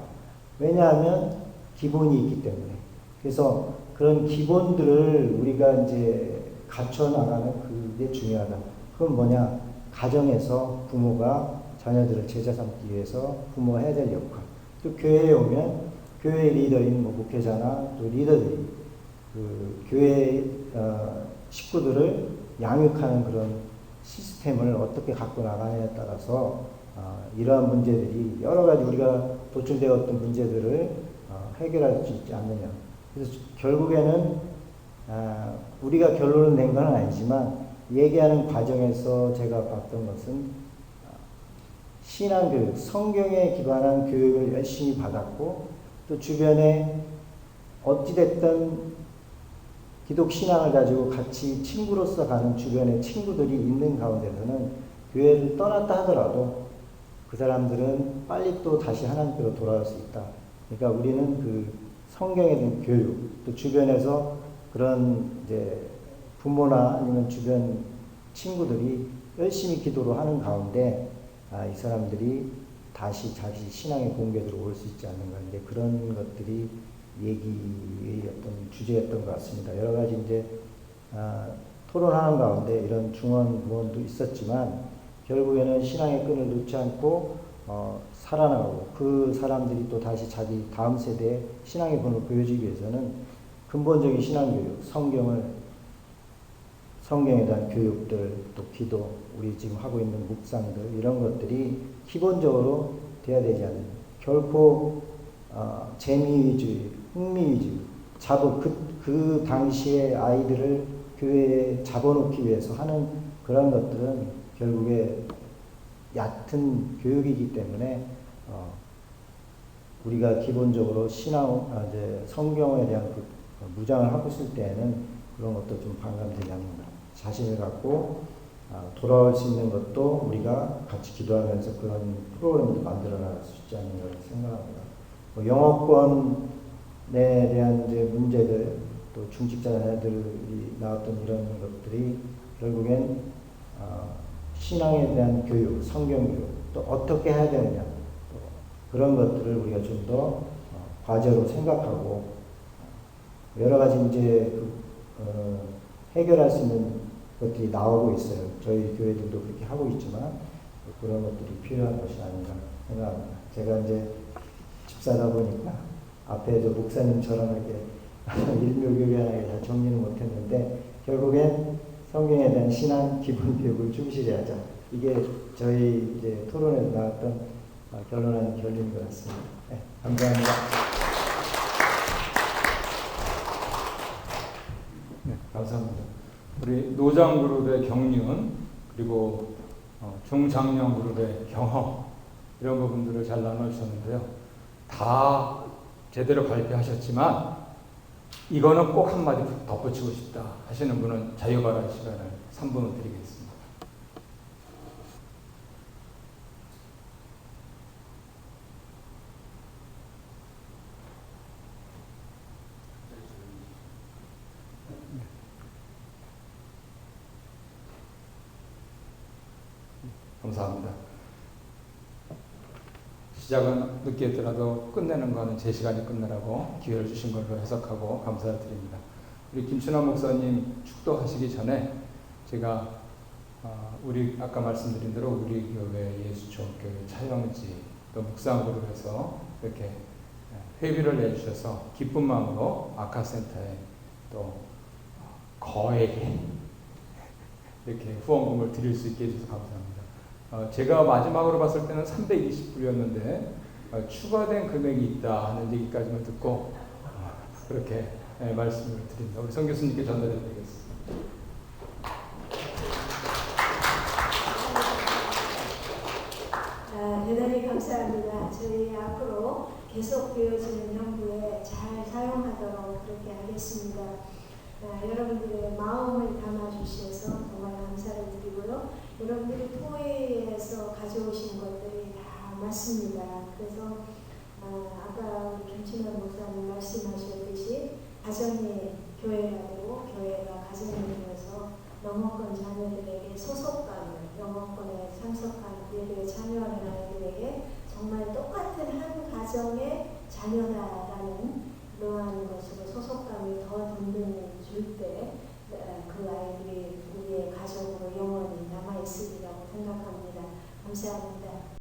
왜냐하면 기본이 있기 때문에. 그래서 그런 기본들을 우리가 이제 갖춰 나가는 그게 중요하다. 그건 뭐냐? 가정에서 부모가 자녀들을 제자 삼기 위해서 부모가 해야 될 역할. 또 교회에 오면 교회 리더인 목회자나 또 리더들이 그 교회 식구들을 양육하는 그런 시스템을 어떻게 갖고 나가느냐에 따라서 이러한 문제들이 여러 가지 우리가 도출되었던 문제들을 해결할 수 있지 않느냐. 그래서 결국에는 우리가 결론을 낸 건 아니지만 얘기하는 과정에서 제가 봤던 것은 신앙교육, 성경에 기반한 교육을 열심히 받았고 또 주변에 어찌됐든 기독신앙을 가지고 같이 친구로서 가는 주변의 친구들이 있는 가운데서는 교회를 떠났다 하더라도 그 사람들은 빨리 또 다시 하나님께로 돌아올 수 있다. 그러니까 우리는 그 성경에 대한 교육, 또 주변에서 그런 이제 부모나 아니면 주변 친구들이 열심히 기도를 하는 가운데 이 사람들이 다시 자기 신앙의 공격으로 올 수 있지 않는가. 이제 그런 것들이 얘기의 어떤 주제였던 것 같습니다. 여러 가지 이제 토론하는 가운데 이런 중언 무언도 있었지만 결국에는 신앙의 끈을 놓지 않고 살아나가고 그 사람들이 또 다시 자기 다음 세대에 신앙의 본을 보여주기 위해서는 근본적인 신앙교육, 성경에 대한 교육들, 또 기도, 우리 지금 하고 있는 묵상들 이런 것들이 기본적으로 돼야 되지 않느냐. 결코 재미 위주의, 흥미 위주의, 그 당시에 아이들을 교회에 잡아놓기 위해서 하는 그런 것들은 결국에 얕은 교육이기 때문에 우리가 기본적으로 이제 성경에 대한 그 무장을 하고 있을 때에는 그런 것도 좀 반감되지 않는다. 자신을 갖고 돌아올 수 있는 것도 우리가 같이 기도하면서 그런 프로그램도 만들어 나갈 수 있지 않는가 생각합니다. 영어권에 대한 이제 문제들, 또 중직자 자녀들이 나왔던 이런 것들이 결국엔 신앙에 대한 교육, 성경 교육, 또 어떻게 해야 되느냐, 또 그런 것들을 우리가 좀 더 과제로 생각하고 여러 가지 이제 해결할 수 있는 것들이 나오고 있어요. 저희 교회들도 그렇게 하고 있지만 그런 것들이 필요한 것이 아닌가 생각합니다. 제가 이제 집사다 보니까 앞에 저 목사님처럼 이렇게 일묘교배하게 잘 정리는 못했는데 결국엔 성경에 대한 신앙 기본 교육을 충실히 하자. 이게 저희 이제 토론에서 나왔던 결론한 결론인 것 같습니다. 네, 감사합니다. 네, 감사합니다. 우리 노장 그룹의 경륜 그리고 중장년 그룹의 경험 이런 부분들을 잘 나눠주셨는데요. 다 제대로 발표하셨지만 이거는 꼭 한마디 덧붙이고 싶다 하시는 분은 자유발언 시간을 3분 드리겠습니다. 감사합니다. 시작은 늦게 했더라도 끝내는 거는 제 시간이 끝내라고 기회를 주신 걸로 해석하고 감사드립니다. 우리 김춘환 목사님 축도하시기 전에 제가 우리 아까 말씀드린 대로 우리 교회 예수초교회 차영지 또 묵상그룹에서 이렇게 회비를 내주셔서 기쁜 마음으로 아카센터에 또 거액의 이렇게 후원금을 드릴 수 있게 해주셔서 감사합니다. 제가 마지막으로 봤을 때는 320불이었는데 추가된 금액이 있다 하는 얘기까지만 듣고 그렇게 말씀을 드립니다. 우리 성 교수님께 전달해 드리겠습니다. 대단히 감사합니다. 저희 앞으로 계속 되어지는 연구에 잘 사용하도록 그렇게 하겠습니다. 여러분들의 마음을 담아주셔서 정말 감사를 드리고요. 여러분들이 토의에서 가져오신 것들이 다 맞습니다. 그래서 아까 우리 김춘환 목사님 말씀하셨듯이 가정이 교회가 되고 교회가 가정이 되어서 영어권 자녀들에게 소속감을, 영어권에 참석한 예배에 참여하는 아이들에게 정말 똑같은 한 가정의 자녀다라는 그러한 것으로 소속감이 더 든든히 줄 때 그 아이들이 우리의 가족으로 영원히 남아있으리라고 생각합니다. 감사합니다.